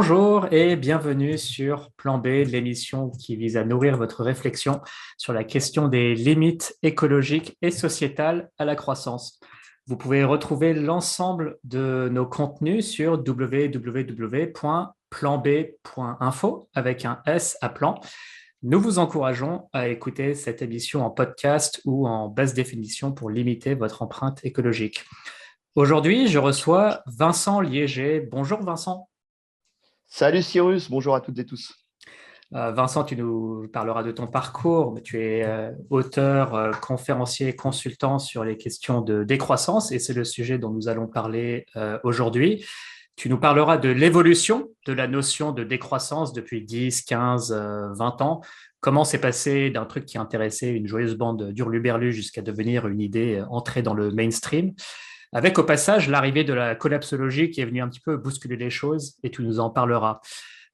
Bonjour et bienvenue sur Plan B, l'émission qui vise à nourrir votre réflexion sur la question des limites écologiques et sociétales à la croissance. Vous pouvez retrouver l'ensemble de nos contenus sur www.planb.info avec un S à plan. Nous vous encourageons à écouter cette émission en podcast ou en basse définition pour limiter votre empreinte écologique. Aujourd'hui, je reçois Vincent Liéger. Bonjour Vincent. Salut Cyrus, bonjour à toutes et tous. Vincent, tu nous parleras de ton parcours. Tu es auteur, conférencier, consultant sur les questions de décroissance et c'est le sujet dont nous allons parler aujourd'hui. Tu nous parleras de l'évolution de la notion de décroissance depuis 10, 15, 20 ans. Comment c'est passé d'un truc qui intéressait une joyeuse bande d'hurluberlus jusqu'à devenir une idée entrée dans le mainstream. Avec au passage l'arrivée de la collapsologie qui est venue un petit peu bousculer les choses et tu nous en parleras.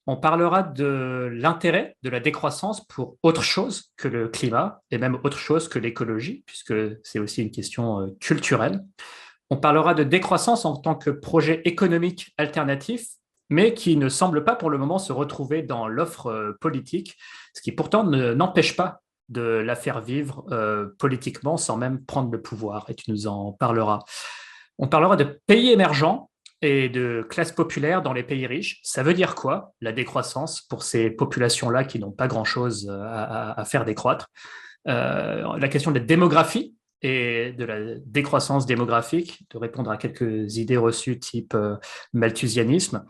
On parlera de l'intérêt de la décroissance pour autre chose que le climat et même autre chose que l'écologie, puisque c'est aussi une question culturelle. On parlera de décroissance en tant que projet économique alternatif, mais qui ne semble pas pour le moment se retrouver dans l'offre politique, ce qui pourtant n'empêche pas de la faire vivre politiquement sans même prendre le pouvoir, et tu nous en parleras. On parlera de pays émergents et de classe populaire dans les pays riches. Ça veut dire quoi, la décroissance, pour ces populations-là qui n'ont pas grand-chose à faire décroître? La question de la démographie et de la décroissance démographique, de répondre à quelques idées reçues type malthusianisme.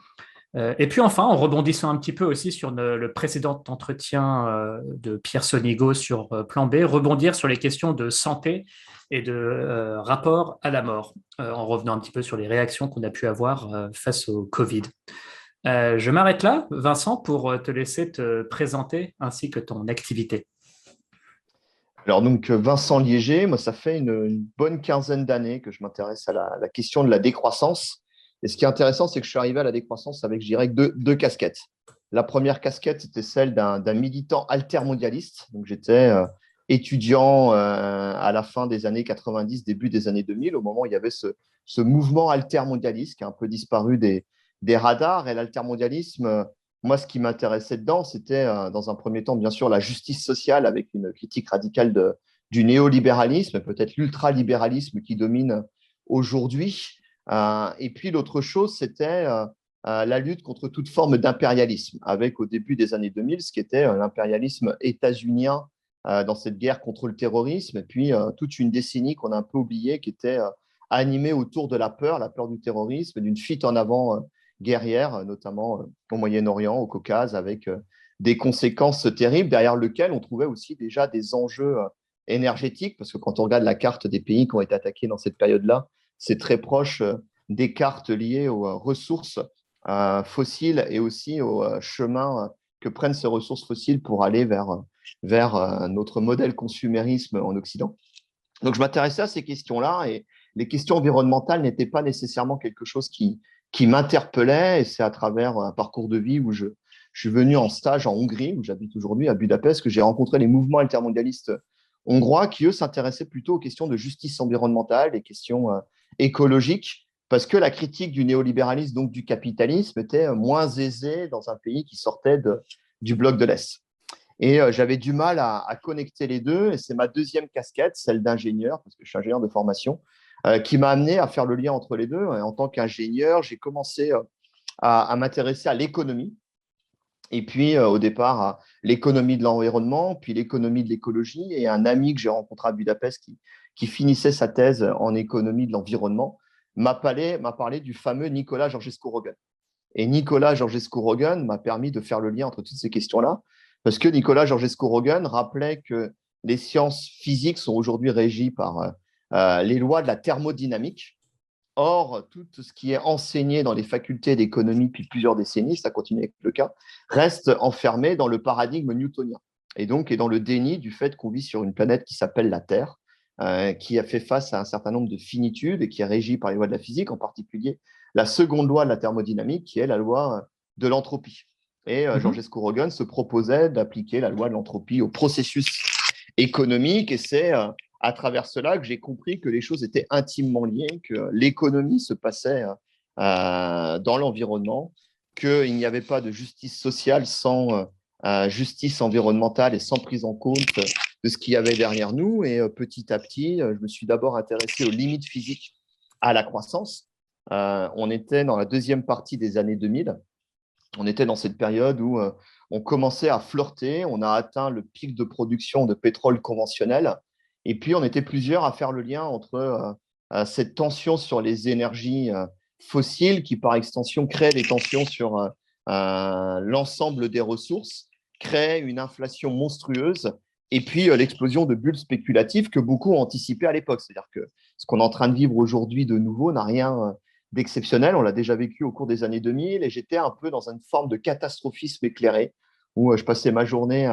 Et puis enfin, en rebondissant un petit peu aussi sur le précédent entretien de Pierre Sonigo sur Plan B, rebondir sur les questions de santé et de rapport à la mort, en revenant un petit peu sur les réactions qu'on a pu avoir face au Covid. Je m'arrête là, Vincent, pour te laisser te présenter ainsi que ton activité. Alors donc Vincent Liéger, moi ça fait une bonne quinzaine d'années que je m'intéresse à la question de la décroissance. Et ce qui est intéressant, c'est que je suis arrivé à la décroissance avec, je dirais, deux casquettes. La première casquette, c'était celle d'un militant altermondialiste. Donc j'étais étudiant à la fin des années 90, début des années 2000, au moment où il y avait ce mouvement altermondialiste qui a un peu disparu des radars. Et l'altermondialisme, moi, ce qui m'intéressait dedans, c'était, dans un premier temps, bien sûr, la justice sociale avec une critique radicale du néolibéralisme, peut-être l'ultralibéralisme qui domine aujourd'hui. Et puis, l'autre chose, c'était la lutte contre toute forme d'impérialisme, avec au début des années 2000, ce qui était l'impérialisme états-unien dans cette guerre contre le terrorisme, et puis toute une décennie qu'on a un peu oubliée, qui était animée autour de la peur du terrorisme, d'une fuite en avant guerrière, notamment au Moyen-Orient, au Caucase, avec des conséquences terribles, derrière lesquelles on trouvait aussi déjà des enjeux énergétiques, parce que quand on regarde la carte des pays qui ont été attaqués dans cette période-là, c'est très proche des cartes liées aux ressources fossiles et aussi au chemin que prennent ces ressources fossiles pour aller vers notre modèle consumérisme en Occident. Donc, je m'intéressais à ces questions-là et les questions environnementales n'étaient pas nécessairement quelque chose qui m'interpellait. Et c'est à travers un parcours de vie où je suis venu en stage en Hongrie, où j'habite aujourd'hui, à Budapest, que j'ai rencontré les mouvements altermondialistes hongrois qui, eux, s'intéressaient plutôt aux questions de justice environnementale, les questions écologiques, parce que la critique du néolibéralisme, donc du capitalisme, était moins aisée dans un pays qui sortait du bloc de l'Est. Et j'avais du mal à connecter les deux. Et c'est ma deuxième casquette, celle d'ingénieur, parce que je suis ingénieur de formation, qui m'a amené à faire le lien entre les deux. Et en tant qu'ingénieur, j'ai commencé à m'intéresser à l'économie. Et puis, au départ, à l'économie de l'environnement, puis l'économie de l'écologie. Et un ami que j'ai rencontré à Budapest qui finissait sa thèse en économie de l'environnement m'a parlé du fameux Nicolas Georgescu-Roegen. Et Nicolas Georgescu-Roegen m'a permis de faire le lien entre toutes ces questions-là, parce que Nicolas Georgescu-Roegen rappelait que les sciences physiques sont aujourd'hui régies par les lois de la thermodynamique. Or, tout ce qui est enseigné dans les facultés d'économie depuis plusieurs décennies, ça continue avec le cas, reste enfermé dans le paradigme newtonien. Et donc, est dans le déni du fait qu'on vit sur une planète qui s'appelle la Terre, qui a fait face à un certain nombre de finitudes et qui est régie par les lois de la physique, en particulier la seconde loi de la thermodynamique, qui est la loi de l'entropie. Et Georgescu-Roegen se proposait d'appliquer la loi de l'entropie au processus économique, et c'est à travers cela que j'ai compris que les choses étaient intimement liées, que l'économie se passait dans l'environnement, qu'il n'y avait pas de justice sociale sans justice environnementale et sans prise en compte de ce qu'il y avait derrière nous. Et petit à petit, je me suis d'abord intéressé aux limites physiques à la croissance. On était dans la deuxième partie des années 2000. On était dans cette période où on commençait à flirter, on a atteint le pic de production de pétrole conventionnel, et puis on était plusieurs à faire le lien entre cette tension sur les énergies fossiles qui, par extension, crée des tensions sur l'ensemble des ressources, crée une inflation monstrueuse, et puis l'explosion de bulles spéculatives que beaucoup ont anticipé à l'époque. C'est-à-dire que ce qu'on est en train de vivre aujourd'hui de nouveau n'a rien d'exceptionnel. On l'a déjà vécu au cours des années 2000 et j'étais un peu dans une forme de catastrophisme éclairé où je passais ma journée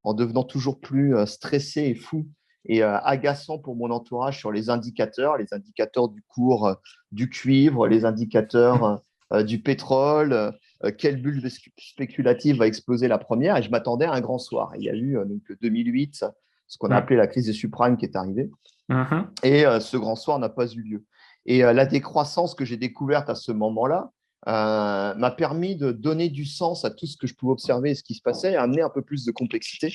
en devenant toujours plus stressé et fou et agaçant pour mon entourage sur les indicateurs du cours du cuivre, les indicateurs du pétrole, quelle bulle spéculative va exploser la première. Et je m'attendais à un grand soir. Il y a eu donc 2008, ce qu'on a appelé la crise des subprimes qui est arrivée. Et ce grand soir n'a pas eu lieu. Et la décroissance que j'ai découverte à ce moment-là m'a permis de donner du sens à tout ce que je pouvais observer et ce qui se passait et amener un peu plus de complexité.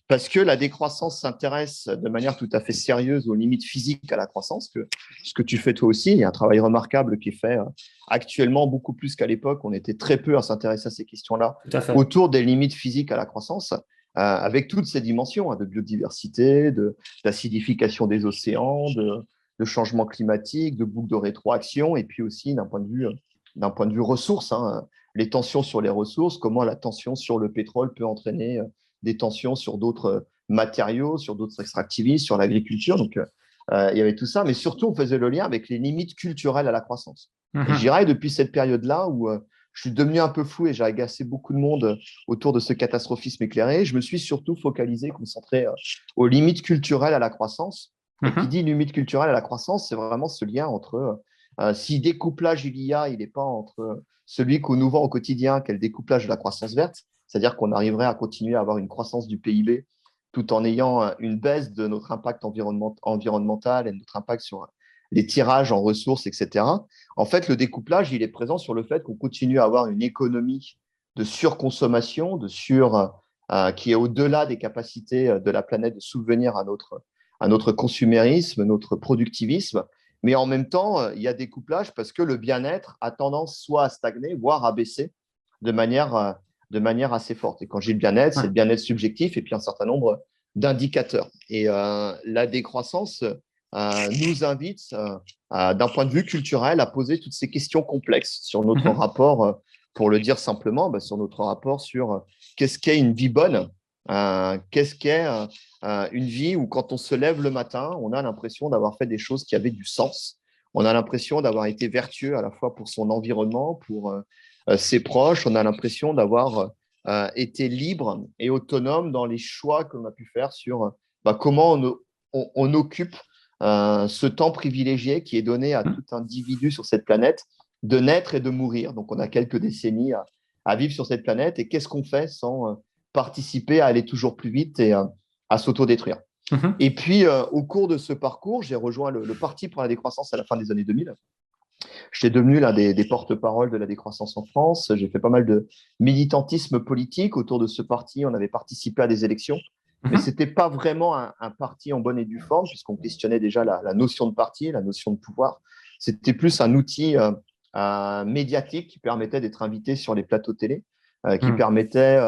Parce que la décroissance s'intéresse de manière tout à fait sérieuse aux limites physiques à la croissance, ce que tu fais toi aussi. Il y a un travail remarquable qui est fait actuellement, beaucoup plus qu'à l'époque. On était très peu à s'intéresser à ces questions-là autour des limites physiques à la croissance, avec toutes ces dimensions de biodiversité, d'acidification des océans, de changement climatique, de boucles de rétroaction, et puis aussi d'un point de vue ressources, les tensions sur les ressources, comment la tension sur le pétrole peut entraîner des tensions sur d'autres matériaux, sur d'autres extractivistes, sur l'agriculture. Donc, il y avait tout ça, mais surtout, on faisait le lien avec les limites culturelles à la croissance. Et je dirais, depuis cette période-là où je suis devenu un peu fou et j'ai agacé beaucoup de monde autour de ce catastrophisme éclairé, je me suis surtout focalisé, concentré aux limites culturelles à la croissance. Et qui dit limite culturelle à la croissance, c'est vraiment ce lien entre si découplage il y a, il n'est pas entre celui que nous vend au quotidien, qu'est le découplage de la croissance verte, c'est-à-dire qu'on arriverait à continuer à avoir une croissance du PIB tout en ayant une baisse de notre impact environnemental et de notre impact sur les tirages en ressources, etc. En fait, le découplage, il est présent sur le fait qu'on continue à avoir une économie de surconsommation, qui est au-delà des capacités de la planète de subvenir à notre consumérisme, notre productivisme. Mais en même temps, il y a découplage parce que le bien-être a tendance soit à stagner, voire à baisser de manière assez forte. Et quand j'ai le bien-être, c'est le bien-être subjectif et puis un certain nombre d'indicateurs. Et la décroissance nous invite, d'un point de vue culturel, à poser toutes ces questions complexes sur notre rapport, pour le dire simplement, sur notre rapport sur qu'est-ce qu'est une vie bonne, qu'est-ce qu'est une vie où quand on se lève le matin, on a l'impression d'avoir fait des choses qui avaient du sens. On a l'impression d'avoir été vertueux à la fois pour son environnement, pour ses proches. On a l'impression d'avoir été libre et autonome dans les choix qu'on a pu faire sur comment on occupe ce temps privilégié qui est donné à tout individu sur cette planète de naître et de mourir. Donc, on a quelques décennies à vivre sur cette planète. Et qu'est-ce qu'on fait sans participer à aller toujours plus vite et à s'autodétruire? Et puis, au cours de ce parcours, j'ai rejoint le Parti pour la décroissance à la fin des années 2000. J'étais devenu l'un des porte-parole de la décroissance en France. J'ai fait pas mal de militantisme politique autour de ce parti. On avait participé à des élections, mais ce n'était pas vraiment un parti en bonne et due forme, puisqu'on questionnait déjà la notion de parti, la notion de pouvoir. C'était plus un outil médiatique qui permettait d'être invité sur les plateaux télé, qui permettait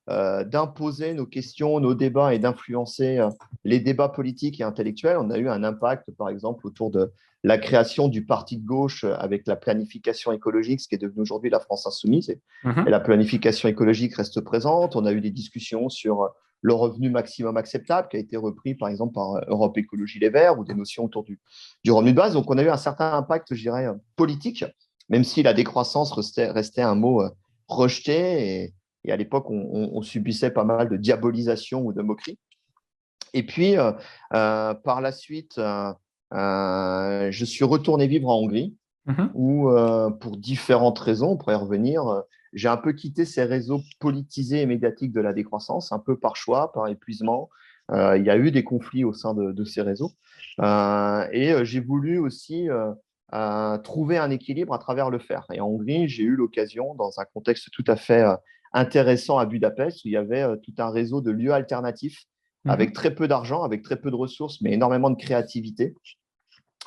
d'imposer nos questions, nos débats et d'influencer les débats politiques et intellectuels. On a eu un impact, par exemple, autour de la création du parti de gauche avec la planification écologique, ce qui est devenu aujourd'hui la France insoumise. Et la planification écologique reste présente. On a eu des discussions sur le revenu maximum acceptable, qui a été repris, par exemple, par Europe Écologie Les Verts, ou des notions autour du revenu de base. Donc, on a eu un certain impact, je dirais, politique, même si la décroissance restait un mot rejeté. Et à l'époque, on subissait pas mal de diabolisation ou de moquerie. Et puis, par la suite, je suis retourné vivre en Hongrie, où, pour différentes raisons, on pourrait y revenir, j'ai un peu quitté ces réseaux politisés et médiatiques de la décroissance, un peu par choix, par épuisement. Il y a eu des conflits au sein de ces réseaux. Et j'ai voulu aussi trouver un équilibre à travers le faire. Et en Hongrie, j'ai eu l'occasion, dans un contexte tout à fait intéressant à Budapest, où il y avait tout un réseau de lieux alternatifs avec Mhm. très peu d'argent, avec très peu de ressources, mais énormément de créativité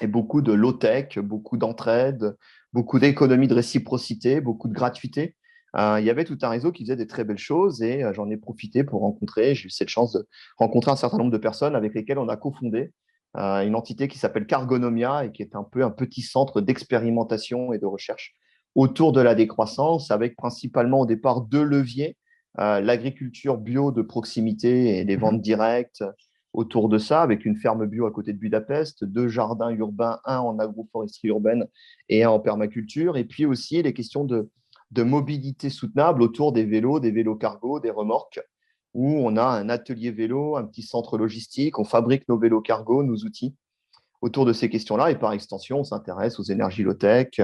et beaucoup de low-tech, beaucoup d'entraide, beaucoup d'économie de réciprocité, beaucoup de gratuité. Il y avait tout un réseau qui faisait des très belles choses et j'en ai profité pour rencontrer, j'ai eu cette chance de rencontrer un certain nombre de personnes avec lesquelles on a cofondé une entité qui s'appelle Cargonomia et qui est un peu un petit centre d'expérimentation et de recherche autour de la décroissance avec principalement au départ deux leviers, l'agriculture bio de proximité et les ventes Mhm. directes autour de ça, avec une ferme bio à côté de Budapest, deux jardins urbains, un en agroforesterie urbaine et un en permaculture, et puis aussi les questions de mobilité soutenable autour des vélos cargo, des remorques, où on a un atelier vélo, un petit centre logistique, on fabrique nos vélos cargo, nos outils autour de ces questions-là, et par extension, on s'intéresse aux énergies low-tech,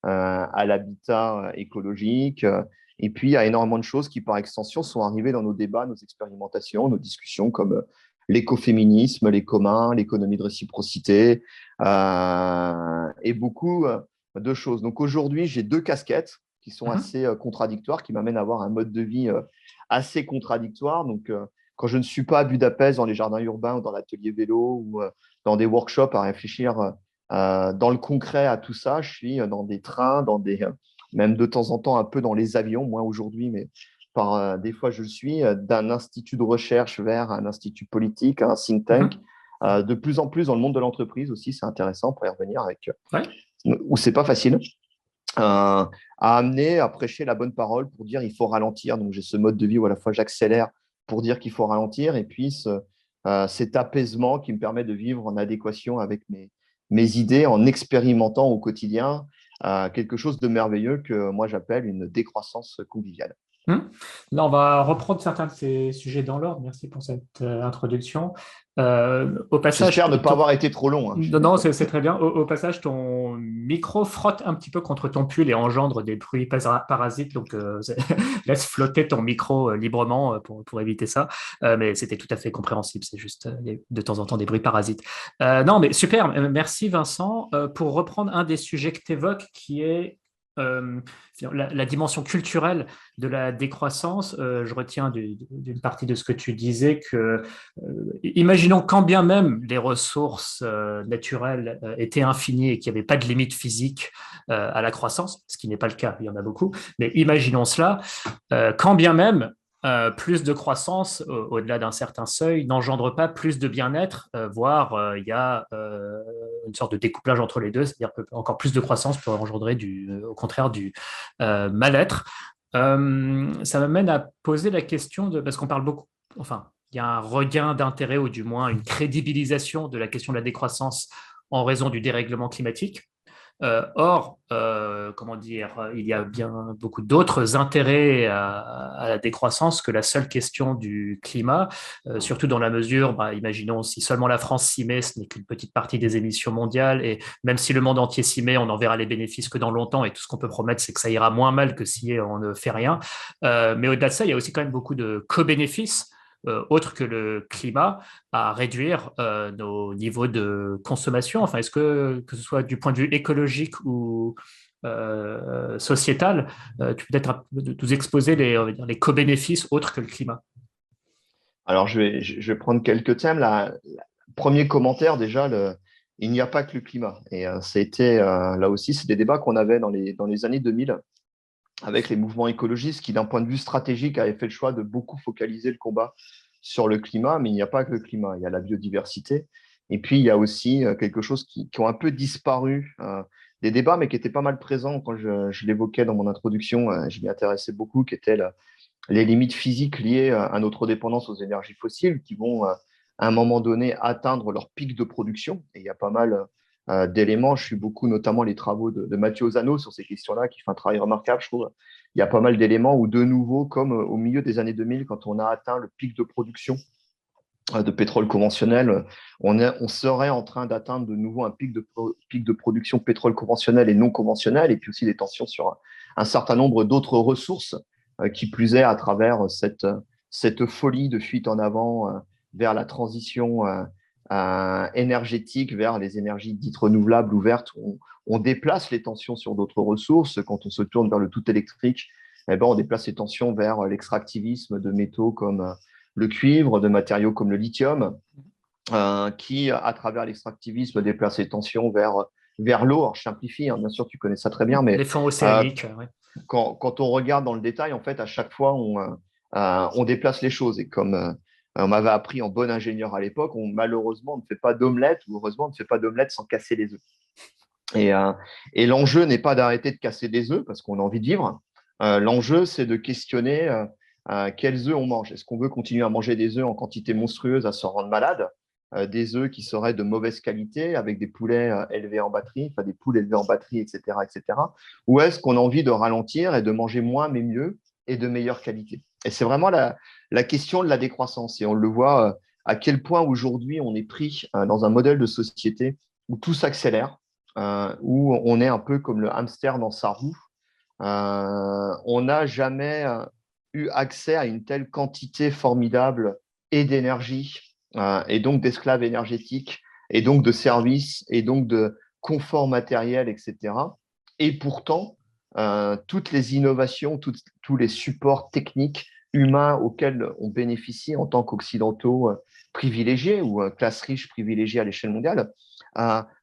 à l'habitat écologique, et puis il y a énormément de choses qui, par extension, sont arrivées dans nos débats, nos expérimentations, nos discussions, comme l'écoféminisme, les communs, l'économie de réciprocité, et beaucoup de choses. Donc aujourd'hui, j'ai deux casquettes qui sont Mhm. assez contradictoires, qui m'amènent à avoir un mode de vie assez contradictoire. Donc, quand je ne suis pas à Budapest, dans les jardins urbains ou dans l'atelier vélo ou dans des workshops à réfléchir dans le concret à tout ça, je suis dans des trains, même de temps en temps un peu dans les avions, moi aujourd'hui, mais des fois je le suis, d'un institut de recherche vers un institut politique, un think tank, Mhm. de plus en plus dans le monde de l'entreprise aussi, c'est intéressant pour y revenir avec, Ouais. où c'est pas facile, à amener, à prêcher la bonne parole pour dire il faut ralentir. Donc j'ai ce mode de vie où à la fois j'accélère pour dire qu'il faut ralentir et puis cet apaisement qui me permet de vivre en adéquation avec mes idées en expérimentant au quotidien quelque chose de merveilleux que moi j'appelle une décroissance conviviale. Là, on va reprendre certains de ces sujets dans l'ordre. Merci pour cette introduction. Au passage, J'espère ne pas avoir été trop long, hein. non, non, c'est très bien. Au passage, ton micro frotte un petit peu contre ton pull et engendre des bruits parasites. Donc, laisse flotter ton micro librement pour éviter ça. Mais c'était tout à fait compréhensible. C'est juste il y a de temps en temps des bruits parasites. Non, mais super. Merci, Vincent. Pour reprendre un des sujets que tu évoques, qui est la dimension culturelle de la décroissance, je retiens d'une partie de ce que tu disais que, imaginons quand bien même les ressources naturelles étaient infinies et qu'il n'y avait pas de limite physique à la croissance, ce qui n'est pas le cas, il y en a beaucoup, mais imaginons cela, quand bien même plus de croissance au-delà d'un certain seuil n'engendre pas plus de bien-être, voire il y a une sorte de découplage entre les deux, c'est-à-dire que encore plus de croissance peut engendrer au contraire du mal-être. Ça m'amène à poser la question parce qu'on parle beaucoup, enfin, il y a un regain d'intérêt ou du moins une crédibilisation de la question de la décroissance en raison du dérèglement climatique. Or, comment dire, il y a bien beaucoup d'autres intérêts à la décroissance que la seule question du climat, surtout dans la mesure, bah, imaginons si seulement la France s'y met, ce n'est qu'une petite partie des émissions mondiales, et même si le monde entier s'y met, on n'en verra les bénéfices que dans longtemps, et tout ce qu'on peut promettre, c'est que ça ira moins mal que si on ne fait rien. Mais au-delà de ça, il y a aussi quand même beaucoup de co-bénéfices autre que le climat, à réduire nos niveaux de consommation. Enfin, est-ce que ce soit du point de vue écologique ou sociétal, tu peux peut-être nous exposer on va dire, les co-bénéfices autres que le climat? Alors je vais prendre quelques thèmes. Premier commentaire déjà, il n'y a pas que le climat. Et c'était là aussi, c'est des débats qu'on avait dans les années 2000 avec les mouvements écologistes qui, d'un point de vue stratégique, avaient fait le choix de beaucoup focaliser le combat sur le climat, mais il n'y a pas que le climat, il y a la biodiversité. Et puis, il y a aussi quelque chose qui ont un peu disparu des débats, mais qui était pas mal présent quand je l'évoquais dans mon introduction, je m'y intéressais beaucoup, qui étaient les limites physiques liées à notre dépendance aux énergies fossiles, qui vont à un moment donné atteindre leur pic de production. Et il y a pas mal d'éléments. Je suis beaucoup, notamment les travaux de Mathieu Ozano sur ces questions-là, qui fait un travail remarquable, je trouve. Il y a pas mal d'éléments où, de nouveau, comme au milieu des années 2000, quand on a atteint le pic de production de pétrole conventionnel, on serait en train d'atteindre de nouveau un pic de production pétrole conventionnel et non conventionnel, et puis aussi des tensions sur un certain nombre d'autres ressources, qui plus est à travers cette folie de fuite en avant vers la transition énergétique vers les énergies dites renouvelables ou vertes. On déplace les tensions sur d'autres ressources. Quand on se tourne vers le tout électrique, eh ben, on déplace les tensions vers l'extractivisme de métaux comme le cuivre, de matériaux comme le lithium, qui, à travers l'extractivisme, déplace les tensions vers l'eau. Alors, je simplifie, hein, bien sûr, tu connais ça très bien, Les mais fonds euh, océaniques, ouais. quand on regarde dans le détail, en fait, à chaque fois, on déplace les choses. Et comme on m'avait appris en bon ingénieur à l'époque, malheureusement, on ne fait pas d'omelette, ou heureusement, on ne fait pas d'omelette sans casser les œufs. Et, euh, et l'enjeu n'est pas d'arrêter de casser des œufs parce qu'on a envie de vivre. L'enjeu, c'est de questionner quels œufs on mange. Est-ce qu'on veut continuer à manger des œufs en quantité monstrueuse à se rendre malade, des œufs qui seraient de mauvaise qualité avec des poulets élevés en batterie, enfin des poules élevées en batterie, etc., etc. Ou est-ce qu'on a envie de ralentir et de manger moins mais mieux et de meilleure qualité? Et c'est vraiment la question de la décroissance. Et on le voit à quel point aujourd'hui on est pris dans un modèle de société où tout s'accélère, où on est un peu comme le hamster dans sa roue. On n'a jamais eu accès à une telle quantité formidable et d'énergie, et donc d'esclaves énergétiques, et donc de services, et donc de confort matériel, etc. Et pourtant, toutes les innovations, tous les supports techniques humains auxquels on bénéficie en tant qu'occidentaux privilégiés ou classe riche privilégiée à l'échelle mondiale,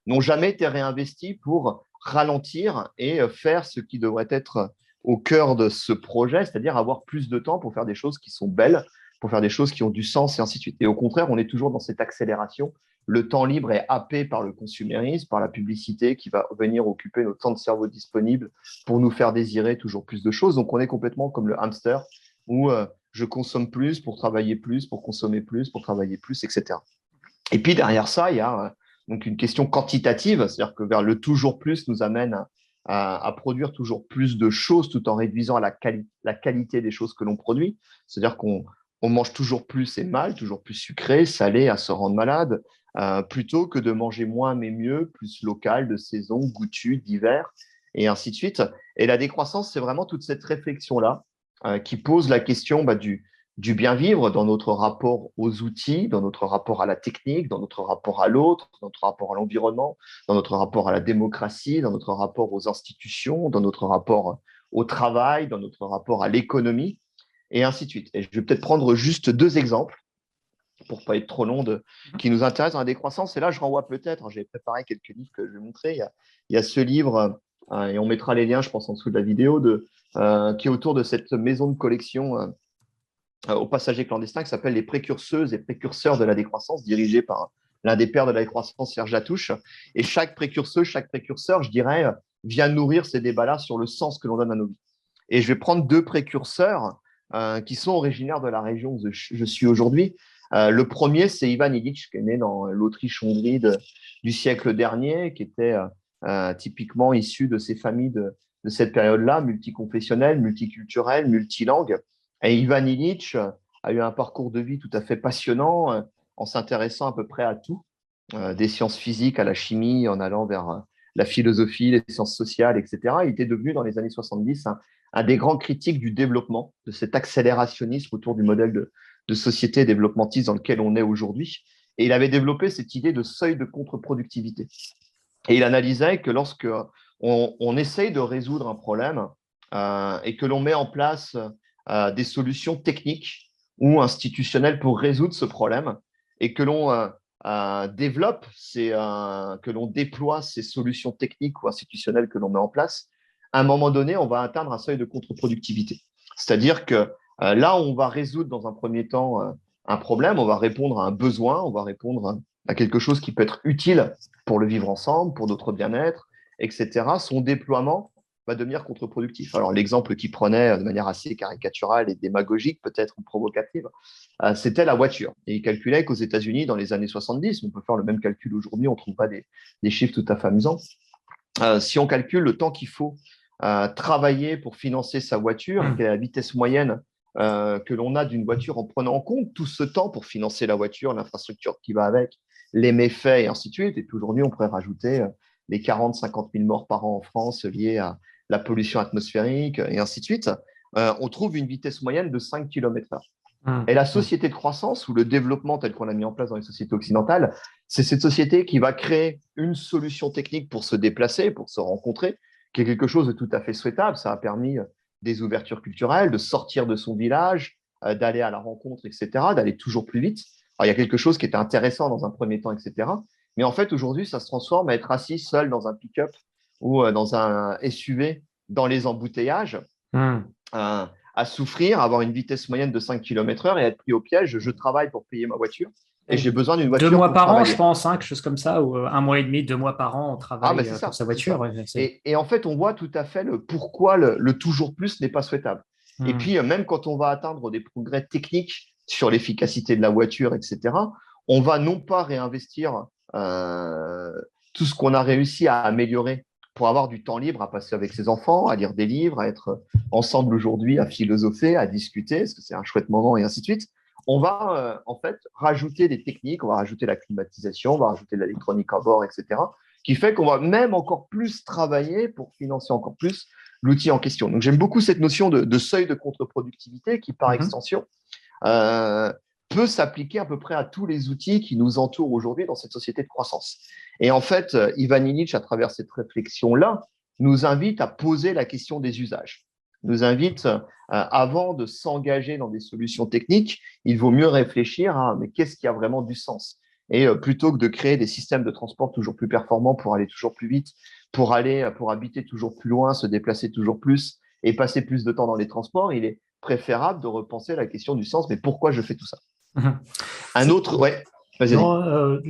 n'ont jamais été réinvestis pour ralentir et faire ce qui devrait être au cœur de ce projet, c'est-à-dire avoir plus de temps pour faire des choses qui sont belles, pour faire des choses qui ont du sens et ainsi de suite. Et au contraire, on est toujours dans cette accélération. Le temps libre est happé par le consumérisme, par la publicité qui va venir occuper notre temps de cerveau disponible pour nous faire désirer toujours plus de choses. Donc on est complètement comme le hamster où je consomme plus pour travailler plus, pour consommer plus, pour travailler plus, etc. Et puis derrière ça, il y a donc une question quantitative, c'est-à-dire que vers le toujours plus nous amène à produire toujours plus de choses tout en réduisant la qualité des choses que l'on produit. C'est-à-dire qu'on mange toujours plus et mal, toujours plus sucré, salé, à se rendre malade, plutôt que de manger moins mais mieux, plus local, de saison, goûtu, d'hiver, et ainsi de suite. Et la décroissance, c'est vraiment toute cette réflexion-là qui pose la question du bien vivre dans notre rapport aux outils, dans notre rapport à la technique, dans notre rapport à l'autre, dans notre rapport à l'environnement, dans notre rapport à la démocratie, dans notre rapport aux institutions, dans notre rapport au travail, dans notre rapport à l'économie, et ainsi de suite. Et je vais peut-être prendre juste deux exemples pour ne pas être trop long, qui nous intéressent dans la décroissance. Et là, je renvoie peut-être, j'ai préparé quelques livres que je vais montrer. Il y a ce livre, et on mettra les liens, je pense, en dessous de la vidéo, qui est autour de cette maison de collection aux passagers clandestins qui s'appelle Les précurseuses et précurseurs de la décroissance, dirigé par l'un des pères de la décroissance, Serge Latouche. Et chaque précurseuse, chaque précurseur, je dirais, vient nourrir ces débats-là sur le sens que l'on donne à nos vies. Et je vais prendre deux précurseurs qui sont originaires de la région où je suis aujourd'hui. Le premier, c'est Ivan Illich, qui est né dans l'Autriche-Hongrie du siècle dernier, qui était typiquement issu de ces familles de cette période-là, multiconfessionnelles, multiculturelles, multilangues. Et Ivan Illich a eu un parcours de vie tout à fait passionnant en s'intéressant à peu près à tout, des sciences physiques à la chimie, en allant vers la philosophie, les sciences sociales, etc. Il était devenu, dans les années 70, un des grands critiques du développement, de cet accélérationnisme autour du modèle de société développementiste dans lequel on est aujourd'hui. Et il avait développé cette idée de seuil de contre-productivité. Et il analysait que lorsque on essaye de résoudre un problème et que l'on met en place des solutions techniques ou institutionnelles pour résoudre ce problème et que l'on développe, que l'on déploie ces solutions techniques ou institutionnelles que l'on met en place, à un moment donné, on va atteindre un seuil de contre-productivité. C'est-à-dire que là, on va résoudre dans un premier temps un problème, on va répondre à un besoin, on va répondre à quelque chose qui peut être utile pour le vivre ensemble, pour notre bien-être, etc. Son déploiement va devenir contre-productif. Alors, l'exemple qu'il prenait de manière assez caricaturale et démagogique, peut-être provocative, c'était la voiture. Et il calculait qu'aux États-Unis, dans les années 70, on peut faire le même calcul aujourd'hui, on ne trouve pas des chiffres tout à fait amusants. Si on calcule le temps qu'il faut travailler pour financer sa voiture, et quelle est la vitesse moyenne que l'on a d'une voiture en prenant en compte tout ce temps pour financer la voiture, l'infrastructure qui va avec, les méfaits et ainsi de suite. Et puis aujourd'hui, on pourrait rajouter les 40-50 000 morts par an en France liées à la pollution atmosphérique et ainsi de suite. On trouve une vitesse moyenne de 5 km/h. Et la société de croissance ou le développement tel qu'on l'a mis en place dans les sociétés occidentales C'est cette société qui va créer une solution technique pour se déplacer, pour se rencontrer, qui est quelque chose de tout à fait souhaitable. Ça a permis des ouvertures culturelles, de sortir de son village, d'aller à la rencontre, etc., d'aller toujours plus vite. Alors, il y a quelque chose qui était intéressant dans un premier temps, etc. Mais en fait, aujourd'hui, ça se transforme à être assis seul dans un pick-up ou dans un SUV dans les embouteillages, à souffrir, à avoir une vitesse moyenne de 5 km/h et être pris au piège. Je travaille pour payer ma voiture et j'ai besoin d'une Deux voiture mois pour par an, je travailler. pense, hein, quelque chose comme ça, ou un mois et demi, 2 mois par an, on Ah, ben travaille c'est pour ça, sa c'est voiture. ça. Ouais, Et en fait, on voit tout à fait le pourquoi le toujours plus n'est pas souhaitable. Et Hmm. puis, même quand on va atteindre des progrès techniques sur l'efficacité de la voiture, etc., on va non pas réinvestir euh, tout ce qu'on a réussi à améliorer pour avoir du temps libre à passer avec ses enfants, à lire des livres, à être ensemble aujourd'hui, à philosopher, à discuter, parce que c'est un chouette moment et ainsi de suite. On va en fait rajouter des techniques, on va rajouter la climatisation, on va rajouter l'électronique à bord, etc., qui fait qu'on va même encore plus travailler pour financer encore plus l'outil en question. Donc j'aime beaucoup cette notion de seuil de contre-productivité qui, par Mhm. extension, euh, peut s'appliquer à peu près à tous les outils qui nous entourent aujourd'hui dans cette société de croissance. Et en fait, Ivan Illich, à travers cette réflexion-là, nous invite à poser la question des usages. Nous invite, avant de s'engager dans des solutions techniques, il vaut mieux réfléchir à mais qu'est-ce qui a vraiment du sens. Et plutôt que de créer des systèmes de transport toujours plus performants pour aller toujours plus vite, pour habiter toujours plus loin, se déplacer toujours plus et passer plus de temps dans les transports, il est préférable de repenser la question du sens. Mais pourquoi je fais tout ça? Mhm. Un autre, ouais, vas-y. Non,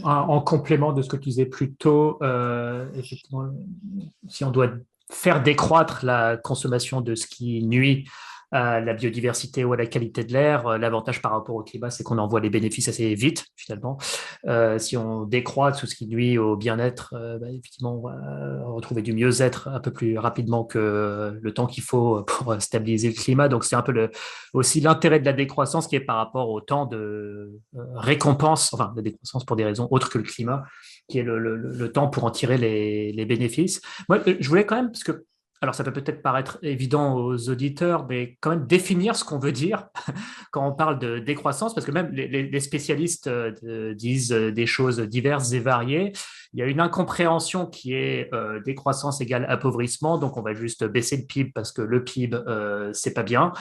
en complément de ce que tu disais plus tôt, effectivement, si on doit faire décroître la consommation de ce qui nuit à la biodiversité ou à la qualité de l'air, l'avantage par rapport au climat, c'est qu'on en voit les bénéfices assez vite, finalement. Si on décroît tout ce qui nuit au bien-être, effectivement, on va retrouver du mieux-être un peu plus rapidement que le temps qu'il faut pour stabiliser le climat. Donc, c'est un peu aussi l'intérêt de la décroissance qui est par rapport au temps de récompense, enfin, la décroissance pour des raisons autres que le climat, qui est le temps pour en tirer les bénéfices. Moi, je voulais quand même, parce que alors, ça peut peut-être paraître évident aux auditeurs, mais quand même définir ce qu'on veut dire quand on parle de décroissance, parce que même les spécialistes disent des choses diverses et variées. Il y a une incompréhension qui est décroissance égale appauvrissement, donc on va juste baisser le PIB parce que le PIB, c'est pas bien.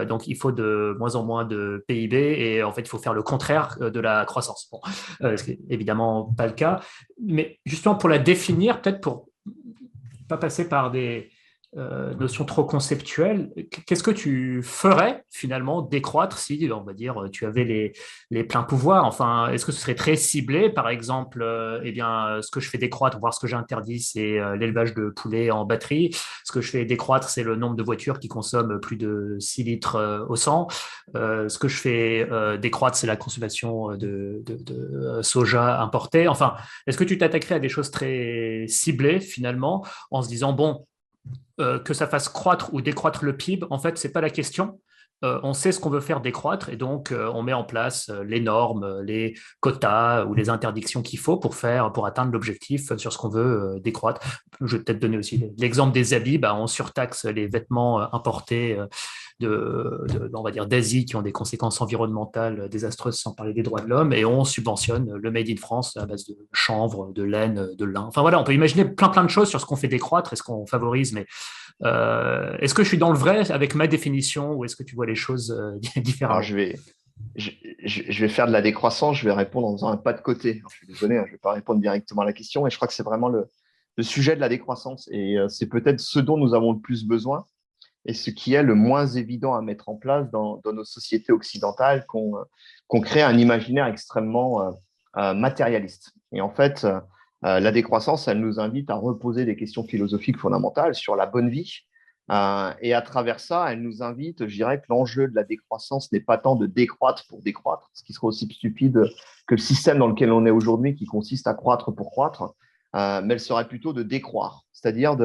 Donc il faut de moins en moins de PIB et en fait, il faut faire le contraire de la croissance. Bon, ce qui n'est évidemment pas le cas. Mais justement, pour la définir, peut-être pour pas passer par des notions trop conceptuelles, qu'est-ce que tu ferais finalement décroître si, on va dire, tu avais les pleins pouvoirs? Enfin, est-ce que ce serait très ciblé? Par exemple, eh bien, ce que je fais décroître, voire ce que j'interdis, c'est l'élevage de poulets en batterie. Ce que je fais décroître, c'est le nombre de voitures qui consomment plus de 6 litres au 100. Ce que je fais décroître, c'est la consommation de soja importé. Enfin, est-ce que tu t'attaquerais à des choses très ciblées finalement en se disant, bon, que ça fasse croître ou décroître le PIB, en fait, ce n'est pas la question. On sait ce qu'on veut faire décroître et donc on met en place les normes, les quotas ou les interdictions qu'il faut pour atteindre l'objectif sur ce qu'on veut décroître. Je vais peut-être donner aussi l'exemple des habits. Bah, on surtaxe les vêtements importés on va dire, d'Asie qui ont des conséquences environnementales désastreuses, sans parler des droits de l'homme, et on subventionne le Made in France à base de chanvre, de laine, de lin. Enfin voilà, on peut imaginer plein de choses sur ce qu'on fait décroître et ce qu'on favorise, mais est-ce que je suis dans le vrai avec ma définition ou est-ce que tu vois les choses Alors, différemment? je vais faire de la décroissance, je vais répondre en faisant un pas de côté. Alors, je suis désolé, hein, je ne vais pas répondre directement à la question, et je crois que c'est vraiment le sujet de la décroissance. Et c'est peut-être ce dont nous avons le plus besoin et ce qui est le moins évident à mettre en place dans nos sociétés occidentales qu'on crée un imaginaire extrêmement matérialiste. Et en fait, la décroissance, elle nous invite à reposer des questions philosophiques fondamentales sur la bonne vie. Et à travers ça, elle nous invite, je dirais que l'enjeu de la décroissance n'est pas tant de décroître pour décroître, ce qui serait aussi stupide que le système dans lequel on est aujourd'hui, qui consiste à croître pour croître, mais elle serait plutôt de décroire, c'est-à-dire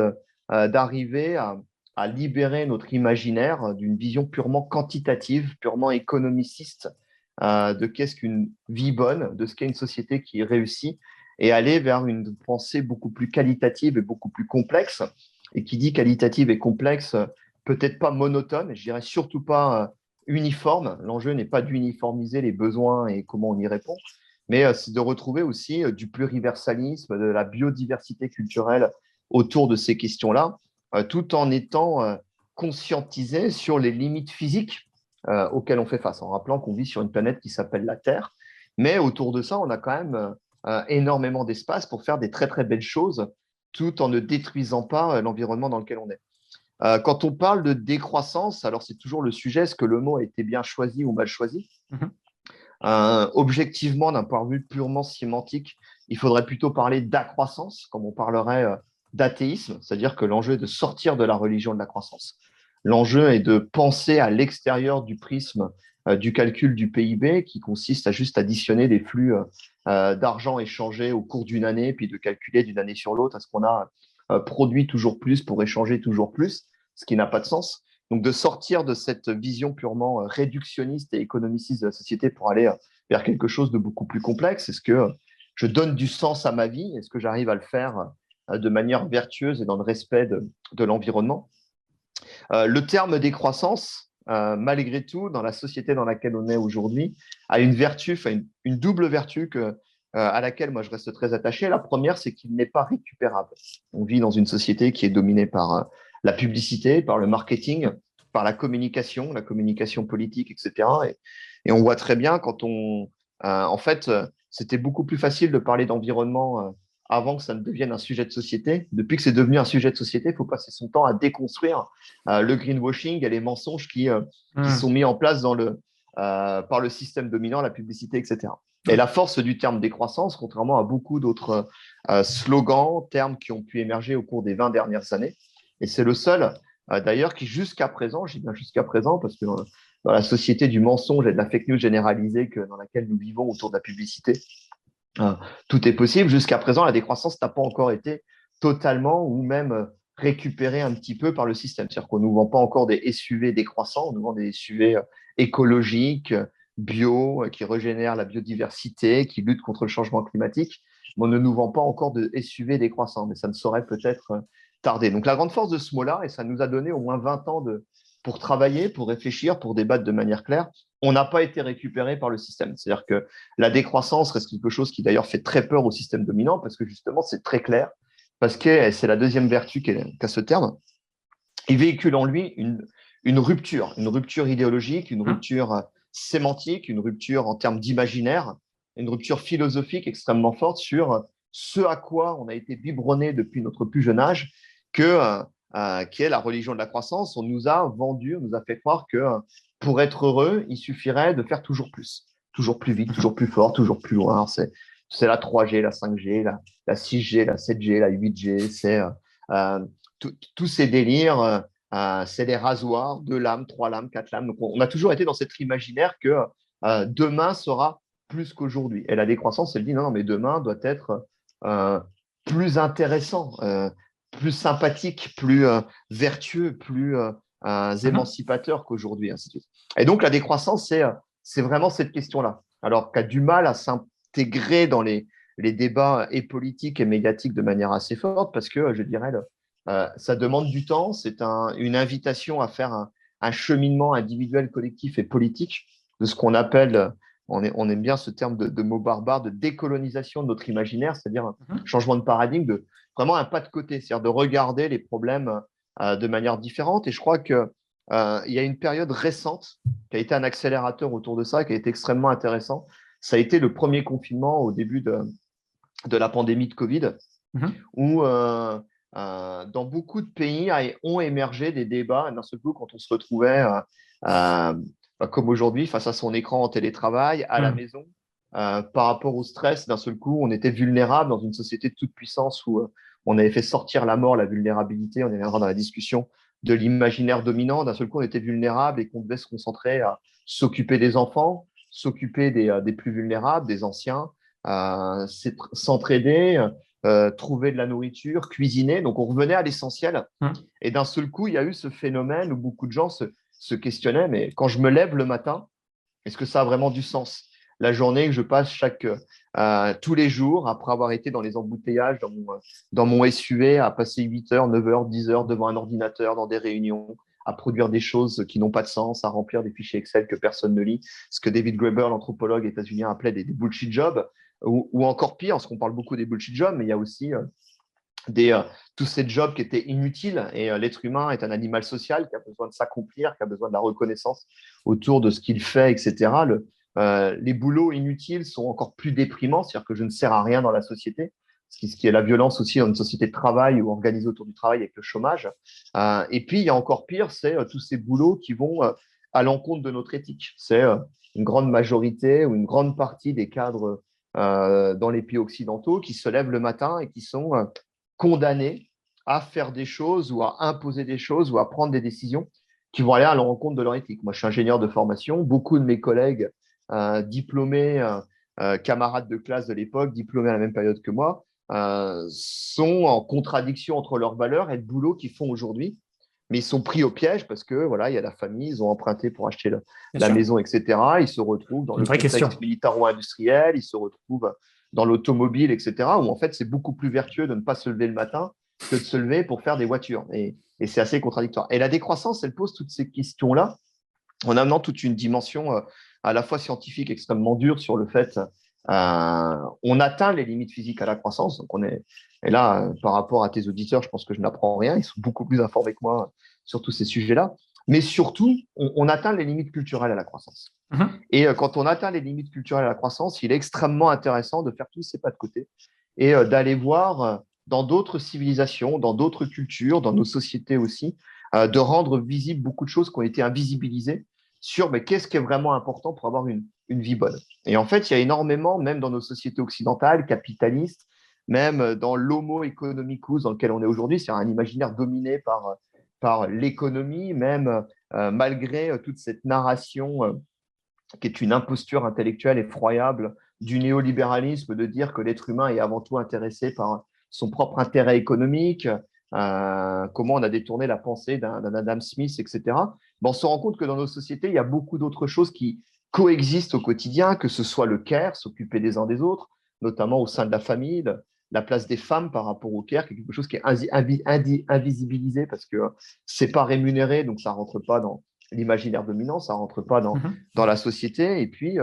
d'arriver à libérer notre imaginaire d'une vision purement quantitative, purement économiciste de qu'est-ce qu'une vie bonne, de ce qu'est une société qui réussit, et aller vers une pensée beaucoup plus qualitative et beaucoup plus complexe. Et qui dit qualitative et complexe, peut-être pas monotone, je dirais surtout pas uniforme. L'enjeu n'est pas d'uniformiser les besoins et comment on y répond, mais c'est de retrouver aussi du pluriversalisme, de la biodiversité culturelle autour de ces questions-là, tout en étant conscientisé sur les limites physiques auxquelles on fait face, en rappelant qu'on vit sur une planète qui s'appelle la Terre. Mais autour de ça, on a quand même énormément d'espace pour faire des très, très belles choses, tout en ne détruisant pas l'environnement dans lequel on est. Quand on parle de décroissance, alors c'est toujours le sujet, est-ce que le mot a été bien choisi ou mal choisi? Mhm. Objectivement, d'un point de vue purement sémantique, il faudrait plutôt parler d'accroissance, comme on parlerait d'athéisme, c'est-à-dire que l'enjeu est de sortir de la religion de la croissance. L'enjeu est de penser à l'extérieur du prisme du calcul du PIB, qui consiste à juste additionner des flux d'argent échangés au cours d'une année, puis de calculer d'une année sur l'autre, est-ce qu'on a produit toujours plus pour échanger toujours plus, ce qui n'a pas de sens. Donc, de sortir de cette vision purement réductionniste et économiciste de la société pour aller vers quelque chose de beaucoup plus complexe. Est-ce que je donne du sens à ma vie? Est-ce que j'arrive à le faire de manière vertueuse et dans le respect de l'environnement? Le terme décroissance, malgré tout, dans la société dans laquelle on est aujourd'hui, a une vertu, enfin une double vertu à laquelle moi je reste très attaché. La première, c'est qu'il n'est pas récupérable. On vit dans une société qui est dominée par la publicité, par le marketing, par la communication politique, etc. Et on voit très bien quand en fait, c'était beaucoup plus facile de parler d'environnement avant que ça ne devienne un sujet de société. Depuis que c'est devenu un sujet de société, il faut passer son temps à déconstruire le greenwashing et les mensonges qui sont mis en place par le système dominant, la publicité, etc. Et la force du terme décroissance, contrairement à beaucoup d'autres slogans, termes qui ont pu émerger au cours des 20 dernières années, et c'est le seul, d'ailleurs, qui jusqu'à présent, je dis bien jusqu'à présent, parce que dans la société du mensonge et de la fake news généralisée dans laquelle nous vivons autour de la publicité, tout est possible. Jusqu'à présent, la décroissance n'a pas encore été totalement ou même récupérée un petit peu par le système. C'est-à-dire qu'on ne nous vend pas encore des SUV décroissants, on nous vend des SUV écologiques, bio, qui régénèrent la biodiversité, qui luttent contre le changement climatique. Mais on ne nous vend pas encore de SUV décroissants, mais ça ne saurait peut-être tarder. Donc la grande force de ce mot-là, et ça nous a donné au moins 20 ans pour travailler, pour réfléchir, pour débattre de manière claire, on n'a pas été récupéré par le système. C'est-à-dire que la décroissance reste quelque chose qui d'ailleurs fait très peur au système dominant parce que justement c'est très clair, parce que c'est la deuxième vertu qu'a ce terme. Il véhicule en lui une rupture idéologique, une rupture sémantique, une rupture en termes d'imaginaire, une rupture philosophique extrêmement forte sur ce à quoi on a été biberonné depuis notre plus jeune âge, qui est la religion de la croissance. On nous a vendu, on nous a fait croire que pour être heureux, il suffirait de faire toujours plus vite, toujours plus fort, toujours plus loin. C'est la 3G, la 5G, la 6G, la 7G, la 8G, c'est tous ces délires, c'est les rasoirs, 2 lames, 3 lames, 4 lames. Donc, on a toujours été dans cet imaginaire que demain sera plus qu'aujourd'hui. Et la décroissance, elle dit non, non, mais demain doit être euh, plus intéressant, plus sympathique, plus vertueux, plus Mhm. émancipateur qu'aujourd'hui, ainsi de suite. Et donc, la décroissance, c'est vraiment cette question-là. Alors, qui a du mal à s'intégrer dans les débats et politiques et médiatiques de manière assez forte, parce que, je dirais, ça demande du temps. C'est une invitation à faire un cheminement individuel, collectif et politique de ce qu'on appelle, on aime bien ce terme de mot barbare, de décolonisation de notre imaginaire, c'est-à-dire un Mhm. changement de paradigme, vraiment un pas de côté, c'est-à-dire de regarder les problèmes de manière différente. Et je crois qu'il y a une période récente qui a été un accélérateur autour de ça, qui a été extrêmement intéressant. Ça a été le premier confinement au début de la pandémie de Covid, Mhm. où dans beaucoup de pays ont émergé des débats. D'un seul coup, quand on se retrouvait, euh, comme aujourd'hui, face à son écran en télétravail, à la Mhm. maison, par rapport au stress, d'un seul coup, on était vulnérable dans une société de toute puissance où on avait fait sortir la mort, la vulnérabilité. On y reviendra dans la discussion de l'imaginaire dominant. D'un seul coup, on était vulnérable et qu'on devait se concentrer à s'occuper des enfants, s'occuper des plus vulnérables, des anciens, s'entraider, trouver de la nourriture, cuisiner. Donc, on revenait à l'essentiel. Mhm. Et d'un seul coup, il y a eu ce phénomène où beaucoup de gens se questionnaient, mais quand je me lève le matin, est-ce que ça a vraiment du sens? La journée que je passe tous les jours, après avoir été dans les embouteillages, dans mon SUV, à passer 8 heures, 9 heures, 10 heures devant un ordinateur, dans des réunions, à produire des choses qui n'ont pas de sens, à remplir des fichiers Excel que personne ne lit, ce que David Graeber, l'anthropologue états-unien, appelait des bullshit jobs, ou encore pire, parce qu'on parle beaucoup des bullshit jobs, mais il y a aussi tous ces jobs qui étaient inutiles. Et l'être humain est un animal social qui a besoin de s'accomplir, qui a besoin de la reconnaissance autour de ce qu'il fait, etc. Les boulots inutiles sont encore plus déprimants, c'est-à-dire que je ne sers à rien dans la société, ce qui est la violence aussi dans une société de travail ou organisée autour du travail avec le chômage. Et puis, il y a encore pire, c'est tous ces boulots qui vont à l'encontre de notre éthique. C'est une grande majorité ou une grande partie des cadres dans les pays occidentaux qui se lèvent le matin et qui sont condamnés à faire des choses ou à imposer des choses ou à prendre des décisions qui vont aller à l'encontre de leur éthique. Moi, je suis ingénieur de formation. Beaucoup de mes collègues diplômés, camarades de classe de l'époque, diplômés à la même période que moi, sont en contradiction entre leurs valeurs et le boulot qu'ils font aujourd'hui. Mais ils sont pris au piège parce que voilà, il y a la famille, ils ont emprunté pour acheter la maison, etc. Ils se retrouvent dans le contexte militaro-industriel, ils se retrouvent dans l'automobile, etc. Où en fait, c'est beaucoup plus vertueux de ne pas se lever le matin que de se lever pour faire des voitures. Et c'est assez contradictoire. Et la décroissance, elle pose toutes ces questions-là en amenant toute une dimension à la fois scientifique extrêmement dure sur le fait on atteint les limites physiques à la croissance. Donc et là, par rapport à tes auditeurs, je pense que je n'apprends rien. Ils sont beaucoup plus informés que moi sur tous ces sujets-là. Mais surtout, on atteint les limites culturelles à la croissance. Et quand on atteint les limites culturelles à la croissance, il est extrêmement intéressant de faire tous ces pas de côté et d'aller voir dans d'autres civilisations, dans d'autres cultures, dans nos sociétés aussi, de rendre visible beaucoup de choses qui ont été invisibilisées sur qu'est-ce qui est vraiment important pour avoir une vie bonne. Et en fait, il y a énormément, même dans nos sociétés occidentales, capitalistes, même dans l'homo economicus dans lequel on est aujourd'hui, c'est un imaginaire dominé par l'économie, même malgré toute cette narration qui est une imposture intellectuelle effroyable du néolibéralisme, de dire que l'être humain est avant tout intéressé par son propre intérêt économique, comment on a détourné la pensée d'un Adam Smith, etc. On se rend compte que dans nos sociétés, il y a beaucoup d'autres choses qui coexistent au quotidien, que ce soit le care, s'occuper des uns des autres, notamment au sein de la famille, la place des femmes par rapport au care, qui est quelque chose qui est invisibilisé parce que c'est pas rémunéré, donc ça rentre pas dans l'imaginaire dominant, ça rentre pas dans la société. Et puis,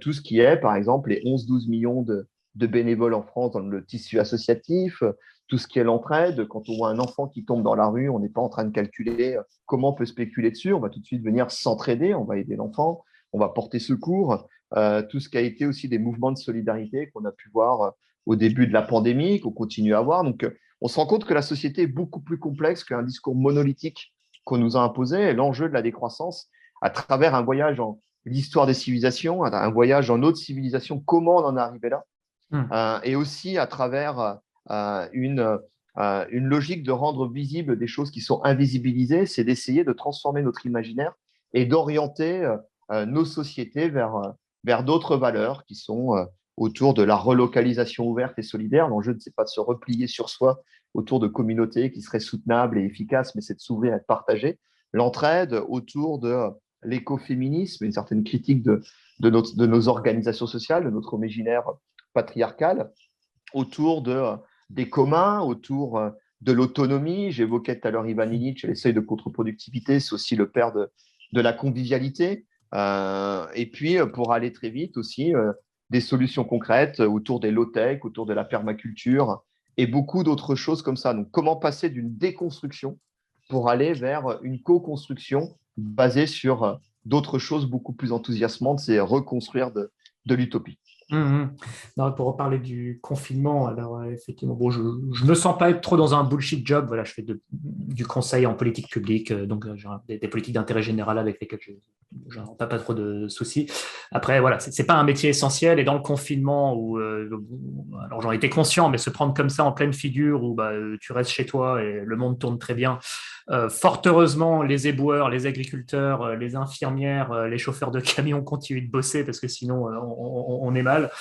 tout ce qui est, par exemple, les 11-12 millions de bénévoles en France dans le tissu associatif, tout ce qui est l'entraide. Quand on voit un enfant qui tombe dans la rue, on n'est pas en train de calculer comment on peut spéculer dessus. On va tout de suite venir s'entraider, on va aider l'enfant, on va porter secours. Tout ce qui a été aussi des mouvements de solidarité qu'on a pu voir au début de la pandémie, qu'on continue à voir. Donc, on se rend compte que la société est beaucoup plus complexe qu'un discours monolithique qu'on nous a imposé. Et l'enjeu de la décroissance, à travers un voyage en l'histoire des civilisations, un voyage en autre civilisation, comment on en est arrivé là, et aussi à travers une logique de rendre visibles des choses qui sont invisibilisées, c'est d'essayer de transformer notre imaginaire et d'orienter nos sociétés vers d'autres valeurs qui sont autour de la relocalisation ouverte et solidaire. L'enjeu, ce n'est pas de se replier sur soi autour de communautés qui seraient soutenables et efficaces, mais c'est de s'ouvrir et de partager. L'entraide autour de l'écoféminisme, une certaine critique de nos organisations sociales, de notre imaginaire patriarcal, autour des communs, autour de l'autonomie. J'évoquais tout à l'heure Ivan Illich, les seuils de contre-productivité, c'est aussi le père de la convivialité. Et puis, pour aller très vite aussi, des solutions concrètes autour des low-tech, autour de la permaculture et beaucoup d'autres choses comme ça. Donc, comment passer d'une déconstruction pour aller vers une co-construction basée sur d'autres choses beaucoup plus enthousiasmantes, c'est reconstruire de l'utopie. Non, pour reparler du confinement, alors effectivement, bon, je ne me sens pas être trop dans un bullshit job. Voilà, je fais du conseil en politique publique, donc j'ai des politiques d'intérêt général avec lesquelles je n'ai pas trop de soucis. Après, voilà, c'est pas un métier essentiel. Et dans le confinement, alors j'en étais conscient, mais se prendre comme ça en pleine figure, où tu restes chez toi et le monde tourne très bien. Fort heureusement, les éboueurs, les agriculteurs, les infirmières, les chauffeurs de camions continuent de bosser parce que sinon on est mal.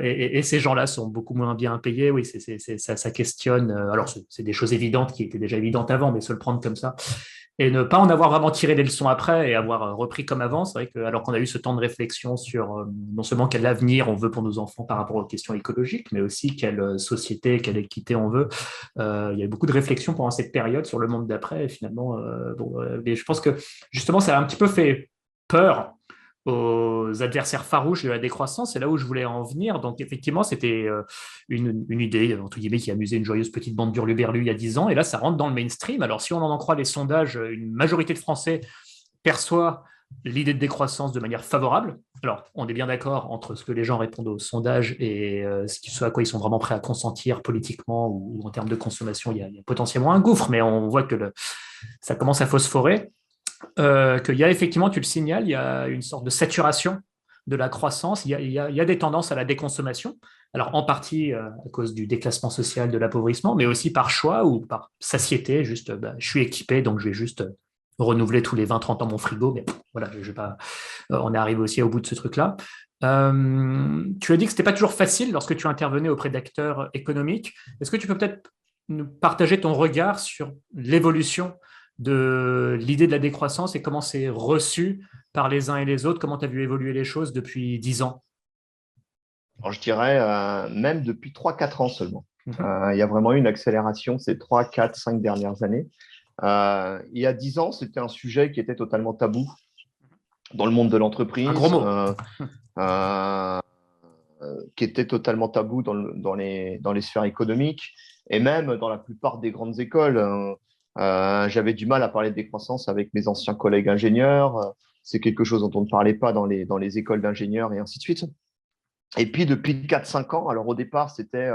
Et ces gens-là sont beaucoup moins bien payés. Oui, ça questionne. Alors, c'est des choses évidentes qui étaient déjà évidentes avant, mais se le prendre comme ça, et ne pas en avoir vraiment tiré des leçons après et avoir repris comme avant. C'est vrai que, alors qu'on a eu ce temps de réflexion sur non seulement quel avenir on veut pour nos enfants par rapport aux questions écologiques, mais aussi quelle société, quelle équité on veut. Il y a eu beaucoup de réflexions pendant cette période sur le monde d'après. Et finalement, mais je pense que justement, ça a un petit peu fait peur aux adversaires farouches de la décroissance. C'est là où je voulais en venir. Donc, effectivement, c'était une idée, entre guillemets, qui amusait une joyeuse petite bande d'hurluberlus il y a 10 ans. Et là, ça rentre dans le mainstream. Alors, si on en croit les sondages, une majorité de Français perçoit l'idée de décroissance de manière favorable. Alors, on est bien d'accord entre ce que les gens répondent aux sondages et ce à quoi ils sont vraiment prêts à consentir politiquement ou en termes de consommation, il y a potentiellement un gouffre, mais on voit que ça commence à phosphorer. Qu'il y a effectivement, tu le signales, il y a une sorte de saturation de la croissance, il y a des tendances à la déconsommation, alors en partie à cause du déclassement social, de l'appauvrissement, mais aussi par choix ou par satiété, juste je suis équipé, donc je vais juste renouveler tous les 20-30 ans mon frigo, mais voilà, je vais pas, on est arrivé aussi au bout de ce truc-là. Tu as dit que ce n'était pas toujours facile lorsque tu intervenais auprès d'acteurs économiques. Est-ce que tu peux peut-être nous partager ton regard sur l'évolution de l'idée de la décroissance et comment c'est reçu par les uns et les autres? Comment tu as vu évoluer les choses depuis 10 ans? Alors, je dirais même depuis 3-4 ans seulement. Mhm. Il y a vraiment eu une accélération ces 3, 4, 5 dernières années. Il y a 10 ans, c'était un sujet qui était totalement tabou dans le monde de Un gros l'entreprise, mot. euh, qui était totalement tabou dans les sphères économiques et même dans la plupart des grandes écoles. J'avais du mal à parler de décroissance avec mes anciens collègues ingénieurs. C'est quelque chose dont on ne parlait pas dans les écoles d'ingénieurs et ainsi de suite. Et puis, depuis 4-5 ans, alors au départ, c'était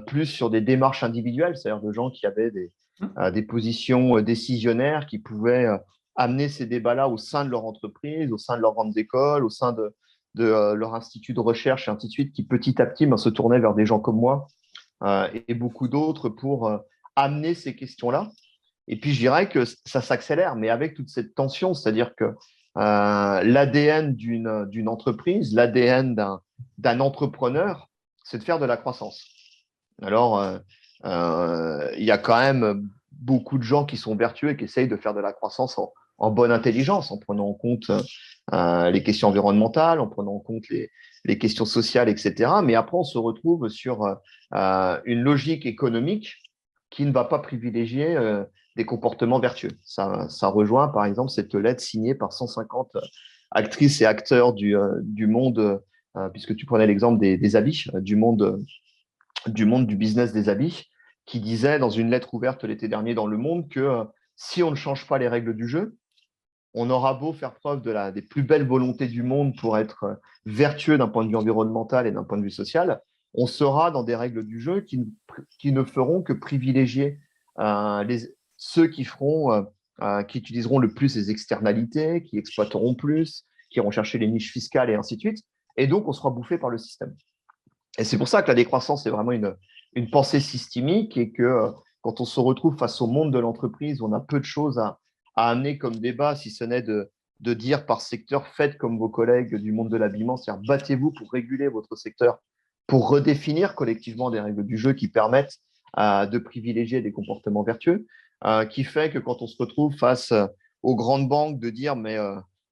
plus sur des démarches individuelles, c'est-à-dire de gens qui avaient des positions décisionnaires, qui pouvaient amener ces débats-là au sein de leur entreprise, au sein de leurs grandes écoles, au sein de leur institut de recherche et ainsi de suite, qui petit à petit se tournaient vers des gens comme moi et beaucoup d'autres pour amener ces questions-là. Et puis, je dirais que ça s'accélère, mais avec toute cette tension, c'est-à-dire que l'ADN d'une entreprise, l'ADN d'un entrepreneur, c'est de faire de la croissance. Alors, il y a quand même beaucoup de gens qui sont vertueux et qui essayent de faire de la croissance en bonne intelligence, en prenant en compte les questions environnementales, en prenant en compte les questions sociales, etc. Mais après, on se retrouve sur une logique économique qui ne va pas privilégier des comportements vertueux. Ça rejoint, par exemple, cette lettre signée par 150 actrices et acteurs du monde, puisque tu prenais l'exemple des habits, du monde du business des habits, qui disait dans une lettre ouverte l'été dernier dans Le Monde que si on ne change pas les règles du jeu, on aura beau faire preuve des plus belles volontés du monde pour être vertueux d'un point de vue environnemental et d'un point de vue social, on sera dans des règles du jeu qui ne feront que privilégier ceux qui utiliseront le plus les externalités, qui exploiteront plus, qui iront chercher les niches fiscales et ainsi de suite. Et donc, on sera bouffé par le système. Et c'est pour ça que la décroissance est vraiment une pensée systémique et que quand on se retrouve face au monde de l'entreprise, on a peu de choses à amener comme débat, si ce n'est de dire par secteur, faites comme vos collègues du monde de l'habillement, c'est-à-dire battez-vous pour réguler votre secteur, pour redéfinir collectivement des règles du jeu qui permettent de privilégier des comportements vertueux, qui fait que quand on se retrouve face aux grandes banques, de dire mais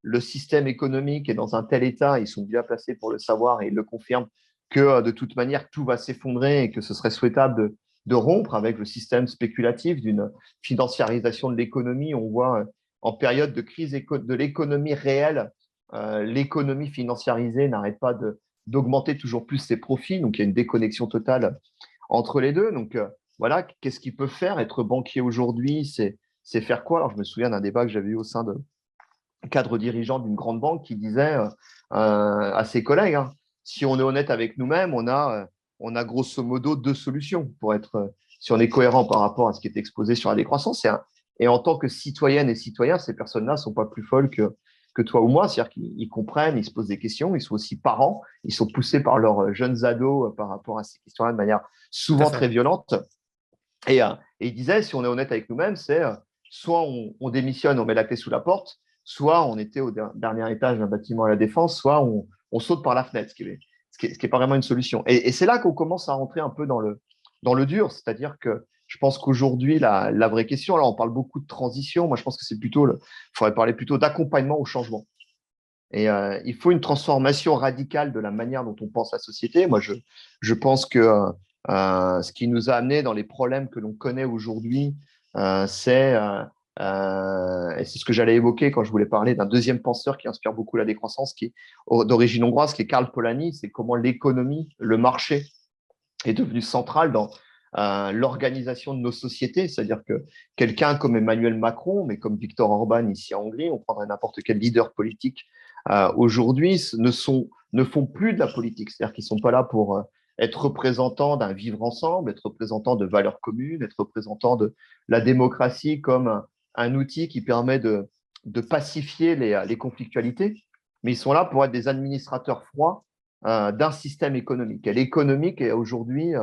le système économique est dans un tel état, ils sont bien placés pour le savoir et ils le confirment, que de toute manière, tout va s'effondrer et que ce serait souhaitable de rompre avec le système spéculatif d'une financiarisation de l'économie. On voit en période de crise de l'économie réelle, l'économie financiarisée n'arrête pas d'augmenter toujours plus ses profits. Donc, il y a une déconnexion totale entre les deux. Donc, voilà, qu'est-ce qu'ils peuvent faire? Être banquier aujourd'hui, c'est faire quoi? Alors, je me souviens d'un débat que j'avais eu au sein de cadre dirigeant d'une grande banque qui disait à ses collègues, hein, si on est honnête avec nous-mêmes, on a grosso modo deux solutions pour être, si on est cohérent par rapport à ce qui est exposé sur la décroissance. Et en tant que citoyenne et citoyen, ces personnes-là ne sont pas plus folles que toi ou moi. C'est-à-dire qu'ils comprennent, ils se posent des questions, ils sont aussi parents, ils sont poussés par leurs jeunes ados par rapport à ces questions-là de manière Tout à souvent très fait. violente. Et il disait, si on est honnête avec nous-mêmes, c'est soit on démissionne, on met la clé sous la porte, soit on était au dernier étage d'un bâtiment à la Défense, soit on saute par la fenêtre, ce qui est pas vraiment une solution. Et c'est là qu'on commence à rentrer un peu dans le dur, c'est-à-dire que Je pense qu'aujourd'hui, la vraie question, alors on parle beaucoup de transition, moi je pense que il faudrait parler plutôt d'accompagnement au changement. Et il faut une transformation radicale de la manière dont on pense la société. Moi, je pense que ce qui nous a amené dans les problèmes que l'on connaît aujourd'hui, c'est, et c'est ce que j'allais évoquer quand je voulais parler d'un deuxième penseur qui inspire beaucoup la décroissance, qui est d'origine hongroise, qui est Karl Polanyi, c'est comment l'économie, le marché est devenu central dans l'organisation de nos sociétés. C'est-à-dire que quelqu'un comme Emmanuel Macron, mais comme Viktor Orban ici en Hongrie, on prendrait n'importe quel leader politique aujourd'hui, ne font plus de la politique. C'est-à-dire qu'ils ne sont pas là pour être représentants d'un vivre ensemble, être représentants de valeurs communes, être représentants de la démocratie comme un outil qui permet de pacifier les conflictualités. Mais ils sont là pour être des administrateurs froids d'un système économique. Et l'économique est aujourd'hui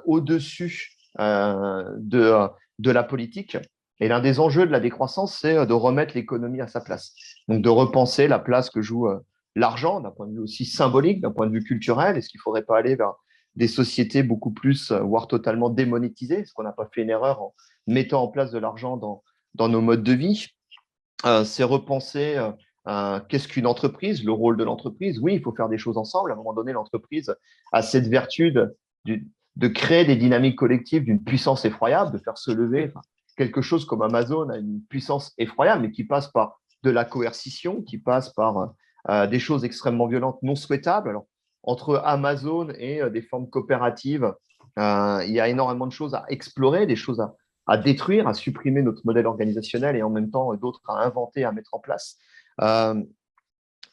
au-dessus de la politique. Et l'un des enjeux de la décroissance, c'est de remettre l'économie à sa place. Donc, de repenser la place que joue l'argent d'un point de vue aussi symbolique, d'un point de vue culturel. Est-ce qu'il ne faudrait pas aller vers des sociétés beaucoup plus, voire totalement démonétisées? Est-ce qu'on n'a pas fait une erreur en mettant en place de l'argent dans nos modes de vie? C'est repenser qu'est-ce qu'une entreprise, le rôle de l'entreprise. Oui, il faut faire des choses ensemble. À un moment donné, l'entreprise a cette vertu de créer des dynamiques collectives d'une puissance effroyable, de faire se lever quelque chose comme Amazon a une puissance effroyable, mais qui passe par de la coercition, qui passe par des choses extrêmement violentes, non souhaitables. Alors, entre Amazon et des formes coopératives, il y a énormément de choses à explorer, des choses à détruire, à supprimer notre modèle organisationnel et en même temps d'autres à inventer, à mettre en place.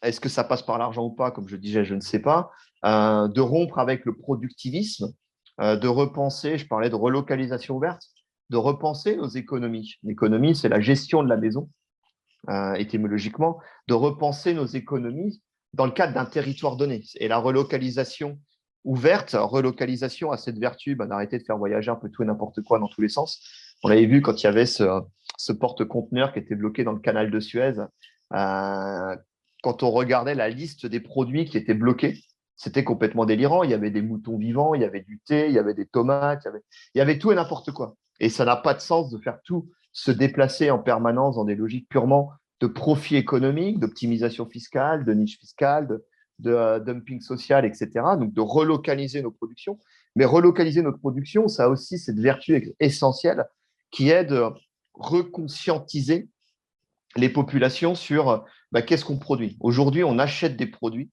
Est-ce que ça passe par l'argent ou pas? Comme je disais, je ne sais pas. De rompre avec le productivisme, de repenser, je parlais de relocalisation ouverte, de repenser nos économies. L'économie, c'est la gestion de la maison, étymologiquement, de repenser nos économies dans le cadre d'un territoire donné. Et la relocalisation ouverte, relocalisation a cette vertu d'arrêter de faire voyager un peu tout et n'importe quoi dans tous les sens. On l'avait vu quand il y avait ce porte-conteneur qui était bloqué dans le canal de Suez. Quand on regardait la liste des produits qui étaient bloqués, c'était complètement délirant. Il y avait des moutons vivants, il y avait du thé, il y avait des tomates, il y avait tout et n'importe quoi. Et ça n'a pas de sens de faire tout se déplacer en permanence dans des logiques purement de profit économique, d'optimisation fiscale, de niche fiscale, de dumping social, etc. Donc, de relocaliser nos productions. Mais relocaliser notre production, ça a aussi cette vertu essentielle qui est de reconscientiser les populations sur qu'est-ce qu'on produit. Aujourd'hui, on achète des produits,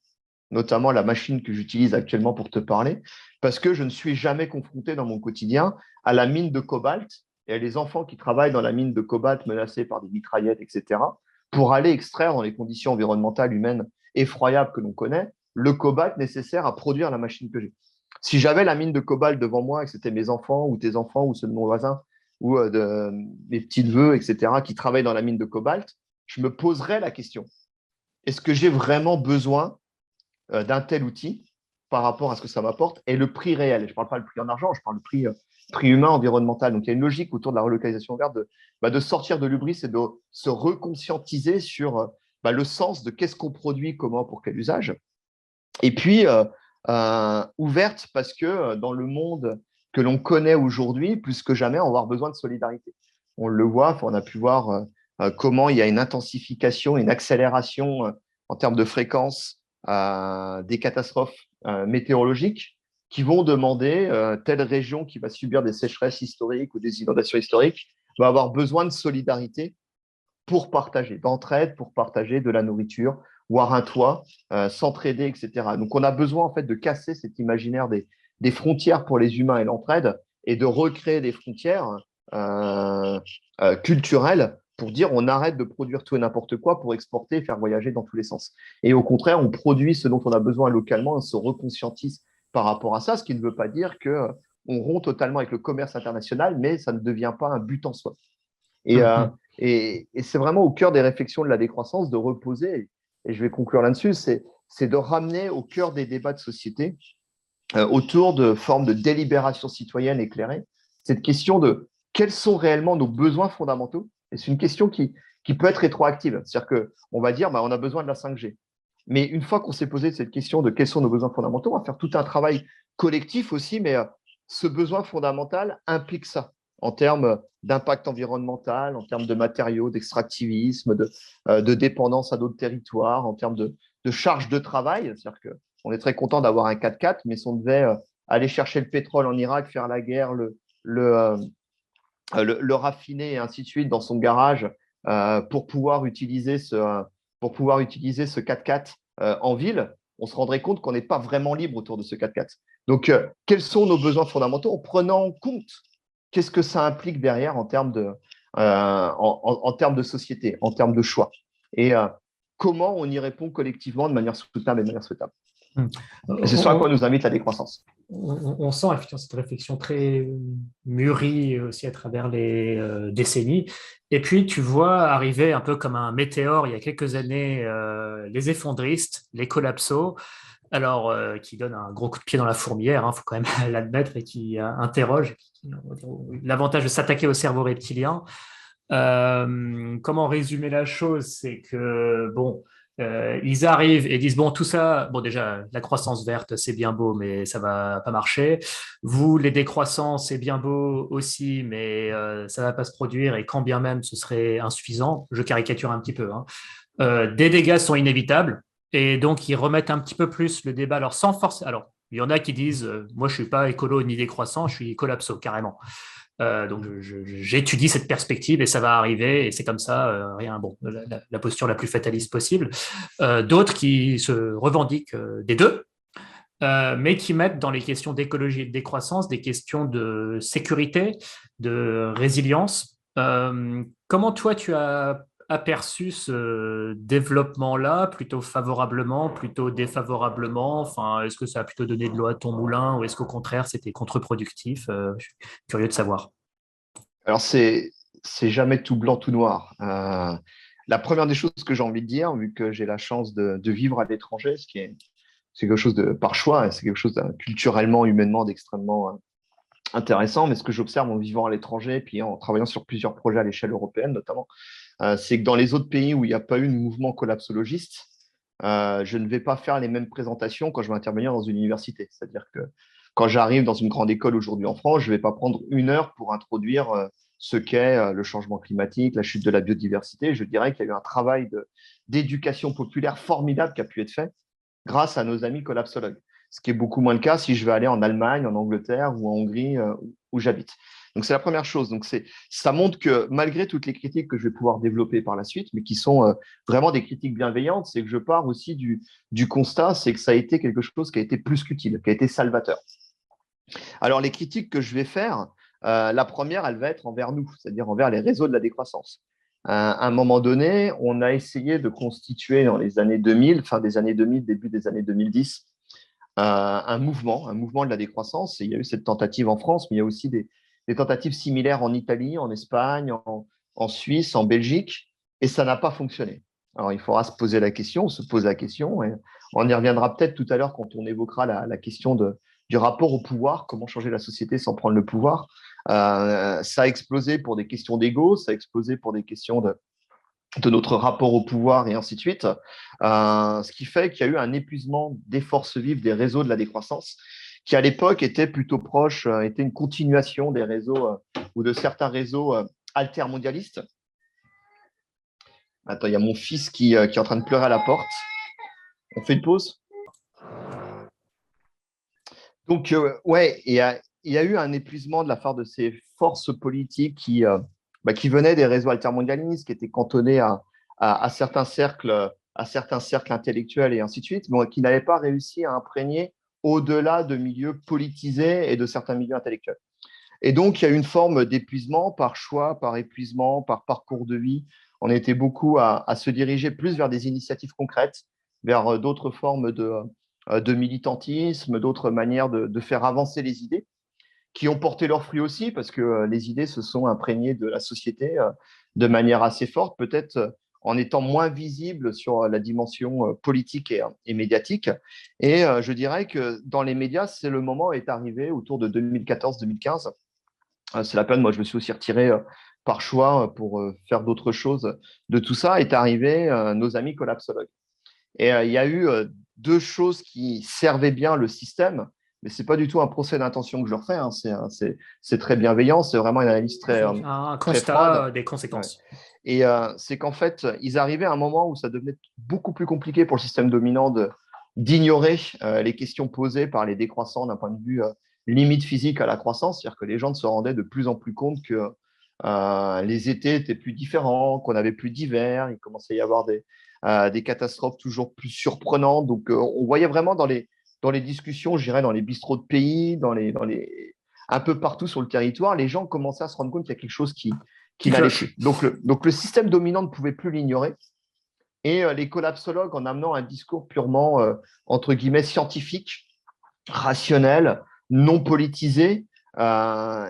notamment la machine que j'utilise actuellement pour te parler, parce que je ne suis jamais confronté dans mon quotidien à la mine de cobalt et les enfants qui travaillent dans la mine de cobalt menacés par des mitraillettes, etc., pour aller extraire dans les conditions environnementales humaines effroyables que l'on connaît, le cobalt nécessaire à produire la machine que j'ai. Si j'avais la mine de cobalt devant moi et que c'était mes enfants ou tes enfants ou ceux de mon voisin ou de mes petits-neveux, etc., qui travaillent dans la mine de cobalt, je me poserais la question, est-ce que j'ai vraiment besoin d'un tel outil par rapport à ce que ça m'apporte et le prix réel? Je ne parle pas le prix en argent, je parle le prix humain, environnemental. Donc, il y a une logique autour de la relocalisation verte de sortir de l'hubris et de se reconscientiser sur le sens de qu'est-ce qu'on produit, comment, pour quel usage. Et puis, ouverte parce que dans le monde que l'on connaît aujourd'hui, plus que jamais, on va avoir besoin de solidarité. On le voit, on a pu voir comment il y a une intensification, une accélération en termes de fréquence des catastrophes météorologiques qui vont demander telle région qui va subir des sécheresses historiques ou des inondations historiques va avoir besoin de solidarité pour partager, d'entraide, pour partager de la nourriture, voire un toit, s'entraider, etc. Donc, on a besoin en fait de casser cet imaginaire des frontières pour les humains et l'entraide et de recréer des frontières culturelles pour dire on arrête de produire tout et n'importe quoi pour exporter et faire voyager dans tous les sens. Et au contraire, on produit ce dont on a besoin localement, on se reconscientise par rapport à ça, ce qui ne veut pas dire que on rompt totalement avec le commerce international, mais ça ne devient pas un but en soi. Et c'est vraiment au cœur des réflexions de la décroissance de reposer, et je vais conclure là-dessus, c'est de ramener au cœur des débats de société autour de formes de délibération citoyenne éclairée, cette question de quels sont réellement nos besoins fondamentaux. Et c'est une question qui peut être rétroactive. C'est-à-dire qu'on va dire on a besoin de la 5G. Mais une fois qu'on s'est posé cette question de quels sont nos besoins fondamentaux, on va faire tout un travail collectif aussi, mais ce besoin fondamental implique ça en termes d'impact environnemental, en termes de matériaux, d'extractivisme, de dépendance à d'autres territoires, en termes de charge de travail. C'est-à-dire qu'on est très content d'avoir un 4x4, mais si on devait aller chercher le pétrole en Irak, faire la guerre, le, le raffiner et ainsi de suite dans son garage pour pouvoir utiliser ce 4x4 en ville, on se rendrait compte qu'on n'est pas vraiment libre autour de ce 4x4. Donc, quels sont nos besoins fondamentaux en prenant en compte qu'est-ce que ça implique derrière en termes en termes de société, en termes de choix et comment on y répond collectivement de manière soutenable et de manière souhaitable. Et c'est ce à quoi nous invite la décroissance. On sent effectivement cette réflexion très mûrie aussi à travers les décennies. Et puis, tu vois arriver un peu comme un météore il y a quelques années les effondristes, les collapsos, alors qui donnent un gros coup de pied dans la fourmilière, il faut quand même l'admettre, et qui interrogent l'avantage de s'attaquer au cerveau reptilien. Comment résumer la chose? C'est que, bon, ils arrivent et disent, bon, tout ça, bon, déjà, la croissance verte, c'est bien beau, mais ça va pas marcher. Vous, les décroissants, c'est bien beau aussi, mais ça va pas se produire, et quand bien même, ce serait insuffisant. Je caricature un petit peu, hein. Des dégâts sont inévitables, et donc ils remettent un petit peu plus le débat, alors sans force. Alors, il y en a qui disent, moi, je suis pas écolo ni décroissant, je suis collapso, carrément. Donc, j'étudie cette perspective et ça va arriver, et c'est comme ça, rien, bon, la posture la plus fataliste possible. D'autres qui se revendiquent des deux, mais qui mettent dans les questions d'écologie et de décroissance des questions de sécurité, de résilience. Comment toi, tu as aperçu ce développement-là, plutôt favorablement, plutôt défavorablement? Enfin, est-ce que ça a plutôt donné de l'eau à ton moulin, ou est-ce qu'au contraire, c'était contre-productif? Je suis curieux de savoir. Alors, c'est jamais tout blanc, tout noir. La première des choses que j'ai envie de dire, vu que j'ai la chance de vivre à l'étranger, c'est quelque chose de par choix, et c'est quelque chose culturellement, humainement d'extrêmement intéressant. Mais ce que j'observe en vivant à l'étranger, puis en travaillant sur plusieurs projets à l'échelle européenne notamment, c'est que dans les autres pays où il n'y a pas eu de mouvement collapsologiste, je ne vais pas faire les mêmes présentations quand je vais intervenir dans une université. C'est-à-dire que quand j'arrive dans une grande école aujourd'hui en France, je ne vais pas prendre 1 heure pour introduire ce qu'est le changement climatique, la chute de la biodiversité. Je dirais qu'il y a eu un travail d'éducation populaire formidable qui a pu être fait grâce à nos amis collapsologues. Ce qui est beaucoup moins le cas si je vais aller en Allemagne, en Angleterre ou en Hongrie où j'habite. Donc, c'est la première chose. Donc, ça montre que malgré toutes les critiques que je vais pouvoir développer par la suite, mais qui sont vraiment des critiques bienveillantes, c'est que je pars aussi du constat, c'est que ça a été quelque chose qui a été plus qu'utile, qui a été salvateur. Alors, les critiques que je vais faire, la première, elle va être envers nous, c'est-à-dire envers les réseaux de la décroissance. À un moment donné, on a essayé de constituer dans les années 2000, fin des années 2000, début des années 2010, un mouvement de la décroissance. Et il y a eu cette tentative en France, mais il y a aussi des tentatives similaires en Italie, en Espagne, en Suisse, en Belgique, et ça n'a pas fonctionné. Alors, il faudra se poser la question, on se pose la question, et on y reviendra peut-être tout à l'heure quand on évoquera la question du rapport au pouvoir, comment changer la société sans prendre le pouvoir. Ça a explosé pour des questions d'ego, ça a explosé pour des questions de notre rapport au pouvoir et ainsi de suite. Ce qui fait qu'il y a eu un épuisement des forces vives des réseaux de la décroissance qui, à l'époque, était plutôt proche, était une continuation des réseaux ou de certains réseaux altermondialistes. Attends, il y a mon fils qui est en train de pleurer à la porte. On fait une pause? Donc, ouais, il y a eu un épuisement de la part de ces forces politiques qui venaient des réseaux altermondialistes, qui étaient cantonnés à certains cercles, intellectuels et ainsi de suite, mais qui n'avaient pas réussi à imprégner au-delà de milieux politisés et de certains milieux intellectuels. Et donc, il y a eu une forme d'épuisement par choix, par épuisement, par parcours de vie. On était beaucoup à se diriger plus vers des initiatives concrètes, vers d'autres formes de militantisme, d'autres manières de faire avancer les idées, qui ont porté leurs fruits aussi, parce que les idées se sont imprégnées de la société de manière assez forte, peut-être en étant moins visibles sur la dimension politique et médiatique. Et je dirais que dans les médias, c'est le moment est arrivé autour de 2014-2015. C'est la peine, moi je me suis aussi retiré par choix pour faire d'autres choses de tout ça, est arrivé nos amis collapsologues. Et il y a eu deux choses qui servaient bien le système, mais ce n'est pas du tout un procès d'intention que je leur fais, hein. C'est très bienveillant, c'est vraiment une analyse très, C'est un très froide. constat des Ouais. conséquences. Et c'est qu'en fait, ils arrivaient à un moment où ça devenait beaucoup plus compliqué pour le système dominant d'ignorer les questions posées par les décroissants d'un point de vue limite physique à la croissance. C'est-à-dire que les gens se rendaient de plus en plus compte que les étés étaient plus différents, qu'on avait plus d'hiver, il commençait à y avoir des catastrophes toujours plus surprenantes. Donc, on voyait vraiment dans les discussions, je dirais, dans les bistrots de pays, un peu partout sur le territoire, les gens commençaient à se rendre compte qu'il y a quelque chose qui Qui n'allait cloche. plus. Donc, le système dominant ne pouvait plus l'ignorer. Et les collapsologues, en amenant un discours purement, entre guillemets, scientifique, rationnel, non politisé,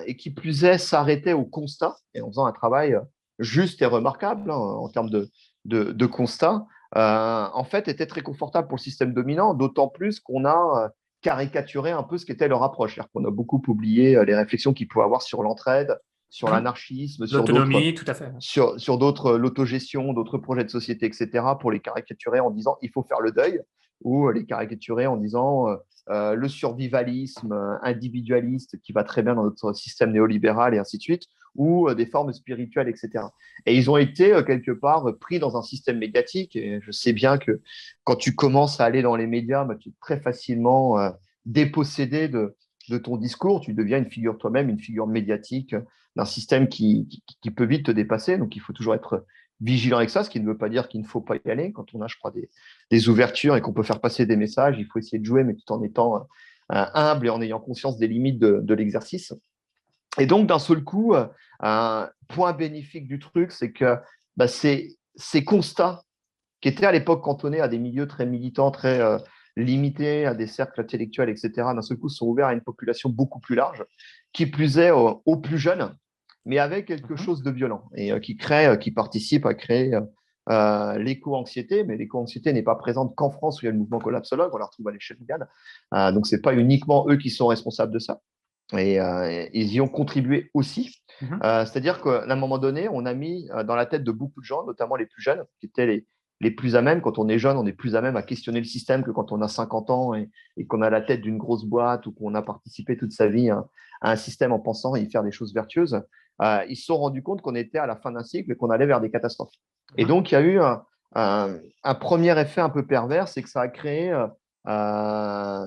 et qui plus est, s'arrêtait au constat, et en faisant un travail juste et remarquable, hein, en termes de constat, en fait, était très confortable pour le système dominant, d'autant plus qu'on a caricaturé un peu ce qu'était leur approche. C'est-à-dire qu'on a beaucoup oublié les réflexions qu'ils pouvaient avoir sur l'entraide, sur Mhm. l'anarchisme, L'autonomie, tout à fait. sur d'autres, l'autogestion, d'autres projets de société, etc., pour les caricaturer en disant il faut faire le deuil, ou les caricaturer en disant le survivalisme individualiste qui va très bien dans notre système néolibéral et ainsi de suite, ou des formes spirituelles, etc. Et ils ont été quelque part pris dans un système médiatique, et je sais bien que quand tu commences à aller dans les médias, bah, tu es très facilement dépossédé de ton discours, tu deviens une figure toi-même, une figure médiatique d'un système qui peut vite te dépasser. Donc, il faut toujours être vigilant avec ça, ce qui ne veut pas dire qu'il ne faut pas y aller. Quand on a, je crois, des ouvertures et qu'on peut faire passer des messages, il faut essayer de jouer, mais tout en étant humble et en ayant conscience des limites de l'exercice. Et donc, d'un seul coup, un point bénéfique du truc, c'est que bah, ces constats qui étaient à l'époque cantonnés à des milieux très militants, très limités, à des cercles intellectuels, etc., d'un seul coup, sont ouverts à une population beaucoup plus large, qui plus est aux plus jeunes, mais avec quelque Mhm. chose de violent et qui participe à créer l'éco-anxiété. Mais l'éco-anxiété n'est pas présente qu'en France où il y a le mouvement collapsologue, on la retrouve à l'échelle mondiale. Donc, ce n'est pas uniquement eux qui sont responsables de ça. Et ils y ont contribué aussi. Mhm. C'est-à-dire qu'à un moment donné, on a mis dans la tête de beaucoup de gens, notamment les plus jeunes, qui étaient les plus à même. Quand on est jeune, on est plus à même à questionner le système que quand on a 50 ans et qu'on a la tête d'une grosse boîte ou qu'on a participé toute sa vie à un système en pensant y faire des choses vertueuses. Ils se sont rendus compte qu'on était à la fin d'un cycle et qu'on allait vers des catastrophes. Et Mhm. donc, il y a eu un premier effet un peu pervers, c'est que ça a créé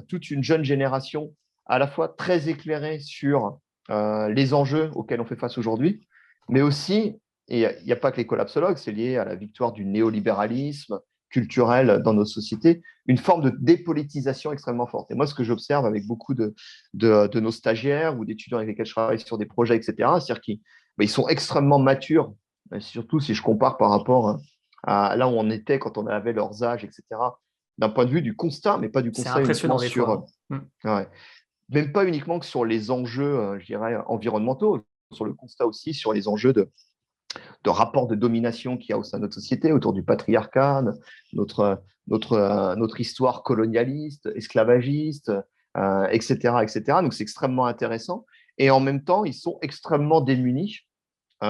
toute une jeune génération à la fois très éclairée sur les enjeux auxquels on fait face aujourd'hui, mais aussi, et il n'y a pas que les collapsologues, c'est lié à la victoire du néolibéralisme culturel dans nos sociétés, une forme de dépolitisation extrêmement forte. Et moi, ce que j'observe avec beaucoup de nos stagiaires ou d'étudiants avec lesquels je travaille sur des projets, etc., c'est-à-dire qu'ils ils sont extrêmement matures, surtout si je compare par rapport à là où on était quand on avait leurs âges, etc., d'un point de vue du constat, mais pas du C'est constat uniquement impressionnant des fois, sur, hein. Mm. ouais, même pas uniquement que sur les enjeux, je dirais, environnementaux, sur le constat aussi sur les enjeux de rapport de domination qu'il y a au sein de notre société, autour du patriarcat, notre histoire colonialiste, esclavagiste, etc., etc. Donc, c'est extrêmement intéressant. Et en même temps, ils sont extrêmement démunis,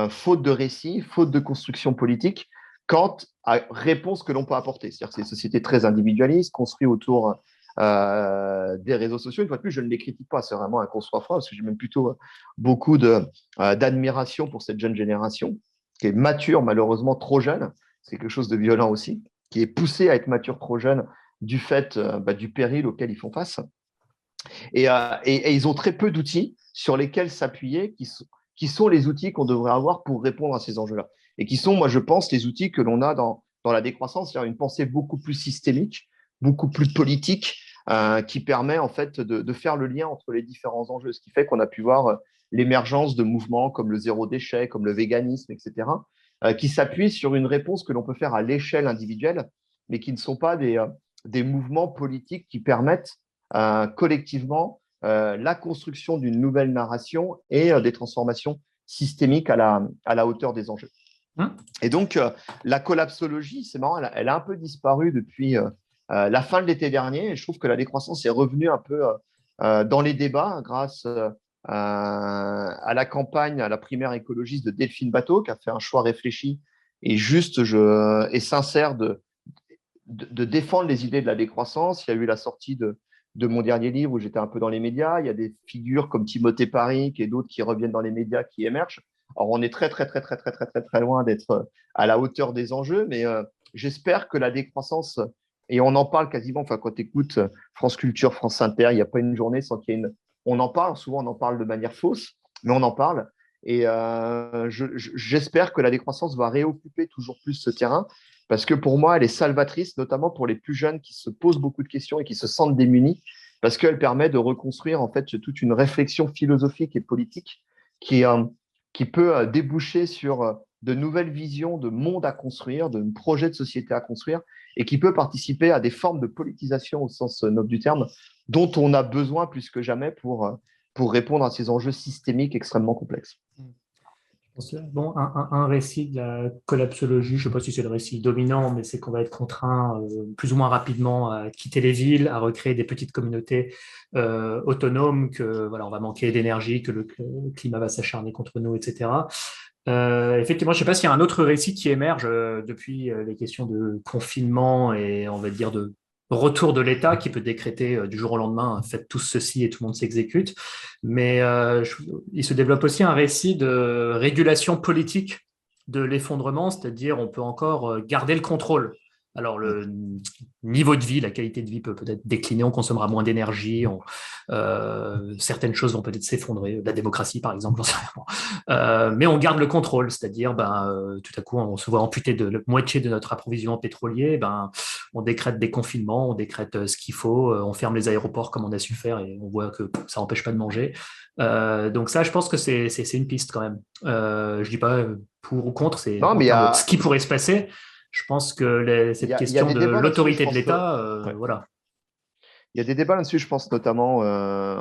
faute de récit, faute de construction politique, quant à réponses que l'on peut apporter. C'est-à-dire que c'est une société très individualiste, construite autour des réseaux sociaux. Une fois de plus, je ne les critique pas, c'est vraiment un construit froid, parce que j'ai même plutôt beaucoup d'admiration pour cette jeune génération, qui est mature, malheureusement trop jeune. C'est quelque chose de violent aussi, qui est poussé à être mature trop jeune du fait du péril auquel ils font face. Et ils ont très peu d'outils sur lesquels s'appuyer, qui sont les outils qu'on devrait avoir pour répondre à ces enjeux-là. Et qui sont, moi, je pense, les outils que l'on a dans la décroissance, c'est-à-dire une pensée beaucoup plus systémique, beaucoup plus politique, qui permet en fait de faire le lien entre les différents enjeux. Ce qui fait qu'on a pu voir l'émergence de mouvements comme le zéro déchet, comme le véganisme, etc., qui s'appuient sur une réponse que l'on peut faire à l'échelle individuelle, mais qui ne sont pas des mouvements politiques qui permettent collectivement la construction d'une nouvelle narration et des transformations systémiques à la hauteur des enjeux. Mm. Et donc, la collapsologie, c'est marrant, elle a un peu disparu depuis la fin de l'été dernier. Et je trouve que la décroissance est revenue un peu dans les débats grâce à la campagne, à la primaire écologiste de Delphine Bateau, qui a fait un choix réfléchi et juste et sincère de défendre les idées de la décroissance. Il y a eu la sortie de mon dernier livre où j'étais un peu dans les médias. Il y a des figures comme Timothée Paris et d'autres qui reviennent dans les médias qui émergent. Alors, on est très, très, très, très, très, très, très, très loin d'être à la hauteur des enjeux, mais j'espère que la décroissance, et on en parle quasiment, enfin, quand tu écoutes France Culture, France Inter, il n'y a pas une journée sans qu'il y ait une. On en parle, souvent on en parle de manière fausse, mais on en parle. Et j'espère que la décroissance va réoccuper toujours plus ce terrain, parce que pour moi, elle est salvatrice, notamment pour les plus jeunes qui se posent beaucoup de questions et qui se sentent démunis, parce qu'elle permet de reconstruire en fait toute une réflexion philosophique et politique qui, qui peut déboucher sur de nouvelles visions de monde à construire, de projets de société à construire, et qui peut participer à des formes de politisation au sens noble du terme, dont on a besoin plus que jamais pour répondre à ces enjeux systémiques extrêmement complexes. Bon, un récit de la collapsologie, je ne sais pas si c'est le récit dominant, mais c'est qu'on va être contraint plus ou moins rapidement à quitter les villes, à recréer des petites communautés autonomes, que voilà, on va manquer d'énergie, que que le climat va s'acharner contre nous, etc. Effectivement, je ne sais pas s'il y a un autre récit qui émerge depuis les questions de confinement et on va dire de retour de l'État qui peut décréter du jour au lendemain, faites tous ceci et tout le monde s'exécute. Mais il se développe aussi un récit de régulation politique de l'effondrement, c'est-à-dire on peut encore garder le contrôle. Alors le niveau de vie, la qualité de vie peut peut-être décliner, on consommera moins d'énergie, certaines choses vont peut-être s'effondrer, la démocratie par exemple, j'en sais rien. Mais on garde le contrôle, c'est-à-dire tout à coup on se voit amputé de la moitié de notre approvisionnement pétrolier, on décrète des confinements, on décrète ce qu'il faut, on ferme les aéroports comme on a su faire et on voit que ça n'empêche pas de manger. Donc ça, je pense que c'est une piste quand même. Je dis pas pour ou contre, c'est Non, en mais termes de ce qui pourrait se passer. Je pense que cette il y a question des de débats là-dessus, je l'autorité de pense. l'État, Ouais. voilà. Il y a des débats là-dessus, je pense notamment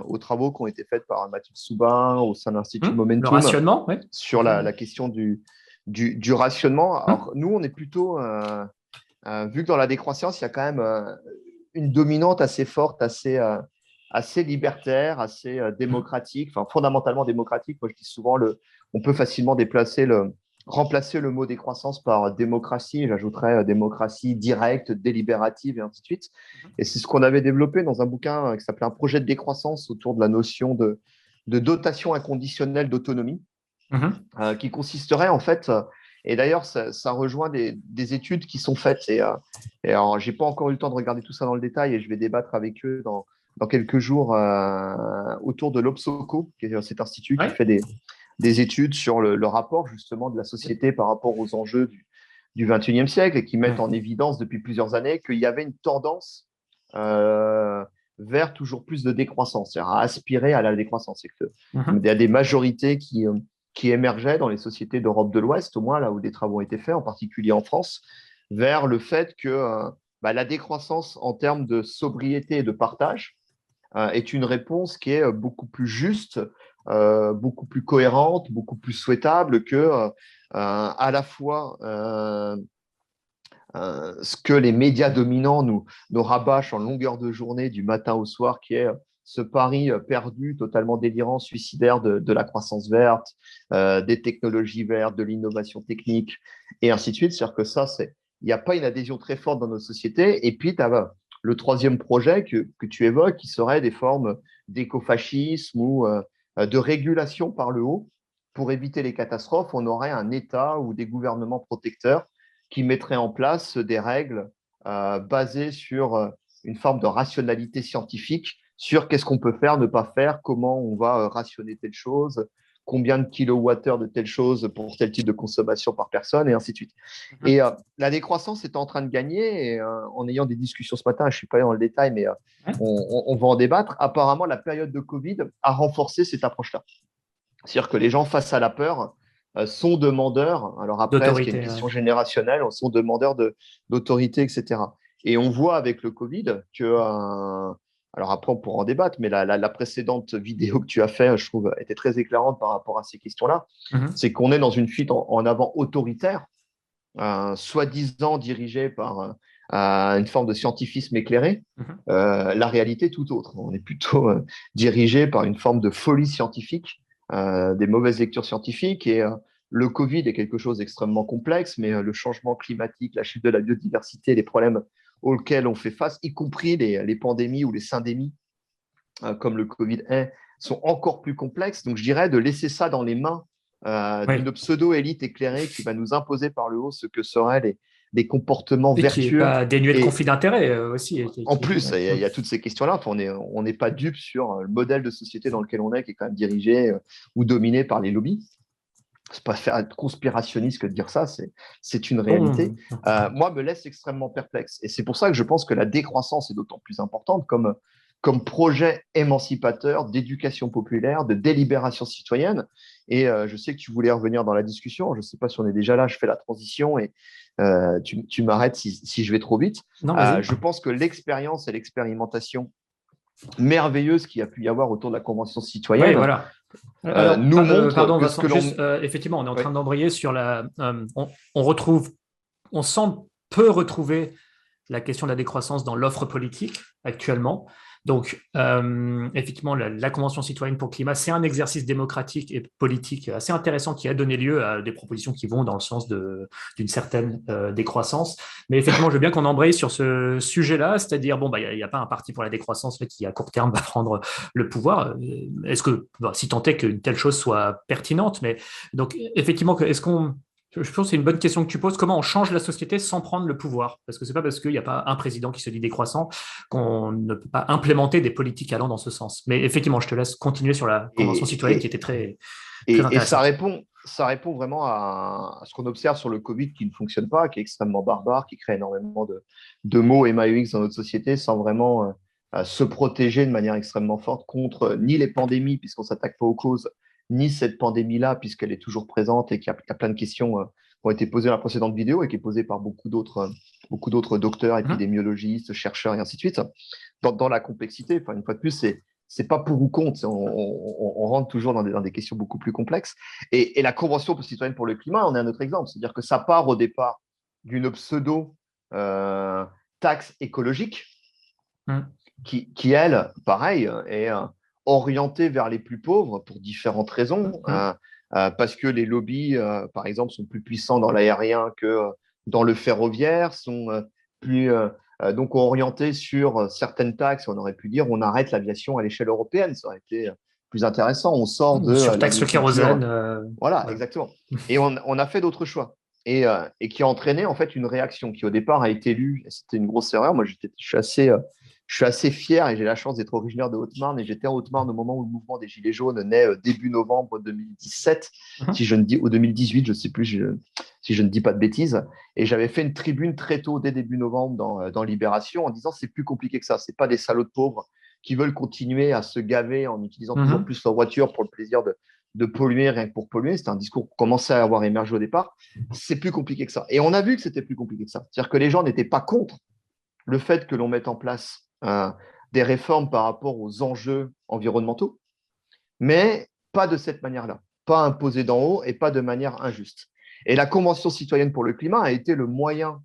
aux travaux qui ont été faits par Mathilde Soubin au sein de l'Institut Le Momentum rationnement, oui. sur la question du rationnement. Alors, nous, on est plutôt, vu que dans la décroissance, il y a quand même une dominante assez forte, assez libertaire, assez démocratique, enfin fondamentalement démocratique. Moi, je dis souvent, on peut facilement remplacer le mot décroissance par démocratie. J'ajouterais démocratie directe, délibérative et ainsi de suite. Et c'est ce qu'on avait développé dans un bouquin qui s'appelait Un projet de décroissance autour de la notion de dotation inconditionnelle d'autonomie, qui consisterait en fait, et d'ailleurs ça rejoint des études qui sont faites, et alors j'ai pas encore eu le temps de regarder tout ça dans le détail, et je vais débattre avec eux dans quelques jours autour de l'Obsoco, qui est cet institut qui Ouais. fait des études sur le rapport justement de la société par rapport aux enjeux du 21e siècle, et qui mettent en évidence depuis plusieurs années qu'il y avait une tendance vers toujours plus de décroissance, c'est-à-dire à aspirer à la décroissance. Il y a des majorités qui émergeaient dans les sociétés d'Europe de l'Ouest, au moins là où des travaux ont été faits, en particulier en France, vers le fait que la décroissance en termes de sobriété et de partage est une réponse qui est beaucoup plus juste, beaucoup plus cohérente, beaucoup plus souhaitable que à la fois ce que les médias dominants nous rabâchent en longueur de journée, du matin au soir, qui est ce pari perdu, totalement délirant, suicidaire de la croissance verte, des technologies vertes, de l'innovation technique, et ainsi de suite. C'est-à-dire que il n'y a pas une adhésion très forte dans nos sociétés. Et puis, tu as le troisième projet que tu évoques, qui serait des formes d'écofascisme ou de régulation par le haut. Pour éviter les catastrophes, on aurait un État ou des gouvernements protecteurs qui mettrait en place des règles basées sur une forme de rationalité scientifique, sur qu'est-ce qu'on peut faire, ne pas faire, comment on va rationner telle chose, combien de kilowattheures de telle chose pour tel type de consommation par personne, et ainsi de suite. Et la décroissance est en train de gagner, et en ayant des discussions ce matin, je ne suis pas allé dans le détail, mais on va en débattre. Apparemment, la période de Covid a renforcé cette approche-là. C'est-à-dire que les gens, face à la peur, sont demandeurs. Alors après, est-ce qu'il y a une D'autorité. question générationnelle? Sont demandeurs d'autorité, etc. Et on voit avec le Covid que, alors après, on pourra en débattre, mais la précédente vidéo que tu as fait, je trouve, était très éclairante par rapport à ces questions-là. C'est qu'on est dans une fuite en avant autoritaire, soi-disant dirigée par une forme de scientifisme éclairé. La réalité est tout autre. On est plutôt dirigé par une forme de folie scientifique, des mauvaises lectures scientifiques. Et le Covid est quelque chose d'extrêmement complexe, mais le changement climatique, la chute de la biodiversité, les problèmes auxquelles on fait face, y compris les pandémies ou les syndémies comme le Covid est, sont encore plus complexes. Donc, je dirais de laisser ça dans les mains Oui. d'une pseudo-élite éclairée qui va nous imposer par le haut ce que seraient les comportements Et qui n'est vertueux. pas dénué de Et conflit d'intérêts aussi. en plus, Ouais. il y a toutes ces questions-là. Enfin, on n'est pas dupe sur le modèle de société dans lequel on est, qui est quand même dirigé ou dominé par les lobbies. C'est pas faire être conspirationniste que de dire ça, c'est une réalité. Bon, Moi, me laisse extrêmement perplexe. Et c'est pour ça que je pense que la décroissance est d'autant plus importante comme projet émancipateur d'éducation populaire, de délibération citoyenne. Et je sais que tu voulais revenir dans la discussion. Je ne sais pas si on est déjà là, je fais la transition et tu m'arrêtes si je vais trop vite. non, vas-y. Je pense que l'expérience et l'expérimentation merveilleuse qu'il y a pu y avoir autour de la Convention Oui, citoyenne voilà. Alors, nous montre pardon que ce que Vincent, juste, l'on... effectivement, on est en Oui. train d'embrayer sur on retrouve, on semble peu retrouver la question de la décroissance dans l'offre politique actuellement. Donc, effectivement, la Convention citoyenne pour le climat, c'est un exercice démocratique et politique assez intéressant qui a donné lieu à des propositions qui vont dans le sens d'une certaine décroissance. Mais effectivement, je veux bien qu'on embraye sur ce sujet-là, c'est-à-dire, bon, bah, il n'y a pas un parti pour la décroissance là, qui, à court terme, va prendre le pouvoir. Est-ce que, bah, si tant est qu'une telle chose soit pertinente, mais donc, effectivement, est-ce qu'on je pense que c'est une bonne question que tu poses. Comment on change la société sans prendre le pouvoir? Parce que c'est pas parce qu'il n'y a pas un président qui se dit décroissant qu'on ne peut pas implémenter des politiques allant dans ce sens. Mais effectivement, je te laisse continuer sur la Convention citoyenne qui Et, était très, très et intéressante. ça répond vraiment à ce qu'on observe sur le Covid qui ne fonctionne pas, qui est extrêmement barbare, qui crée énormément de mots et MAUX dans notre société sans vraiment se protéger de manière extrêmement forte contre ni les pandémies, puisqu'on ne s'attaque pas aux causes, ni cette pandémie-là, puisqu'elle est toujours présente et qu'il y a plein de questions qui ont été posées dans la précédente vidéo et qui est posée par beaucoup d'autres docteurs, Mhm. épidémiologistes, chercheurs et ainsi de suite. Dans la complexité, enfin, une fois de plus, c'est pas pour ou contre, on rentre toujours dans des questions beaucoup plus complexes. Et la Convention citoyenne pour le climat en est un autre exemple. C'est-à-dire que ça part au départ d'une pseudo taxe écologique Mhm. elle, pareil, est orientée vers les plus pauvres pour différentes raisons. Mhm. Parce que les lobbies, par exemple, sont plus puissants dans l'aérien que dans le ferroviaire, sont plus donc orientés sur certaines taxes. On aurait pu dire on arrête l'aviation à l'échelle européenne, ça aurait été plus intéressant. On sort Ou de surtaxe le kérosène. l'agriculture, voilà, Ouais. exactement. Et on a fait d'autres choix. Et qui a entraîné en fait une réaction qui au départ a été lue, et c'était une grosse erreur. Moi, je suis assez fier et j'ai la chance d'être originaire de Haute-Marne et j'étais en Haute-Marne au moment où le mouvement des Gilets jaunes naît début novembre 2017, si Mhm. je ne dis, ou 2018, je ne sais plus si je ne dis pas de bêtises. Et j'avais fait une tribune très tôt, dès début novembre, dans Libération, en disant c'est plus compliqué que ça. C'est pas des salauds de pauvres qui veulent continuer à se gaver en utilisant toujours Mhm. plus leur voiture pour le plaisir de polluer rien que pour polluer. C'était un discours qui commençait à avoir émergé au départ. C'est plus compliqué que ça. Et on a vu que c'était plus compliqué que ça. C'est-à-dire que les gens n'étaient pas contre le fait que l'on mette en place des réformes par rapport aux enjeux environnementaux, mais pas de cette manière-là, pas imposé d'en haut et pas de manière injuste. Et la Convention citoyenne pour le climat a été le moyen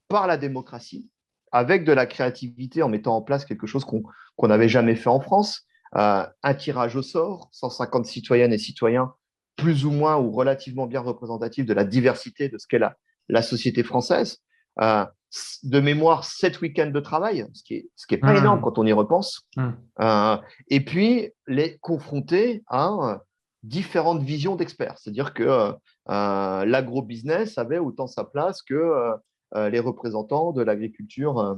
par la démocratie, avec de la créativité, en mettant en place quelque chose qu'on n'avait jamais fait en France, un tirage au sort, 150 citoyennes et citoyens, plus ou moins ou relativement bien représentatifs de la diversité de ce qu'est la société française. Euh, de mémoire, 7 week-ends de travail, ce qui est pas énorme Mhm. quand on y repense. Mhm. Et puis, les confronter à différentes visions d'experts. C'est-à-dire que l'agro-business avait autant sa place que les représentants de l'agriculture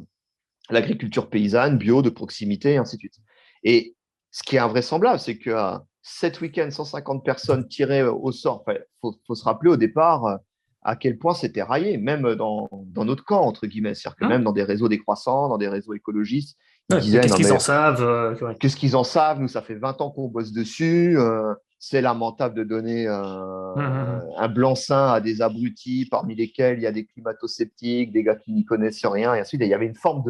paysanne, bio, de proximité, et ainsi de suite. Et ce qui est invraisemblable, c'est que 7 week-ends, 150 personnes tirées au sort, il faut se rappeler au départ à quel point c'était raillé, même dans notre camp, entre guillemets. C'est-à-dire que même Mhm. dans des réseaux décroissants, dans des réseaux écologistes, ils Ouais, mais disaient, qu'est-ce non qu'ils en mais savent? Ouais. qu'est-ce qu'ils en savent? Nous, ça fait 20 ans qu'on bosse dessus. C'est lamentable de donner Mhm. un blanc-seing à des abrutis, parmi lesquels il y a des climato-sceptiques, des gars qui n'y connaissent rien, et ainsi de suite. Et il y avait une forme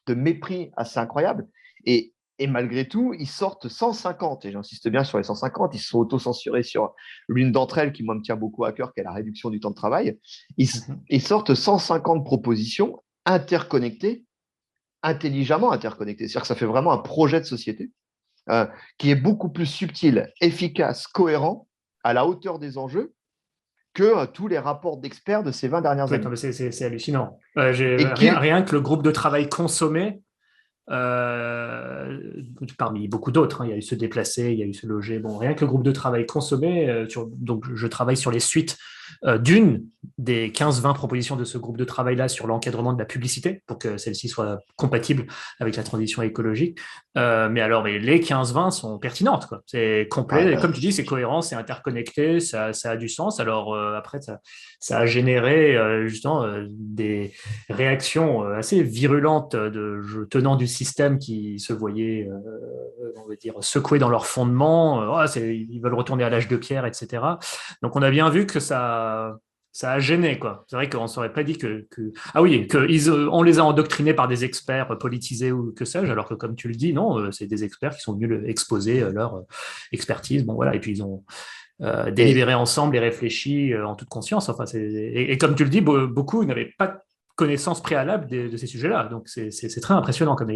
de mépris assez incroyable. Et malgré tout, ils sortent 150, et j'insiste bien sur les 150, ils se sont auto-censurés sur l'une d'entre elles qui, moi, me tient beaucoup à cœur, qui est la réduction du temps de travail. Ils, Mhm. ils sortent 150 propositions interconnectées, intelligemment interconnectées. C'est-à-dire que ça fait vraiment un projet de société qui est beaucoup plus subtil, efficace, cohérent, à la hauteur des enjeux, que tous les rapports d'experts de ces 20 dernières Oui, années. c'est hallucinant. Et qui, Rien que le groupe de travail consommé, parmi beaucoup d'autres, hein, il y a eu se déplacer, il y a eu se loger. Bon, rien que le groupe de travail consommé, donc je travaille sur les suites d'une des 15-20 propositions de ce groupe de travail-là sur l'encadrement de la publicité pour que celle-ci soit compatible avec la transition écologique. Mais les 15-20 sont pertinentes, quoi. C'est complet. Et comme tu dis, c'est cohérent, c'est interconnecté, ça a du sens. Alors après, ça a généré justement des réactions assez virulentes tenants du système qui se voyaient, on va dire, secoués dans leur fondement. Ils veulent retourner à l'âge de pierre, etc. Donc, on a bien vu que ça a gêné, quoi. C'est vrai qu'on ne s'aurait pas dit ah oui, on les a endoctrinés par des experts politisés ou que sais-je, alors que, comme tu le dis, non, c'est des experts qui sont venus exposer leur expertise. Bon, voilà, et puis ils ont et, délibéré ensemble et réfléchi en toute conscience. Enfin, et comme tu le dis, beaucoup n'avaient pas de connaissance préalable de ces sujets-là. Donc, c'est très impressionnant comme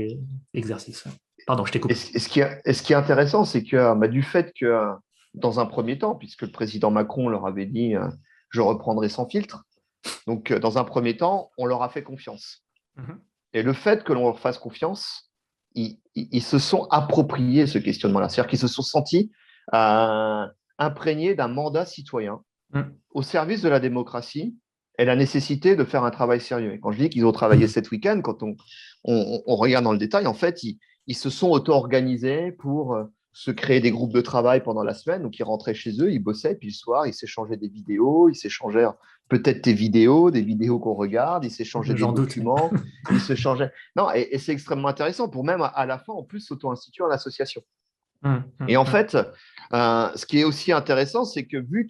exercice. Pardon, je t'ai coupé. ce qui est intéressant, c'est que du fait que, dans un premier temps, puisque le président Macron leur avait dit je reprendrai sans filtre, donc dans un premier temps, on leur a fait confiance. Mhm. Et le fait que l'on leur fasse confiance, ils se sont appropriés ce questionnement-là. C'est-à-dire qu'ils se sont sentis imprégnés d'un mandat citoyen Mhm. au service de la démocratie et la nécessité de faire un travail sérieux. Et quand je dis qu'ils ont travaillé cet week-end, quand on regarde dans le détail, en fait, ils se sont auto-organisés pour se créer des groupes de travail pendant la semaine. Donc, ils rentraient chez eux, ils bossaient, puis le soir, ils s'échangeaient des vidéos, ils s'échangèrent peut-être des vidéos qu'on regarde, ils s'échangeaient des J'en doute. documents, ils se changeaient. Non, et c'est extrêmement intéressant pour même à la fin, en plus, s'auto-instituer en association. Mhm. Et en Mhm. fait, ce qui est aussi intéressant, c'est que vu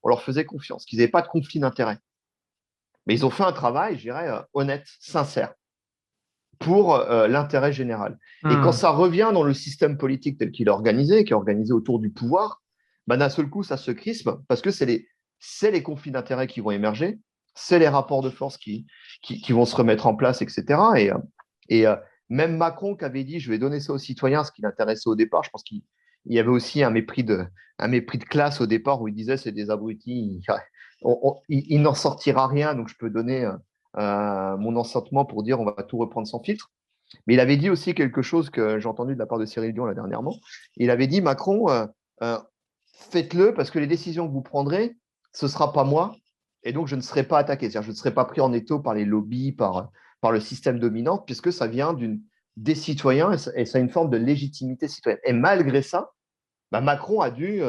on leur faisait confiance, qu'ils n'avaient pas de conflit d'intérêts, mais ils ont fait un travail, je dirais, honnête, sincère, pour l'intérêt général. Et quand Mhm. ça revient dans le système politique tel qu'il est organisé, qui est organisé autour du pouvoir, ben, d'un seul coup, ça se crispe parce que c'est les conflits d'intérêts qui vont émerger, c'est les rapports de force qui vont se remettre en place, etc. Et même Macron qui avait dit je vais donner ça aux citoyens, ce qui l'intéressait au départ, je pense qu'il y avait aussi un mépris de classe au départ où il disait c'est des abrutis, il n'en sortira rien, donc je peux donner mon enchantement pour dire on va tout reprendre sans filtre. Mais il avait dit aussi quelque chose que j'ai entendu de la part de Cyril Dion là, dernièrement. Il avait dit Macron, euh, faites-le parce que les décisions que vous prendrez, ce ne sera pas moi. Et donc, je ne serai pas attaqué. C'est-à-dire, je ne serai pas pris en étau par les lobbies, par le système dominant, puisque ça vient des citoyens et ça a une forme de légitimité citoyenne. Et malgré ça, bah, Macron a dû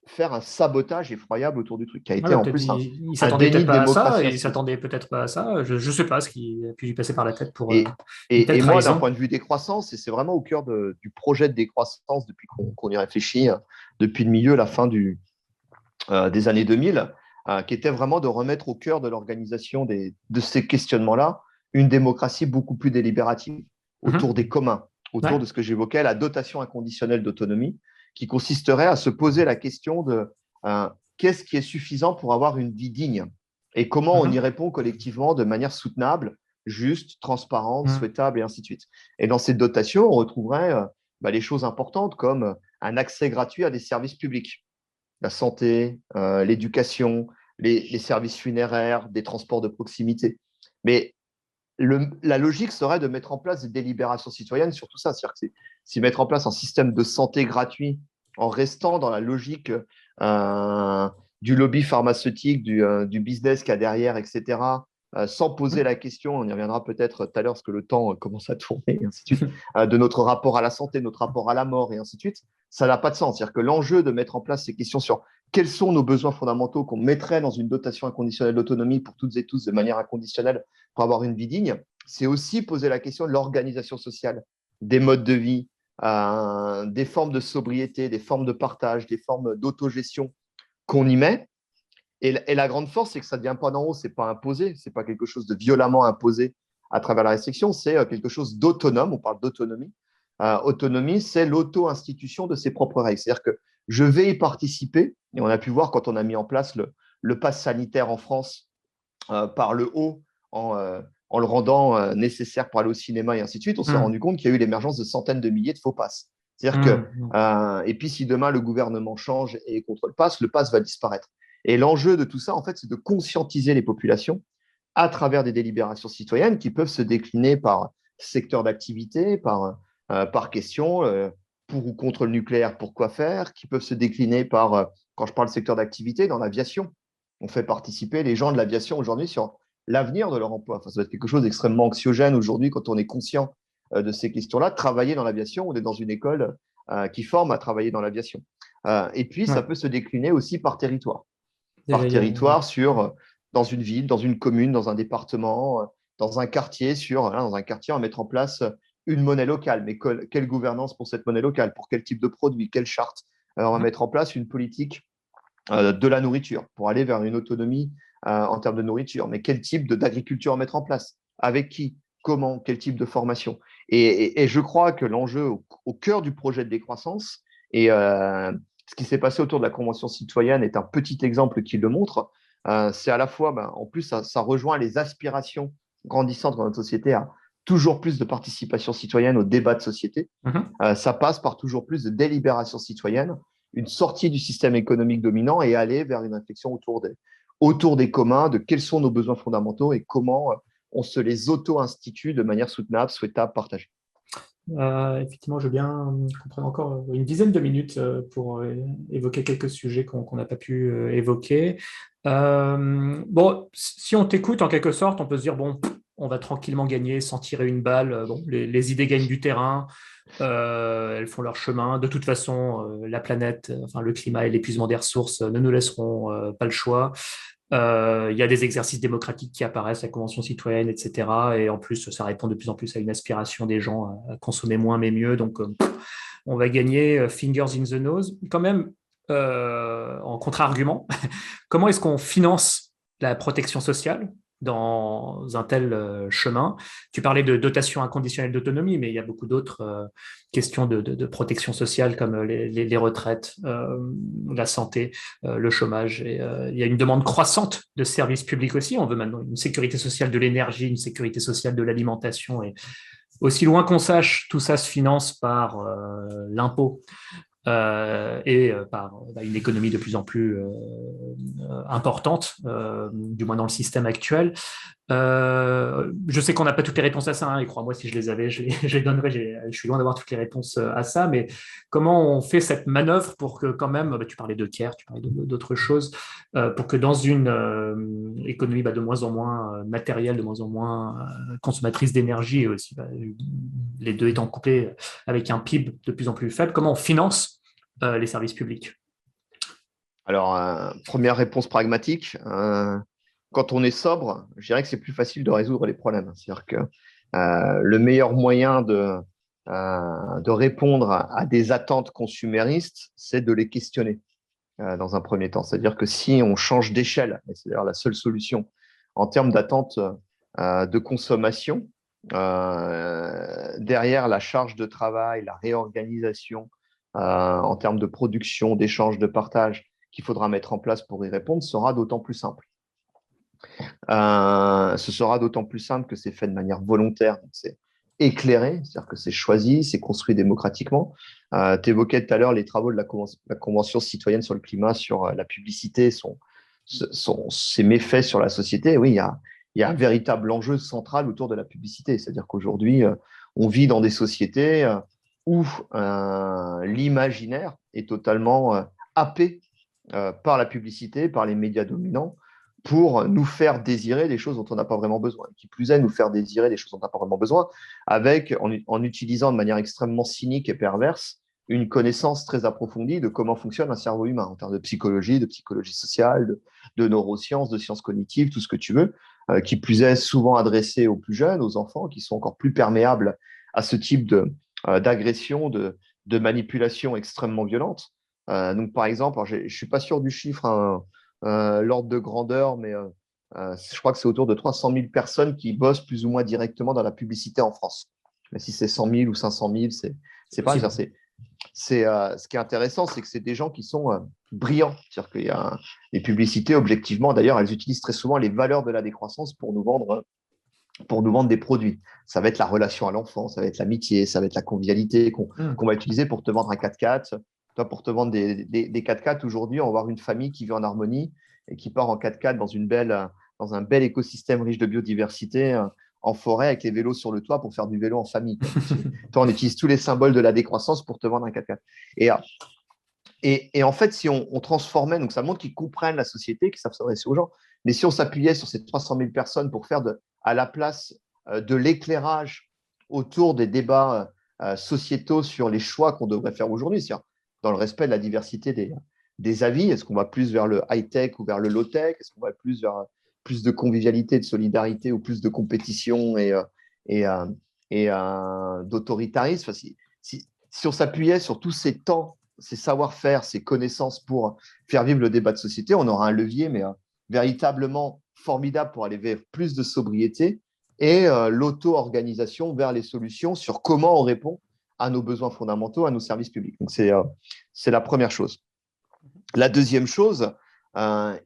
faire un sabotage effroyable autour du truc, qui a été Ouais, en peut-être plus il un s'attendait déni peut-être de pas à ça, démocratie il institutionnelle. s'attendait peut-être pas à ça. Je sais pas ce qui a pu lui passer par la tête pour Et, une telle moi, d'un trahison. point de vue décroissance, et c'est vraiment au cœur du projet de décroissance depuis qu'on y réfléchit, depuis le milieu, la fin des années 2000, qui était vraiment de remettre au cœur de l'organisation de ces questionnements-là une démocratie beaucoup plus délibérative, autour Mhm. des communs, autour Ouais. de ce que j'évoquais, la dotation inconditionnelle d'autonomie, qui consisterait à se poser la question de euh, qu'est-ce qui est suffisant pour avoir une vie digne et comment on y Mhm. répond collectivement de manière soutenable, juste, transparente, Mhm. souhaitable et ainsi de suite. Et dans cette dotation, on retrouverait les choses importantes comme un accès gratuit à des services publics, la santé, l'éducation, les services funéraires, des transports de proximité. Mais la logique serait de mettre en place des délibérations citoyennes sur tout ça. C'est-à-dire que c'est mettre en place un système de santé gratuit en restant dans la logique du lobby pharmaceutique, du business qu'il y a derrière, etc., sans poser la question, on y reviendra peut-être tout à l'heure parce que le temps commence à tourner, et ainsi de suite, de notre rapport à la santé, notre rapport à la mort, et ainsi de suite, ça n'a pas de sens. C'est-à-dire que l'enjeu de mettre en place ces questions sur quels sont nos besoins fondamentaux qu'on mettrait dans une dotation inconditionnelle d'autonomie pour toutes et tous de manière inconditionnelle pour avoir une vie digne, c'est aussi poser la question de l'organisation sociale, des modes de vie, des formes de sobriété, des formes de partage, des formes d'autogestion qu'on y met. Et la grande force, c'est que ça ne vient pas d'en haut, ce n'est pas imposé, ce n'est pas quelque chose de violemment imposé à travers la restriction, c'est quelque chose d'autonome, on parle d'autonomie. Autonomie, c'est l'auto-institution de ses propres règles. C'est-à-dire que je vais y participer, et on a pu voir quand on a mis en place le pass sanitaire en France par le haut en le rendant nécessaire pour aller au cinéma et ainsi de suite, on s'est Mhm. rendu compte qu'il y a eu l'émergence de centaines de milliers de faux passes. C'est-à-dire que, Mhm. et puis si demain le gouvernement change et contre le pass va disparaître. Et l'enjeu de tout ça, en fait, c'est de conscientiser les populations à travers des délibérations citoyennes qui peuvent se décliner par secteur d'activité, par question, pour ou contre le nucléaire, pourquoi faire, qui peuvent se décliner par, quand je parle secteur d'activité, dans l'aviation. On fait participer les gens de l'aviation aujourd'hui sur l'avenir de leur emploi. Enfin, ça va être quelque chose d'extrêmement anxiogène aujourd'hui quand on est conscient de ces questions-là. Travailler dans l'aviation, on est dans une école qui forme à travailler dans l'aviation. Et puis, ça Ouais. peut se décliner aussi par territoire. Déjà, ouais. Dans une ville, dans une commune, dans un département, dans un quartier, dans un quartier, on va mettre en place une monnaie locale. Mais quelle gouvernance pour cette monnaie locale? Pour quel type de produit? Quelle charte? On va Mhm. mettre en place une politique de la nourriture pour aller vers une autonomie en termes de nourriture. Mais quel type d'agriculture mettre en place? Avec qui? Comment? Quel type de formation? Et je crois que l'enjeu au cœur du projet de décroissance, et ce qui s'est passé autour de la Convention citoyenne est un petit exemple qui le montre. C'est à la fois, en plus, ça rejoint les aspirations grandissantes dans notre société à toujours plus de participation citoyenne au débat de société. Mhm. Ça passe par toujours plus de délibération citoyenne, une sortie du système économique dominant et aller vers une réflexion autour des communs, de quels sont nos besoins fondamentaux et comment on se les auto-institue de manière soutenable, souhaitable, partagée. Effectivement, je veux bien qu'on prenne encore une dizaine de minutes pour évoquer quelques sujets qu'on n'a pas pu évoquer. Bon, si on t'écoute, en quelque sorte, on peut se dire, bon, on va tranquillement gagner sans tirer une balle. Bon, les idées gagnent du terrain, elles font leur chemin. De toute façon, la planète, enfin le climat et l'épuisement des ressources ne nous laisseront pas le choix. Il y a des exercices démocratiques qui apparaissent, la Convention citoyenne, etc. Et en plus, ça répond de plus en plus à une aspiration des gens à consommer moins mais mieux. Donc, on va gagner fingers in the nose. Quand même, en contre-argument, comment est-ce qu'on finance la protection sociale dans un tel chemin? Tu parlais de dotation inconditionnelle d'autonomie, mais il y a beaucoup d'autres questions de protection sociale comme les retraites, la santé, le chômage. Et, il y a une demande croissante de services publics aussi. On veut maintenant une sécurité sociale de l'énergie, une sécurité sociale de l'alimentation. Et aussi loin qu'on sache, tout ça se finance par l'impôt et par une économie de plus en plus importante, du moins dans le système actuel. Je sais qu'on n'a pas toutes les réponses à ça, hein, et crois-moi, si je les avais, je les donnerais. Je suis loin d'avoir toutes les réponses à ça, mais comment on fait cette manœuvre pour que quand même, tu parlais de CARE, tu parlais d'autres choses, pour que dans une économie de moins en moins matérielle, de moins en moins consommatrice d'énergie, et aussi les deux étant couplés avec un PIB de plus en plus faible, comment on finance les services publics? Alors, première réponse pragmatique, quand on est sobre, je dirais que c'est plus facile de résoudre les problèmes. C'est-à-dire que le meilleur moyen de répondre à des attentes consuméristes, c'est de les questionner dans un premier temps. C'est-à-dire que si on change d'échelle, et c'est d'ailleurs la seule solution en termes d'attente de consommation, derrière la charge de travail, la réorganisation en termes de production, d'échange, de partage qu'il faudra mettre en place pour y répondre sera d'autant plus simple. Ce sera d'autant plus simple que c'est fait de manière volontaire, donc c'est éclairé, c'est-à-dire que c'est choisi, c'est construit démocratiquement. Tu évoquais tout à l'heure les travaux de la Convention citoyenne sur le climat, sur la publicité, ses méfaits sur la société. Oui, il y a un véritable enjeu central autour de la publicité, c'est-à-dire qu'aujourd'hui, on vit dans des sociétés où l'imaginaire est totalement happé par la publicité, par les médias dominants, pour nous faire désirer des choses dont on n'a pas vraiment besoin. Qui plus est, nous faire désirer des choses dont on n'a pas vraiment besoin, en utilisant de manière extrêmement cynique et perverse une connaissance très approfondie de comment fonctionne un cerveau humain en termes de psychologie sociale, de neurosciences, de sciences cognitives, tout ce que tu veux, qui plus est souvent adressé aux plus jeunes, aux enfants, qui sont encore plus perméables à ce type d'agression, de manipulation extrêmement violente. Donc, par exemple, je ne suis pas sûr du chiffre, hein, l'ordre de grandeur, mais je crois que c'est autour de 300 000 personnes qui bossent plus ou moins directement dans la publicité en France. Mais si c'est 100 000 ou 500 000, c'est pas. Ce qui est intéressant, c'est que c'est des gens qui sont brillants. C'est-à-dire qu'il y a les publicités, objectivement, d'ailleurs, elles utilisent très souvent les valeurs de la décroissance pour nous vendre des produits. Ça va être la relation à l'enfant, ça va être l'amitié, ça va être la convivialité qu'on va utiliser pour te vendre un 4x4. Toi, pour te vendre des 4x4, aujourd'hui, on va avoir une famille qui vit en harmonie et qui part en 4x4 dans un bel écosystème riche de biodiversité en forêt avec les vélos sur le toit pour faire du vélo en famille, quoi. Toi, on utilise tous les symboles de la décroissance pour te vendre un 4x4. Et en fait, si on transformait, donc ça montre qu'ils comprennent la société, qu'ils savent s'adresser aux gens, mais si on s'appuyait sur ces 300 000 personnes pour faire à la place de l'éclairage autour des débats sociétaux sur les choix qu'on devrait faire aujourd'hui, c'est-à-dire dans le respect de la diversité des avis, est-ce qu'on va plus vers le high-tech ou vers le low-tech, est-ce qu'on va plus vers plus de convivialité, de solidarité ou plus de compétition et, euh, d'autoritarisme. Enfin, si on s'appuyait sur tous ces temps, ces savoir-faire, ces connaissances pour faire vivre le débat de société, on aura un levier, mais véritablement formidable pour aller vers plus de sobriété et l'auto-organisation vers les solutions sur comment on répond à nos besoins fondamentaux, à nos services publics. Donc, c'est la première chose. La deuxième chose,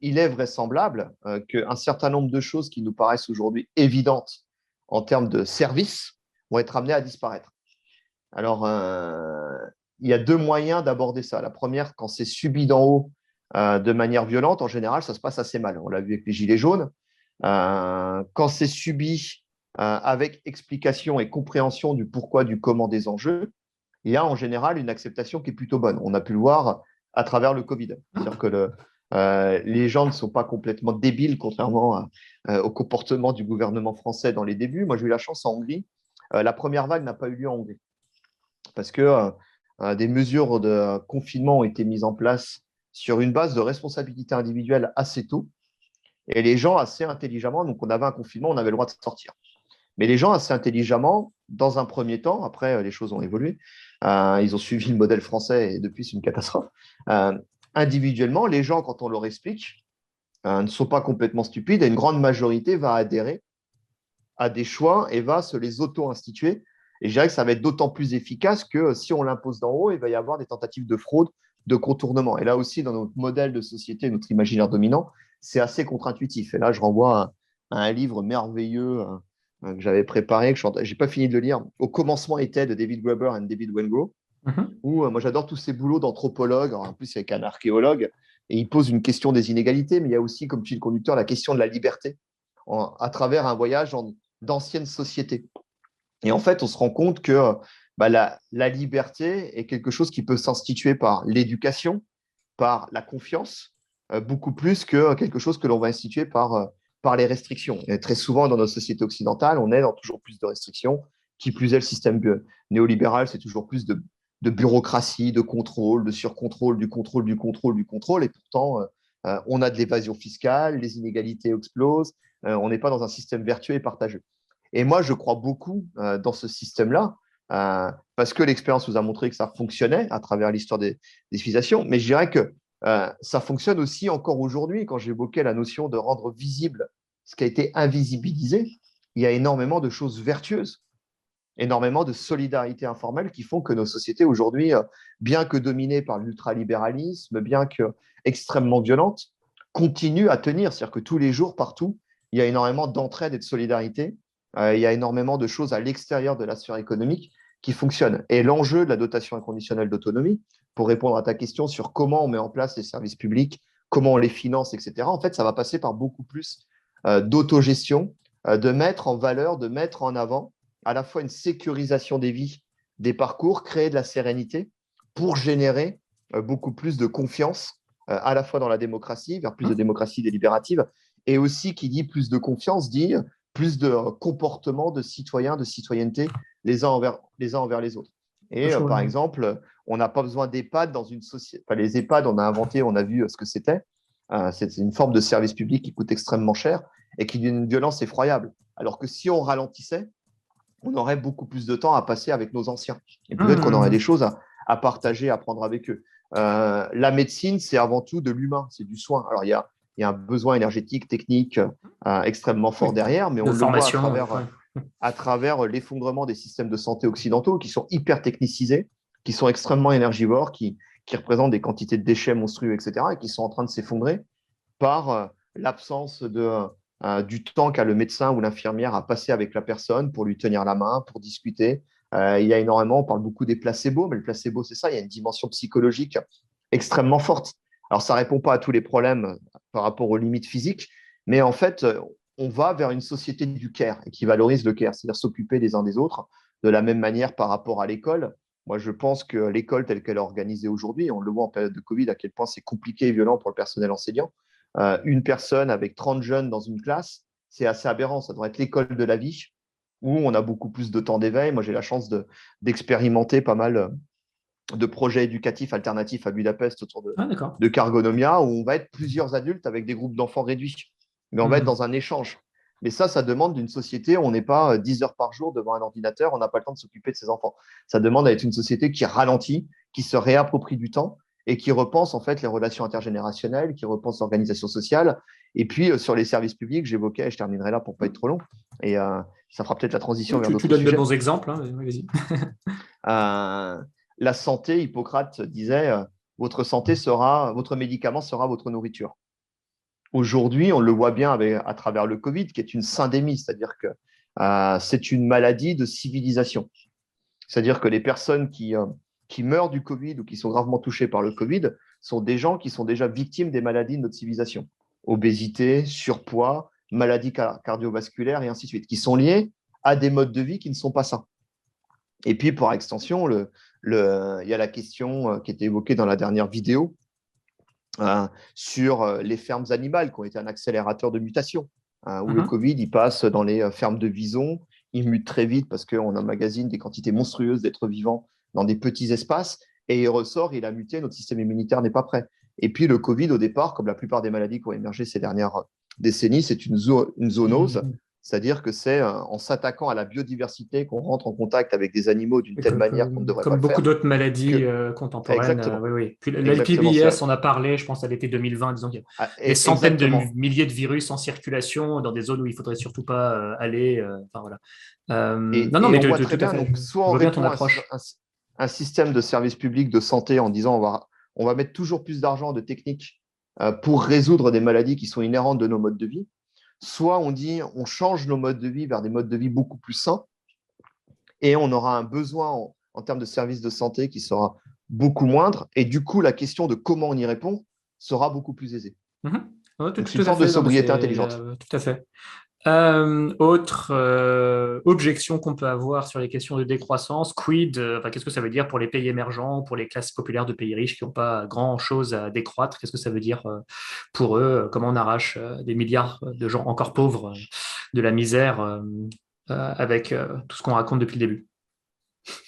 il est vraisemblable qu'un certain nombre de choses qui nous paraissent aujourd'hui évidentes en termes de services vont être amenées à disparaître. Alors, il y a deux moyens d'aborder ça. La première, quand c'est subi d'en haut de manière violente, en général, ça se passe assez mal. On l'a vu avec les gilets jaunes. Quand c'est subi avec explication et compréhension du pourquoi, du comment des enjeux, il y a en général une acceptation qui est plutôt bonne. On a pu le voir à travers le Covid. C'est-à-dire que les gens ne sont pas complètement débiles, contrairement au comportement du gouvernement français dans les débuts. Moi, j'ai eu la chance en Hongrie. La première vague n'a pas eu lieu en Hongrie parce que des mesures de confinement ont été mises en place sur une base de responsabilité individuelle assez tôt. Et les gens, assez intelligemment, donc on avait un confinement, on avait le droit de sortir. Mais les gens, assez intelligemment, dans un premier temps, après les choses ont évolué, ils ont suivi le modèle français et depuis c'est une catastrophe. Individuellement, les gens, quand on leur explique, ne sont pas complètement stupides et une grande majorité va adhérer à des choix et va se les auto-instituer. Et je dirais que ça va être d'autant plus efficace que si on l'impose d'en haut, il va y avoir des tentatives de fraude, de contournement. Et là aussi, dans notre modèle de société, notre imaginaire dominant, c'est assez contre-intuitif. Et là, je renvoie à un livre merveilleux que j'avais préparé, que je n'ai pas fini de le lire. Au commencement était de David Graeber et David Wengrow, où moi j'adore tous ces boulots d'anthropologue, en plus avec un archéologue, et il pose une question des inégalités, mais il y a aussi comme fil conducteur la question de la liberté à travers un voyage d'anciennes sociétés. Et en fait, on se rend compte que la liberté est quelque chose qui peut s'instituer par l'éducation, par la confiance, beaucoup plus que quelque chose que l'on va instituer par les restrictions. Et très souvent, dans nos sociétés occidentales, on est dans toujours plus de restrictions. Qui plus est, le système néolibéral, c'est toujours plus de bureaucratie, de contrôle, de surcontrôle, du contrôle, du contrôle, du contrôle. Et pourtant, on a de l'évasion fiscale, les inégalités explosent, on n'est pas dans un système vertueux et partageux. Et moi, je crois beaucoup dans ce système-là, parce que l'expérience nous a montré que ça fonctionnait à travers l'histoire des civilisations. Mais je dirais que ça fonctionne aussi encore aujourd'hui. Quand j'évoquais la notion de rendre visible ce qui a été invisibilisé, il y a énormément de choses vertueuses, énormément de solidarité informelle qui font que nos sociétés aujourd'hui, bien que dominées par l'ultralibéralisme, bien que extrêmement violentes, continuent à tenir. C'est-à-dire que tous les jours, partout, il y a énormément d'entraide et de solidarité. Il y a énormément de choses à l'extérieur de la sphère économique qui fonctionnent. Et l'enjeu de la dotation inconditionnelle d'autonomie, pour répondre à ta question sur comment on met en place les services publics, comment on les finance, etc., en fait, ça va passer par beaucoup plus d'autogestion, de mettre en valeur, de mettre en avant à la fois une sécurisation des vies, des parcours, créer de la sérénité pour générer beaucoup plus de confiance à la fois dans la démocratie, vers plus de démocratie délibérative, et aussi qui dit plus de confiance, dit plus de comportement de citoyens, de citoyenneté les uns envers les autres. Et par exemple, on n'a pas besoin d'EHPAD dans une société. Enfin, les EHPAD, on a inventé, on a vu ce que c'était. C'est une forme de service public qui coûte extrêmement cher et qui d'une violence effroyable. Alors que si on ralentissait, on aurait beaucoup plus de temps à passer avec nos anciens. Et peut-être qu'on aurait des choses à partager, à prendre avec eux. La médecine, c'est avant tout de l'humain, c'est du soin. Alors, il y a un besoin énergétique, technique extrêmement fort derrière, mais on le voit à travers l'effondrement des systèmes de santé occidentaux qui sont hyper technicisés, qui sont extrêmement énergivores, qui représentent des quantités de déchets monstrueux, etc., et qui sont en train de s'effondrer par l'absence du temps qu'a le médecin ou l'infirmière à passer avec la personne pour lui tenir la main, pour discuter. Il y a énormément, on parle beaucoup des placebos, mais le placebo, c'est ça, il y a une dimension psychologique extrêmement forte Alors, ça ne répond pas à tous les problèmes par rapport aux limites physiques, mais en fait, on va vers une société du care et qui valorise le care, c'est-à-dire s'occuper des uns des autres de la même manière par rapport à l'école. Moi, je pense que l'école telle qu'elle est organisée aujourd'hui, on le voit en période de Covid, à quel point c'est compliqué et violent pour le personnel enseignant. Une personne avec 30 jeunes dans une classe, c'est assez aberrant. Ça devrait être l'école de la vie où on a beaucoup plus de temps d'éveil. Moi, j'ai la chance d'expérimenter pas mal de projets éducatifs alternatifs à Budapest autour Ah, d'accord. de Cargonomia, où on va être plusieurs adultes avec des groupes d'enfants réduits. Mais on va être Mhm. dans un échange. Mais ça demande d'une société où on n'est pas 10 heures par jour devant un ordinateur, on n'a pas le temps de s'occuper de ses enfants. Ça demande à être une société qui ralentit, qui se réapproprie du temps et qui repense en fait les relations intergénérationnelles, qui repense l'organisation sociale. Et puis sur les services publics, j'évoquais, je terminerai là pour ne pas être trop long, et ça fera peut-être la transition Oui, vers tu d'autres donnes de sujets. bons exemples, hein, oui, vas-y. La santé, Hippocrate disait, votre médicament sera votre nourriture. Aujourd'hui, on le voit bien à travers le Covid, qui est une syndémie, c'est-à-dire que c'est une maladie de civilisation. C'est-à-dire que les personnes qui meurent du Covid ou qui sont gravement touchées par le Covid sont des gens qui sont déjà victimes des maladies de notre civilisation. Obésité, surpoids, maladies cardiovasculaires et ainsi de suite, qui sont liées à des modes de vie qui ne sont pas sains. Et puis, par extension, il y a la question qui était évoquée dans la dernière vidéo sur les fermes animales qui ont été un accélérateur de mutation, où le Mhm. Covid, il passe dans les fermes de visons, il mute très vite parce qu'on emmagasine des quantités monstrueuses d'êtres vivants dans des petits espaces, et il ressort, il a muté, notre système immunitaire n'est pas prêt. Et puis le Covid, au départ, comme la plupart des maladies qui ont émergé ces dernières décennies, c'est une zoonose, Mhm. c'est-à-dire que c'est en s'attaquant à la biodiversité qu'on rentre en contact avec des animaux d'une Et telle manière qu'on ne devrait pas comme le beaucoup faire, d'autres maladies que contemporaines, exactement, oui, oui. Puis exactement l'LPBS, ça. on a parlé, je pense à l'été 2020, disons qu'il y a des centaines de Exactement. milliers de virus en circulation dans des zones où il faudrait surtout pas aller. Enfin, voilà. Non, non, mais Et on voit tout très à bien, fait. donc soit Je on vois bien ton répond à approche. un système de service public de santé en disant on va mettre toujours plus d'argent, de techniques pour résoudre des maladies qui sont inhérentes de nos modes de vie, soit on dit on change nos modes de vie vers des modes de vie beaucoup plus sains et on aura un besoin en termes de services de santé qui sera beaucoup moindre et du coup la question de comment on y répond sera beaucoup plus aisée. Mhm. Ouais, Donc c'est une tout à forme de fait. Non, mais c'est sobriété intelligente. tout à fait. Autre objection qu'on peut avoir sur les questions de décroissance, quid, enfin, qu'est-ce que ça veut dire pour les pays émergents, pour les classes populaires de pays riches qui n'ont pas grand-chose à décroître? Qu'est-ce que ça veut dire pour eux? Comment on arrache des milliards de gens encore pauvres de la misère avec tout ce qu'on raconte depuis le début?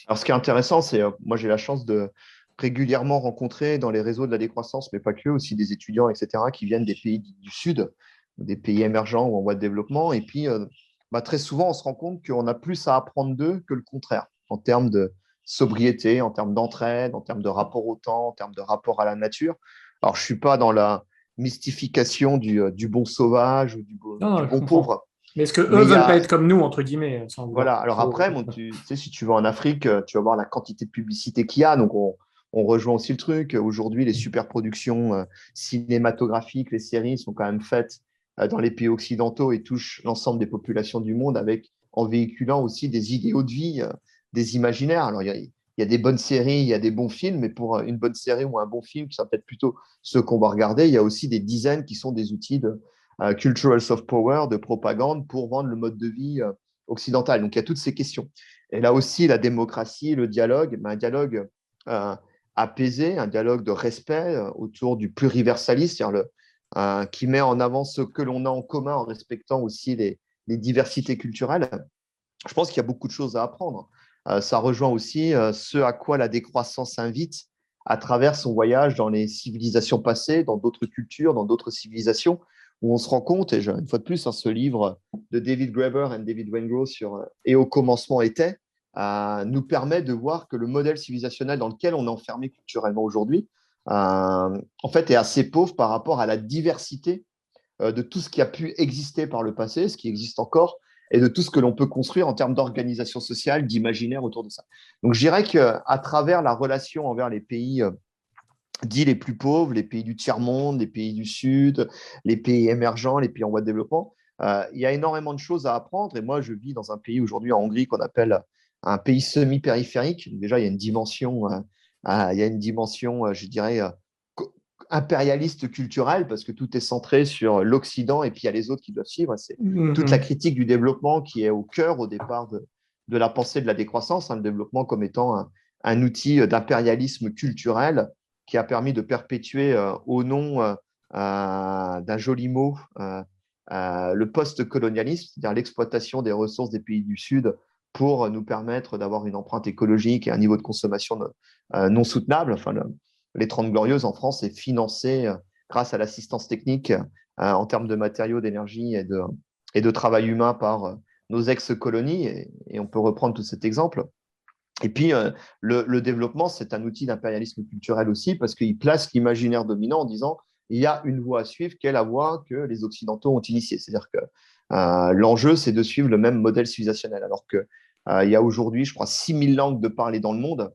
Alors, ce qui est intéressant, c'est, moi, j'ai la chance de régulièrement rencontrer dans les réseaux de la décroissance, mais pas que, aussi des étudiants, etc., qui viennent des pays du Sud, des pays émergents ou en voie de développement. Et puis, très souvent, on se rend compte qu'on a plus à apprendre d'eux que le contraire, en termes de sobriété, en termes d'entraide, en termes de rapport au temps, en termes de rapport à la nature. Alors, je ne suis pas dans la mystification du bon sauvage ou Non, du non, je bon comprends. pauvre, Mais est-ce que eux mais il y veulent pas a, être comme nous, entre guillemets, sans vouloir voilà. Alors trop. après, tu sais, si tu vas en Afrique, tu vas voir la quantité de publicité qu'il y a. Donc, on rejoint aussi le truc. Aujourd'hui, les super productions cinématographiques, les séries sont quand même faites dans les pays occidentaux et touchent l'ensemble des populations du monde avec, en véhiculant aussi des idéaux de vie, des imaginaires. Alors, il y a des bonnes séries, il y a des bons films, mais pour une bonne série ou un bon film, qui sera peut-être plutôt ce qu'on va regarder, il y a aussi des dizaines qui sont des outils de cultural soft power, de propagande pour vendre le mode de vie occidentale. Donc, il y a toutes ces questions. Et là aussi, la démocratie, le dialogue, un dialogue euh, apaisé, un dialogue de respect autour du pluriversalisme, c'est-à-dire qui met en avant ce que l'on a en commun en respectant aussi les diversités culturelles. Je pense qu'il y a beaucoup de choses à apprendre. Ça rejoint aussi ce à quoi la décroissance invite à travers son voyage dans les civilisations passées, dans d'autres cultures, dans d'autres civilisations, où on se rend compte, et une fois de plus, ce livre de David Graeber et David Wengrow sur Et au commencement était, nous permet de voir que le modèle civilisationnel dans lequel on est enfermé culturellement aujourd'hui, en fait, est assez pauvre par rapport à la diversité de tout ce qui a pu exister par le passé, ce qui existe encore, et de tout ce que l'on peut construire en termes d'organisation sociale, d'imaginaire autour de ça. Donc je dirais qu'à travers la relation envers les pays dits les plus pauvres, les pays du tiers-monde, les pays du Sud, les pays émergents, les pays en voie de développement, il y a énormément de choses à apprendre. Et moi, je vis dans un pays aujourd'hui en Hongrie qu'on appelle un pays semi-périphérique. Déjà, il y a une dimension, je dirais, impérialiste culturel, parce que tout est centré sur l'Occident et puis il y a les autres qui doivent suivre. C'est toute la Mhm. critique du développement qui est au cœur, au départ, de la pensée de la décroissance, hein, le développement comme étant un outil d'impérialisme culturel qui a permis de perpétuer au nom d'un joli mot le post-colonialisme, c'est-à-dire l'exploitation des ressources des pays du Sud pour nous permettre d'avoir une empreinte écologique et un niveau de consommation non soutenable. Enfin, les 30 Glorieuses en France est financé grâce à l'assistance technique en termes de matériaux, d'énergie et de travail humain par nos ex-colonies. Et on peut reprendre tout cet exemple. Et puis, le développement, c'est un outil d'impérialisme culturel aussi, parce qu'il place l'imaginaire dominant en disant il y a une voie à suivre qui est la voie que les Occidentaux ont initiée. C'est-à-dire que l'enjeu, c'est de suivre le même modèle civilisationnel. Alors qu'il il y a aujourd'hui, je crois, 6000 langues de parler dans le monde.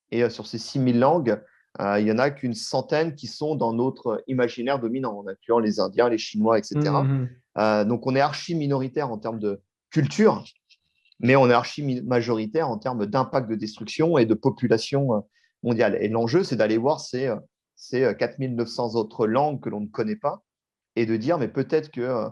Et sur ces 6000 langues, il n'y en a qu'une centaine qui sont dans notre imaginaire dominant, en incluant les Indiens, les Chinois, etc. Mhm. Donc, on est archi minoritaire en termes de culture, mais on est archi majoritaire en termes d'impact de destruction et de population mondiale. Et l'enjeu, c'est d'aller voir ces 4900 autres langues que l'on ne connaît pas et de dire, mais peut-être que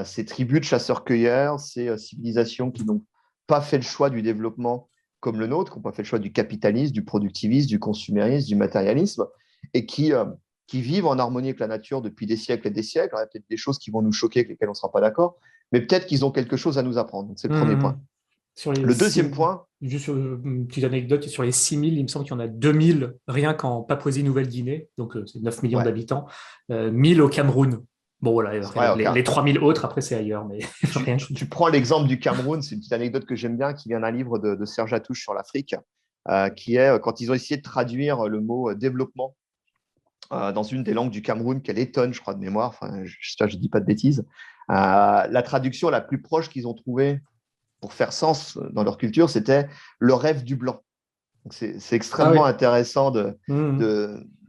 ces tribus de chasseurs-cueilleurs, ces civilisations qui n'ont pas fait le choix du développement comme le nôtre, qui n'ont pas fait le choix du capitalisme, du productivisme, du consumérisme, du matérialisme, et qui vivent en harmonie avec la nature depuis des siècles et des siècles. Alors, il y a peut-être des choses qui vont nous choquer, avec lesquelles on ne sera pas d'accord, mais peut-être qu'ils ont quelque chose à nous apprendre. Donc, c'est le premier point. Mhm. Sur les Le deuxième 6 point, juste une petite anecdote, sur les 6000, il me semble qu'il y en a 2000 rien qu'en Papouasie-Nouvelle-Guinée, donc c'est 9 millions ouais, d'habitants, 1000 au Cameroun. Bon, voilà, après, ouais, les 3000 autres, après, c'est ailleurs, mais rien. tu prends l'exemple du Cameroun, c'est une petite anecdote que j'aime bien, qui vient d'un livre de Serge Atouche sur l'Afrique, qui est quand ils ont essayé de traduire le mot développement dans une des langues du Cameroun, qu'elle étonne, je crois, de mémoire, enfin, j'espère que je ne dis pas de bêtises. La traduction la plus proche qu'ils ont trouvée pour faire sens dans leur culture, c'était le rêve du blanc. C'est Ah oui. extrêmement intéressant Mhm.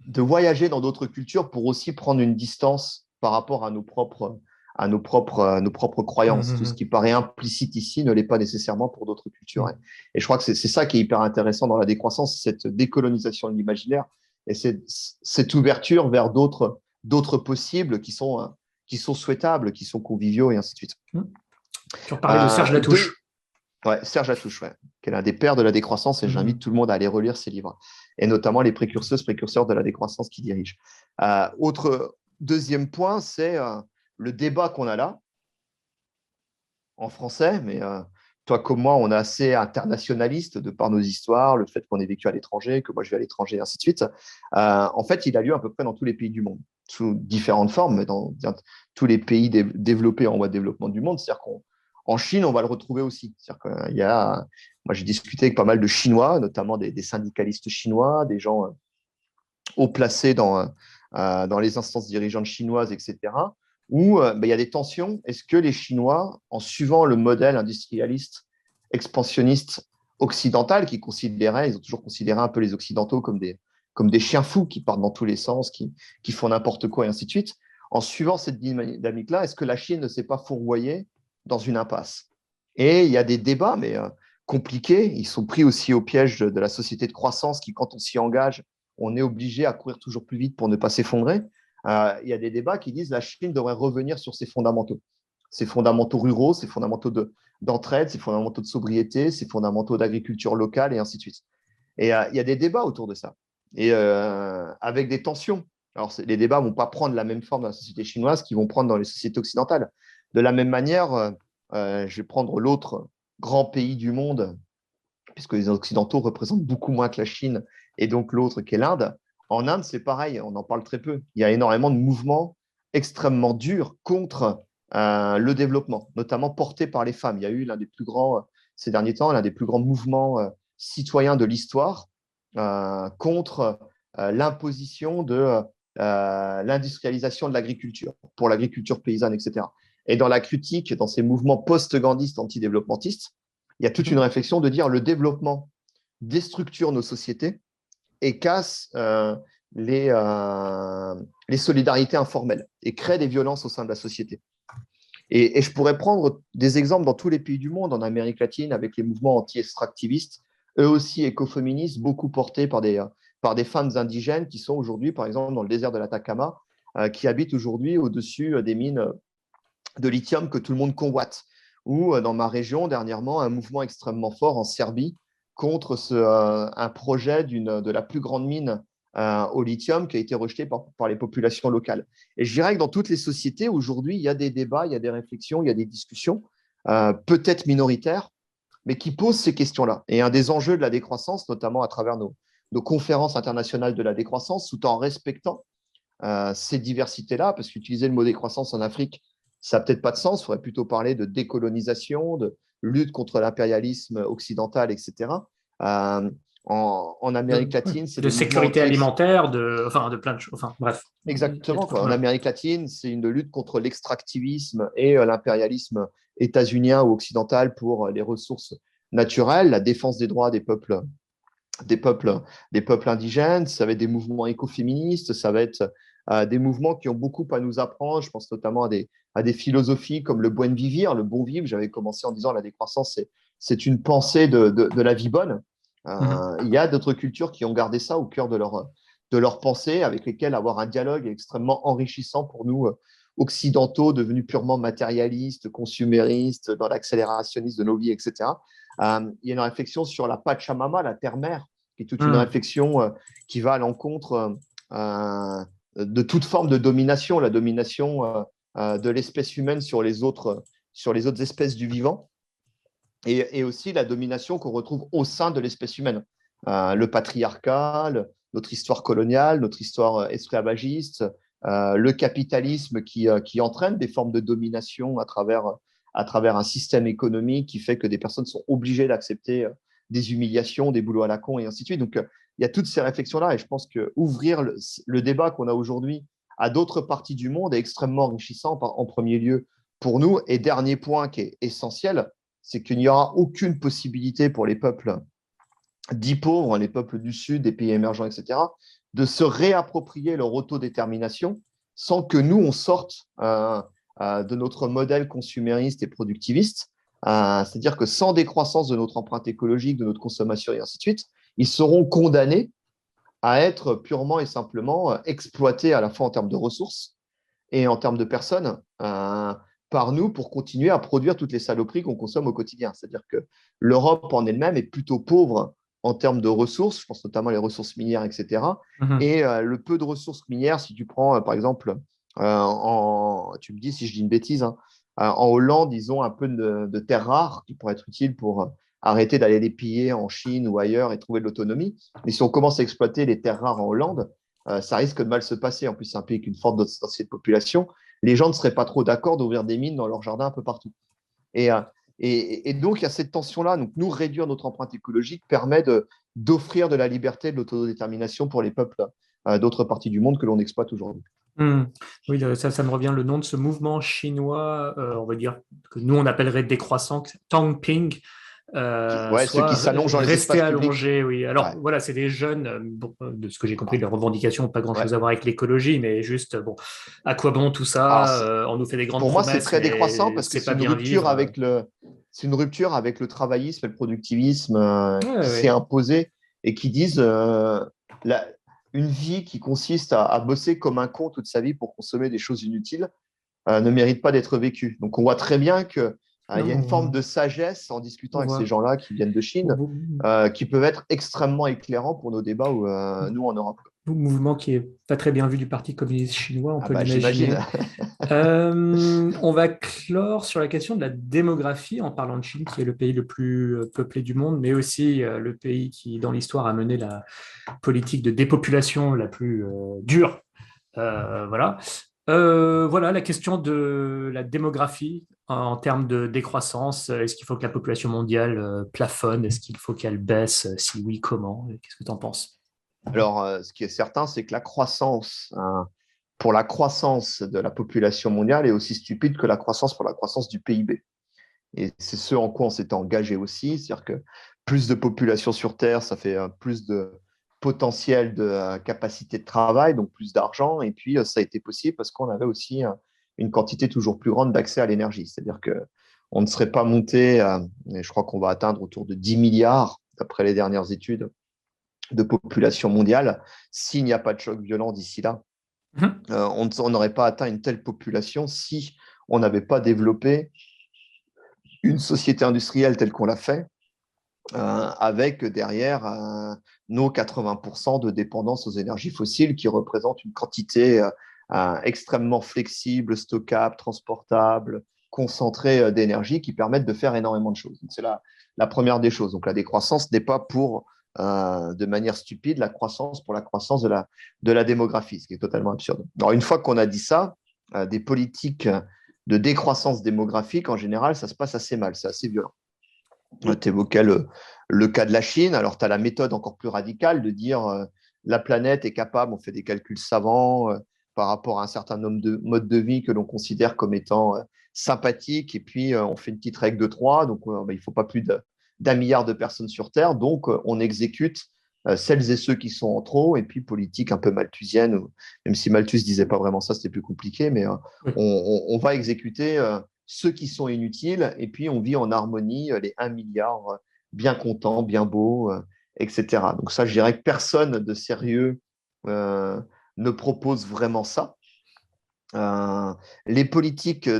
de voyager dans d'autres cultures pour aussi prendre une distance par rapport à nos propres croyances. Tout ce Mhm. qui paraît implicite ici ne l'est pas nécessairement pour d'autres cultures. Mhm. Et je crois que c'est ça qui est hyper intéressant dans la décroissance, cette décolonisation de l'imaginaire et cette ouverture vers d'autres possibles qui sont souhaitables, qui sont conviviaux et ainsi de suite. Mhm. Tu reparlais de Serge Deux, Latouche. Ouais, Serge Latouche, ouais, qui est l'un des pères de la décroissance, et j'invite Mhm. tout le monde à aller relire ses livres, et notamment les précurseurs de la décroissance qu'il dirige. Autre deuxième point, c'est le débat qu'on a là, en français, mais toi comme moi, on est assez internationaliste de par nos histoires, le fait qu'on ait vécu à l'étranger, que moi je vais à l'étranger, et ainsi de suite. En fait, il a lieu à peu près dans tous les pays du monde, sous différentes formes, mais dans tous les pays développés en voie de développement du monde. C'est-à-dire qu'en Chine, on va le retrouver aussi. C'est-à-dire qu'il y a, moi j'ai discuté avec pas mal de Chinois, notamment des syndicalistes chinois, des gens haut placés dans les instances dirigeantes chinoises, etc., où il y a des tensions. Est-ce que les Chinois, en suivant le modèle industrialiste, expansionniste occidental, ils ont toujours considéré un peu les Occidentaux comme des chiens fous qui partent dans tous les sens, qui font n'importe quoi, et ainsi de suite, en suivant cette dynamique-là, est-ce que la Chine ne s'est pas fourvoyée dans une impasse? Et il y a des débats, mais compliqués. Ils sont pris aussi au piège de la société de croissance qui, quand on s'y engage, on est obligé à courir toujours plus vite pour ne pas s'effondrer. Il y a des débats qui disent que la Chine devrait revenir sur ses fondamentaux ruraux, ses fondamentaux d'entraide, ses fondamentaux de sobriété, ses fondamentaux d'agriculture locale, et ainsi de suite. Et il y a des débats autour de ça, et avec des tensions. Alors, les débats ne vont pas prendre la même forme dans la société chinoise qu'ils vont prendre dans les sociétés occidentales. De la même manière, je vais prendre l'autre grand pays du monde, puisque les Occidentaux représentent beaucoup moins que la Chine, et donc l'autre qui est l'Inde. En Inde, c'est pareil, on en parle très peu. Il y a énormément de mouvements extrêmement durs contre le développement, notamment portés par les femmes. Il y a eu l'un des plus grands, ces derniers temps, l'un des plus grands mouvements citoyens de l'histoire contre l'imposition de l'industrialisation de l'agriculture, pour l'agriculture paysanne, etc. Et dans la critique, dans ces mouvements post-gandhistes anti-développementistes, il y a toute une Mhm. réflexion de dire le développement déstructure nos sociétés et casse les solidarités informelles et crée des violences au sein de la société. Et je pourrais prendre des exemples dans tous les pays du monde, en Amérique latine, avec les mouvements anti-extractivistes, eux aussi écoféministes, beaucoup portés par par des femmes indigènes qui sont aujourd'hui, par exemple, dans le désert de l'Atacama, qui habitent aujourd'hui au-dessus des mines de lithium que tout le monde convoite. Ou dans ma région, dernièrement, un mouvement extrêmement fort en Serbie contre un projet de la plus grande mine au lithium qui a été rejeté par les populations locales. Et je dirais que dans toutes les sociétés, aujourd'hui, il y a des débats, il y a des réflexions, il y a des discussions, peut-être minoritaires, mais qui posent ces questions-là. Et un des enjeux de la décroissance, notamment à travers nos conférences internationales de la décroissance, tout en respectant ces diversités-là, parce qu'utiliser le mot décroissance en Afrique, ça n'a peut-être pas de sens. Il faudrait plutôt parler de décolonisation, de lutte contre l'impérialisme occidental, etc. En Amérique latine, c'est de des mouvements sécurité alimentaire, de plein de choses. Enfin, bref. Exactement. En Amérique latine, c'est une lutte contre l'extractivisme et l'impérialisme états-unien ou occidental pour les ressources naturelles, la défense des droits des peuples indigènes, ça va être des mouvements écoféministes, ça va être des mouvements qui ont beaucoup à nous apprendre. Je pense notamment à des philosophies comme le buen vivir, le bon vivre. J'avais commencé en disant la décroissance, c'est une pensée de la vie bonne. Il y a d'autres cultures qui ont gardé ça au cœur de leur pensée, avec lesquelles avoir un dialogue est extrêmement enrichissant pour nous occidentaux, devenus purement matérialistes, consuméristes, dans l'accélérationnisme de nos vies, etc. Il y a une réflexion sur la Pachamama, la terre-mère, qui est toute une réflexion qui va à l'encontre de toute forme de domination, la domination de l'espèce humaine sur les autres espèces du vivant, et aussi la domination qu'on retrouve au sein de l'espèce humaine. Le patriarcat, notre histoire coloniale, notre histoire esclavagiste, le capitalisme qui entraîne des formes de domination à travers un système économique qui fait que des personnes sont obligées d'accepter des humiliations, des boulots à la con et ainsi de suite. Donc, il y a toutes ces réflexions-là et je pense qu'ouvrir le débat qu'on a aujourd'hui à d'autres parties du monde est extrêmement enrichissant en premier lieu pour nous. Et dernier point qui est essentiel, c'est qu'il n'y aura aucune possibilité pour les peuples dits pauvres, les peuples du Sud, des pays émergents, etc., de se réapproprier leur autodétermination sans que nous, on sorte de notre modèle consumériste et productiviste. C'est-à-dire que sans décroissance de notre empreinte écologique, de notre consommation et ainsi de suite, ils seront condamnés à être purement et simplement exploités à la fois en termes de ressources et en termes de personnes par nous pour continuer à produire toutes les saloperies qu'on consomme au quotidien. C'est-à-dire que l'Europe en elle-même est plutôt pauvre en termes de ressources, je pense notamment les ressources minières, etc. Et le peu de ressources minières, si tu prends par exemple, tu me dis si je dis une bêtise, hein, en Hollande, ils ont un peu de terres rares qui pourraient être utiles pour arrêter d'aller les piller en Chine ou ailleurs et trouver de l'autonomie. Mais si on commence à exploiter les terres rares en Hollande, ça risque de mal se passer. En plus, c'est un pays avec une forte densité de population. Les gens ne seraient pas trop d'accord d'ouvrir des mines dans leur jardin un peu partout. Et donc, il y a cette tension-là. Donc, nous, réduire notre empreinte écologique permet d'offrir de la liberté, de l'autodétermination pour les peuples d'autres parties du monde que l'on exploite aujourd'hui. Oui, ça me revient le nom de ce mouvement chinois, on va dire que nous, on appellerait décroissant, Tongping. Ceux qui s'allongent dans les rester espaces allongé, publics. oui. Alors voilà, c'est des jeunes, de ce que j'ai compris, leurs revendications n'ont pas grand-chose à voir avec l'écologie, mais juste, bon, à quoi bon tout ça? On nous fait des grandes pour moi, promesses, c'est très décroissant parce que c'est c'est pas une bien rupture vivre. c'est une rupture avec le travaillisme et le productivisme qui s'est Ouais. imposé et qui disent une vie qui consiste à bosser comme un con toute sa vie pour consommer des choses inutiles ne mérite pas d'être vécue. Donc, on voit très bien qu'il y a une forme de sagesse en discutant avec ces gens-là qui viennent de Chine, qui peuvent être extrêmement éclairants pour nos débats nous en Europe. Mouvement qui est pas très bien vu du Parti communiste chinois, on peut l'imaginer. J'imagine. On va clore sur la question de la démographie en parlant de Chine, qui est le pays le plus peuplé du monde, mais aussi le pays qui, dans l'histoire, a mené la politique de dépopulation la plus dure. Voilà. Voilà la question de la démographie en termes de décroissance. Est-ce qu'il faut que la population mondiale plafonne? Est-ce qu'il faut qu'elle baisse? Si oui, comment? Qu'est-ce que tu en penses? Alors, ce qui est certain, c'est que pour la croissance de la population mondiale est aussi stupide que la croissance pour la croissance du PIB. Et c'est ce en quoi on s'était engagé aussi, c'est-à-dire que plus de population sur Terre, ça fait plus de potentiel de capacité de travail, donc plus d'argent. Et puis, ça a été possible parce qu'on avait aussi une quantité toujours plus grande d'accès à l'énergie. C'est-à-dire qu'on ne serait pas monté, et je crois qu'on va atteindre autour de 10 milliards, d'après les dernières études, de population mondiale. S'il n'y a pas de choc violent d'ici là, Mhm. on n'aurait pas atteint une telle population si on n'avait pas développé une société industrielle telle qu'on l'a fait, avec derrière nos 80% de dépendance aux énergies fossiles qui représentent une quantité extrêmement flexible, stockable, transportable, concentrée d'énergie qui permettent de faire énormément de choses. C'est la première des choses. Donc la décroissance n'est pas pour, de manière stupide, la croissance pour la croissance de la démographie, ce qui est totalement absurde. Alors une fois qu'on a dit ça, des politiques de décroissance démographique, en général, ça se passe assez mal, c'est assez violent. Tu évoquais le cas de la Chine. Alors, tu as la méthode encore plus radicale de dire la planète est capable, on fait des calculs savants par rapport à un certain nombre de modes de vie que l'on considère comme étant sympathiques, et puis on fait une petite règle de 3. Donc, il ne faut pas plus d'un milliard de personnes sur Terre. Donc, on exécute celles et ceux qui sont en trop, et puis politique un peu malthusienne, même si Malthus ne disait pas vraiment ça, c'était plus compliqué, mais Oui. on va exécuter ceux qui sont inutiles, et puis on vit en harmonie, les 1 milliard, bien contents, bien beaux, etc. Donc ça, je dirais que personne de sérieux euh, ne propose vraiment ça. Euh, les politiques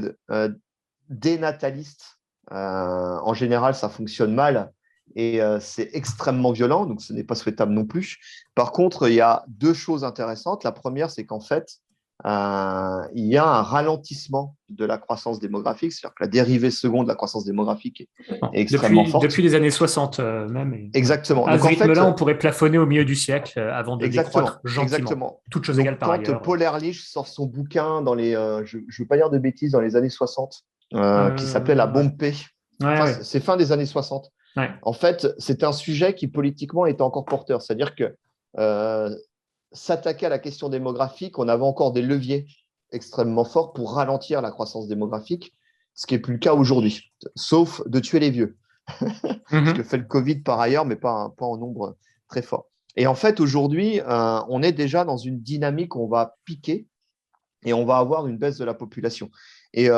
dénatalistes, en général, ça fonctionne mal et c'est extrêmement violent, donc ce n'est pas souhaitable non plus. Par contre, il y a deux choses intéressantes. La première, c'est qu'en fait, il y a un ralentissement de la croissance démographique, c'est-à-dire que la dérivée seconde de la croissance démographique est Non. extrêmement Depuis forte. les années 60 même. Ouais. Exactement. À Donc ce en fait, rythme-là, on pourrait plafonner au milieu du siècle avant de décroître exactement, gentiment, exactement. toutes choses égales Donc par quand ailleurs. Paul Ehrlich sort son bouquin dans les, je ne veux pas dire de bêtises, dans les années 60, qui s'appelait La Ouais. bombe P, Ouais, enfin, ouais, c'est fin des années 60. ouais. En fait, c'est un sujet qui politiquement était encore porteur. C'est-à-dire que euh, s'attaquer à la question démographique, on avait encore des leviers extrêmement forts pour ralentir la croissance démographique, ce qui n'est plus le cas aujourd'hui, sauf de tuer les vieux, ce que Mhm. fait le Covid par ailleurs, mais pas en nombre très fort. Et en fait, aujourd'hui, on est déjà dans une dynamique où on va piquer et on va avoir une baisse de la population. Et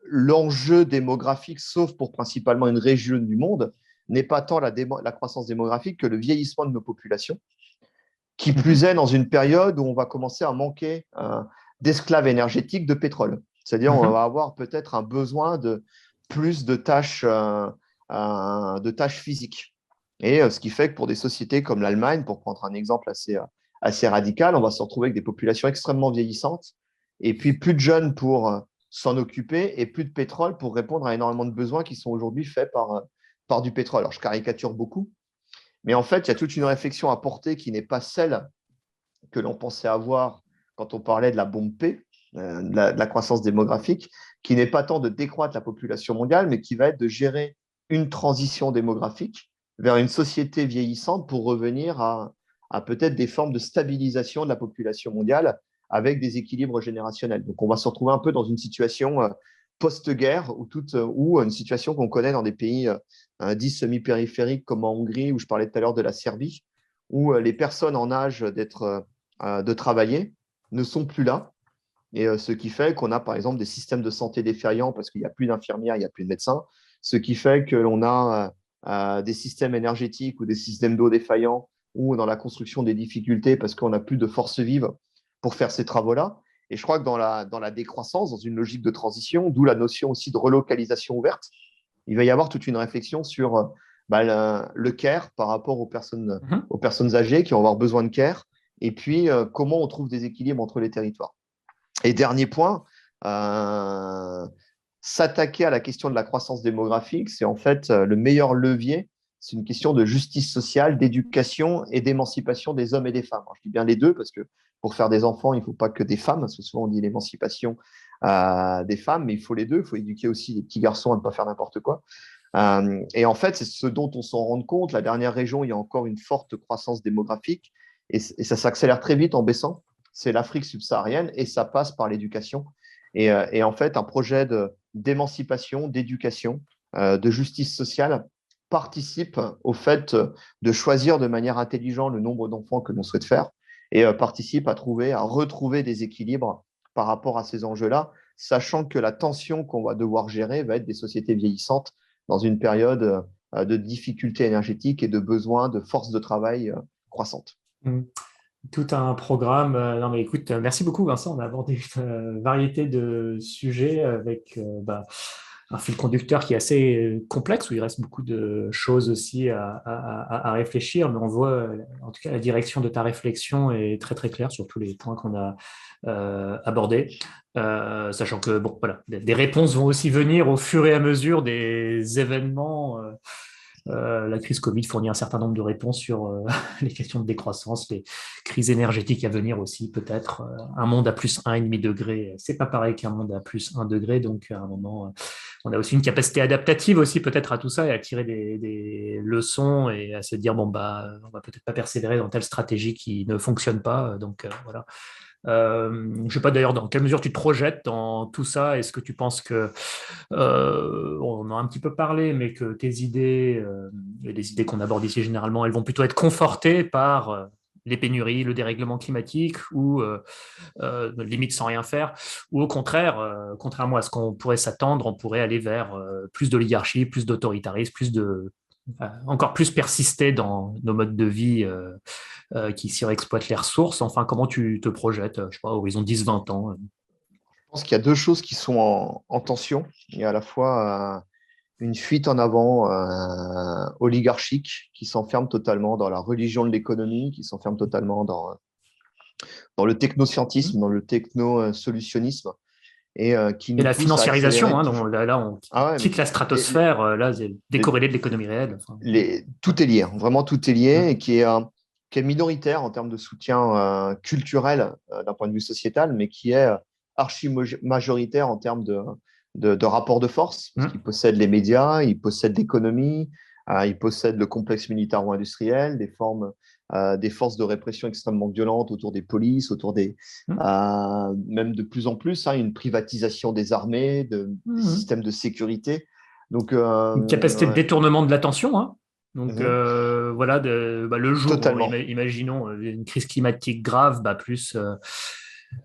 l'enjeu démographique, sauf pour principalement une région du monde, n'est pas tant la croissance démographique que le vieillissement de nos populations, qui plus Mhm. est dans une période où on va commencer à manquer d'esclaves énergétiques de pétrole. C'est-à-dire on Mhm. va avoir peut-être un besoin de plus de tâches physiques. Et ce qui fait que pour des sociétés comme l'Allemagne, pour prendre un exemple assez radical, on va se retrouver avec des populations extrêmement vieillissantes et puis plus de jeunes pour s'en occuper et plus de pétrole pour répondre à énormément de besoins qui sont aujourd'hui faits par du pétrole. Alors je caricature beaucoup, mais en fait, il y a toute une réflexion à porter qui n'est pas celle que l'on pensait avoir quand on parlait de la bombe P, de la croissance démographique, qui n'est pas tant de décroître la population mondiale, mais qui va être de gérer une transition démographique vers une société vieillissante pour revenir à peut-être des formes de stabilisation de la population mondiale avec des équilibres générationnels. Donc, on va se retrouver un peu dans une situation post-guerre ou une situation qu'on connaît dans des pays dits semi-périphériques comme en Hongrie, où je parlais tout à l'heure de la Serbie, où les personnes en âge de travailler ne sont plus là. Et ce qui fait qu'on a, par exemple, des systèmes de santé défaillants parce qu'il n'y a plus d'infirmières, il n'y a plus de médecins. Ce qui fait que l'on a des systèmes énergétiques ou des systèmes d'eau défaillants ou dans la construction des difficultés parce qu'on n'a plus de force vive pour faire ces travaux-là. Et je crois que dans la décroissance, dans une logique de transition, d'où la notion aussi de relocalisation ouverte, il va y avoir toute une réflexion sur le care par rapport Mhm. aux personnes âgées qui vont avoir besoin de care, et puis comment on trouve des équilibres entre les territoires. Et dernier point, euh, s'attaquer à la question de la croissance démographique, c'est en fait le meilleur levier. C'est une question de justice sociale, d'éducation et d'émancipation des hommes et des femmes. Alors, je dis bien les deux parce que pour faire des enfants, il ne faut pas que des femmes, parce que souvent on dit l'émancipation des femmes, mais il faut les deux. Il faut éduquer aussi les petits garçons à ne pas faire n'importe quoi. Et en fait, c'est ce dont on s'en rend compte. La dernière région, il y a encore une forte croissance démographique et ça s'accélère très vite en baissant. C'est l'Afrique subsaharienne et ça passe par l'éducation. Et en fait, un projet d'émancipation, d'éducation, de justice sociale participe au fait de choisir de manière intelligente le nombre d'enfants que l'on souhaite faire et participe à retrouver des équilibres par rapport à ces enjeux-là, sachant que la tension qu'on va devoir gérer va être des sociétés vieillissantes dans une période de difficultés énergétiques et de besoin de force de travail croissante. Mm. Tout un programme. Non, mais écoute, merci beaucoup, Vincent. On a abordé une variété de sujets avec un fil conducteur qui est assez complexe, où il reste beaucoup de choses aussi à réfléchir. Mais on voit, en tout cas, la direction de ta réflexion est très, très claire sur tous les points qu'on a abordés. Sachant que, bon, voilà, des réponses vont aussi venir au fur et à mesure des événements. La crise Covid fournit un certain nombre de réponses sur les questions de décroissance, les crises énergétiques à venir aussi, peut-être. Un monde à plus 1,5 degré, c'est pas pareil qu'un monde à plus 1 degré. Donc, à un moment, on a aussi une capacité adaptative aussi, peut-être, à tout ça et à tirer des leçons et à se dire, bon, bah, on va peut-être pas persévérer dans telle stratégie qui ne fonctionne pas. Donc, voilà. Je ne sais pas d'ailleurs dans quelle mesure tu te projettes dans tout ça. Est-ce que tu penses que, on en a un petit peu parlé, mais que tes idées, et les idées qu'on aborde ici généralement, elles vont plutôt être confortées par les pénuries, le dérèglement climatique ou limite sans rien faire, ou au contraire, contrairement à ce qu'on pourrait s'attendre, on pourrait aller vers plus d'oligarchie, plus d'autoritarisme, encore plus persister dans nos modes de vie qui surexploitent les ressources. Enfin, comment tu te projettes, je sais pas, horizon 10-20 ans? Je pense qu'il y a deux choses qui sont en tension. Il y a à la fois une fuite en avant oligarchique qui s'enferme totalement dans la religion de l'économie, qui s'enferme totalement dans le technoscientisme, dans le techno-solutionnisme, et qui Et nous la pousse à financiarisation, accélérer hein, toujours. là, on Ah ouais, mais quitte la stratosphère, là, c'est les- décorrélé de l'économie réelle. Enfin, tout est lié, vraiment tout est lié, hum, et qui est minoritaire en termes de soutien culturel d'un point de vue sociétal, mais qui est archi-majoritaire en termes de rapport de force, parce qu'il hum, possède les médias, il possède l'économie, il possède le complexe militaro-industriel, des forces de répression extrêmement violentes autour des polices, hum, même de plus en plus, une privatisation des armées, des hum. systèmes de sécurité. Donc, Une capacité de détournement de l'attention, hein. Donc mhm, voilà, le jour où, totalement. imaginons une crise climatique grave, plus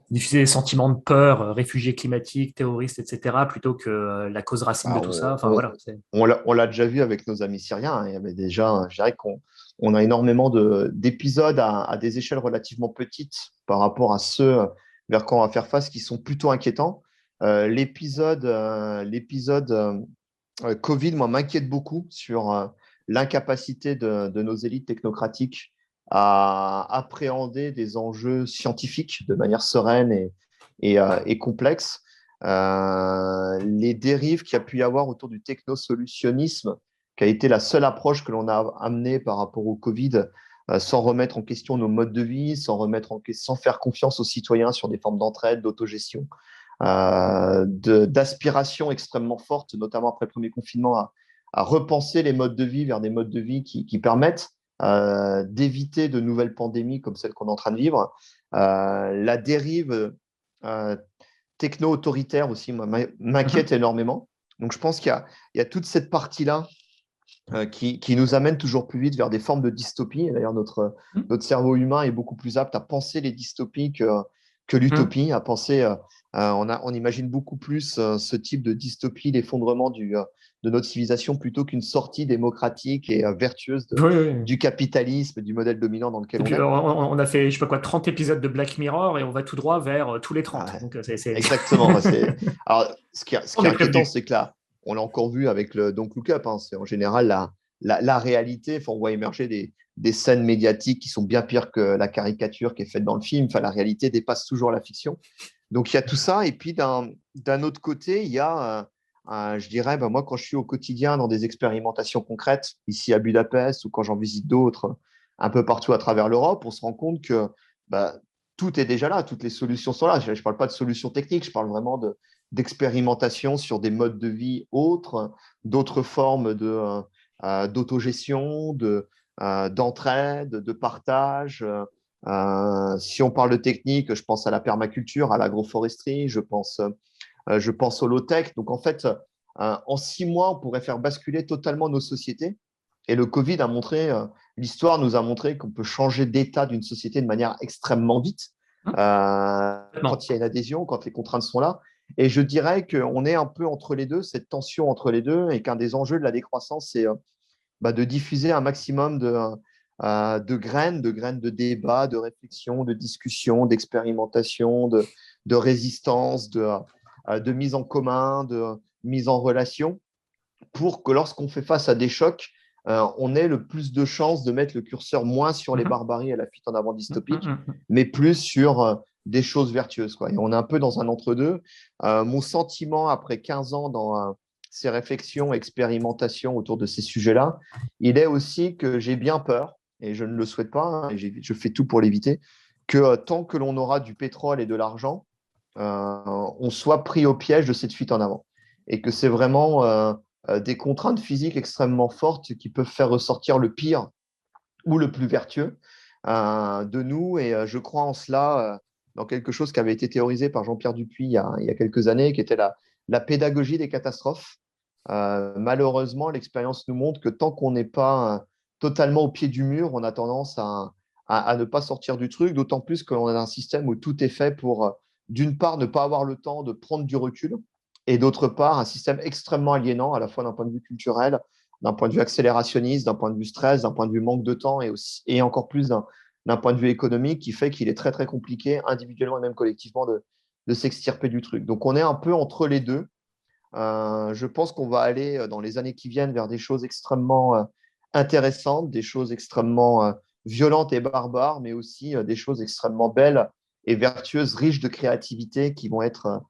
diffuser des sentiments de peur, réfugiés climatiques, terroristes, etc., plutôt que la cause racine de Bah, tout ça. Enfin voilà. on l'a déjà vu avec nos amis syriens, hein. Il y avait déjà, je dirais qu'on a énormément d'épisodes à des échelles relativement petites par rapport à ceux vers quoi on va faire face qui sont plutôt inquiétants. L'épisode Covid, moi, m'inquiète beaucoup sur l'incapacité de nos élites technocratiques à appréhender des enjeux scientifiques de manière sereine et complexe. Les dérives qu'il y a pu y avoir autour du technosolutionnisme, qui a été la seule approche que l'on a amenée par rapport au Covid, sans remettre en question nos modes de vie, sans faire confiance aux citoyens sur des formes d'entraide, d'autogestion, d'aspiration extrêmement forte, notamment après le premier confinement, à repenser les modes de vie vers des modes de vie qui permettent d'éviter de nouvelles pandémies comme celle qu'on est en train de vivre. La dérive euh, techno-autoritaire aussi m'inquiète Mhm. énormément. Donc je pense qu'il y a toute cette partie-là qui nous amène toujours plus vite vers des formes de dystopie. Et d'ailleurs, notre cerveau humain est beaucoup plus apte à penser les dystopies que Mhm. l'utopie, à penser. On imagine beaucoup plus ce type de dystopie, l'effondrement de notre civilisation, plutôt qu'une sortie démocratique et vertueuse Oui, oui, oui. du capitalisme, du modèle dominant dans lequel Et on puis, est. on a fait, je sais pas quoi, 30 épisodes de Black Mirror et on va tout droit vers tous les Ah 30. ouais, Donc, exactement. Alors, ce on qui est est inquiétant, prévenu. c'est que là, on l'a encore vu avec le Don't Look Up. C'est en général la réalité. Enfin, on voit émerger des scènes médiatiques qui sont bien pires que la caricature qui est faite dans le film. Enfin, la réalité dépasse toujours la fiction. Donc, il y a tout ça. Et puis, d'un autre côté, il y a, je dirais, moi, quand je suis au quotidien dans des expérimentations concrètes, ici à Budapest ou quand j'en visite d'autres un peu partout à travers l'Europe, on se rend compte que bah, tout est déjà là, toutes les solutions sont là. Je ne parle pas de solutions techniques, je parle vraiment d'expérimentation sur des modes de vie autres, d'autres formes d'autogestion, d'entraide, de partage. Si on parle de technique, je pense à la permaculture, à l'agroforesterie, je pense au low-tech. Donc en fait, en 6 mois, on pourrait faire basculer totalement nos sociétés. Et le Covid a montré, l'histoire nous a montré qu'on peut changer d'état d'une société de manière extrêmement vite Complètement. quand il y a une adhésion, quand les contraintes sont là. Et je dirais qu'on est un peu entre les deux, cette tension entre les deux, et qu'un des enjeux de la décroissance, c'est de diffuser un maximum de graines de débat, de réflexion, de discussion, d'expérimentation, de résistance, de mise en commun, de mise en relation, pour que lorsqu'on fait face à des chocs, on ait le plus de chances de mettre le curseur moins sur les Mhm. barbaries et la fuite en avant dystopique, Mhm. mais plus sur des choses vertueuses, quoi. Et on est un peu dans un entre-deux. Mon sentiment après 15 ans dans ces réflexions, expérimentations autour de ces sujets-là, il est aussi que j'ai bien peur, et je ne le souhaite pas, hein, et je fais tout pour l'éviter, que tant que l'on aura du pétrole et de l'argent, on soit pris au piège de cette fuite en avant. Et que c'est vraiment des contraintes physiques extrêmement fortes qui peuvent faire ressortir le pire ou le plus vertueux de nous. Et je crois en cela, dans quelque chose qui avait été théorisé par Jean-Pierre Dupuis il y a quelques années, qui était la pédagogie des catastrophes. Malheureusement, l'expérience nous montre que tant qu'on n'est pas totalement au pied du mur, on a tendance à ne pas sortir du truc, d'autant plus qu'on a un système où tout est fait pour, d'une part, ne pas avoir le temps de prendre du recul, et d'autre part, un système extrêmement aliénant, à la fois d'un point de vue culturel, d'un point de vue accélérationniste, d'un point de vue stress, d'un point de vue manque de temps et encore plus d'un point de vue économique qui fait qu'il est très, très compliqué, individuellement et même collectivement, de s'extirper du truc. Donc, on est un peu entre les deux. Je pense qu'on va aller dans les années qui viennent vers des choses extrêmement intéressantes, des choses extrêmement violentes et barbares, mais aussi des choses extrêmement belles et vertueuses, riches de créativité, qui vont être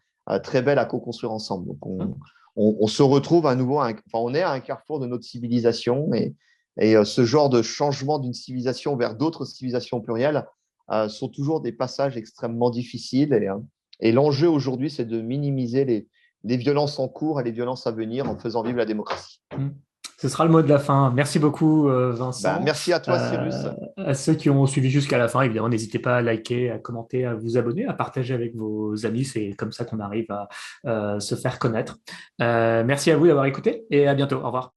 très belles à co-construire ensemble. Donc, on se retrouve à nouveau, enfin, on est à un carrefour de notre civilisation, et ce genre de changement d'une civilisation vers d'autres civilisations plurielles sont toujours des passages extrêmement difficiles. Et l'enjeu aujourd'hui, c'est de minimiser les violences en cours et les violences à venir en faisant vivre la démocratie. Mhm. Ce sera le mot de la fin. Merci beaucoup, Ben, Vincent. merci à toi, Cyrus. À ceux qui ont suivi jusqu'à la fin, évidemment, n'hésitez pas à liker, à commenter, à vous abonner, à partager avec vos amis. C'est comme ça qu'on arrive à se faire connaître. Merci à vous d'avoir écouté et à bientôt. Au revoir.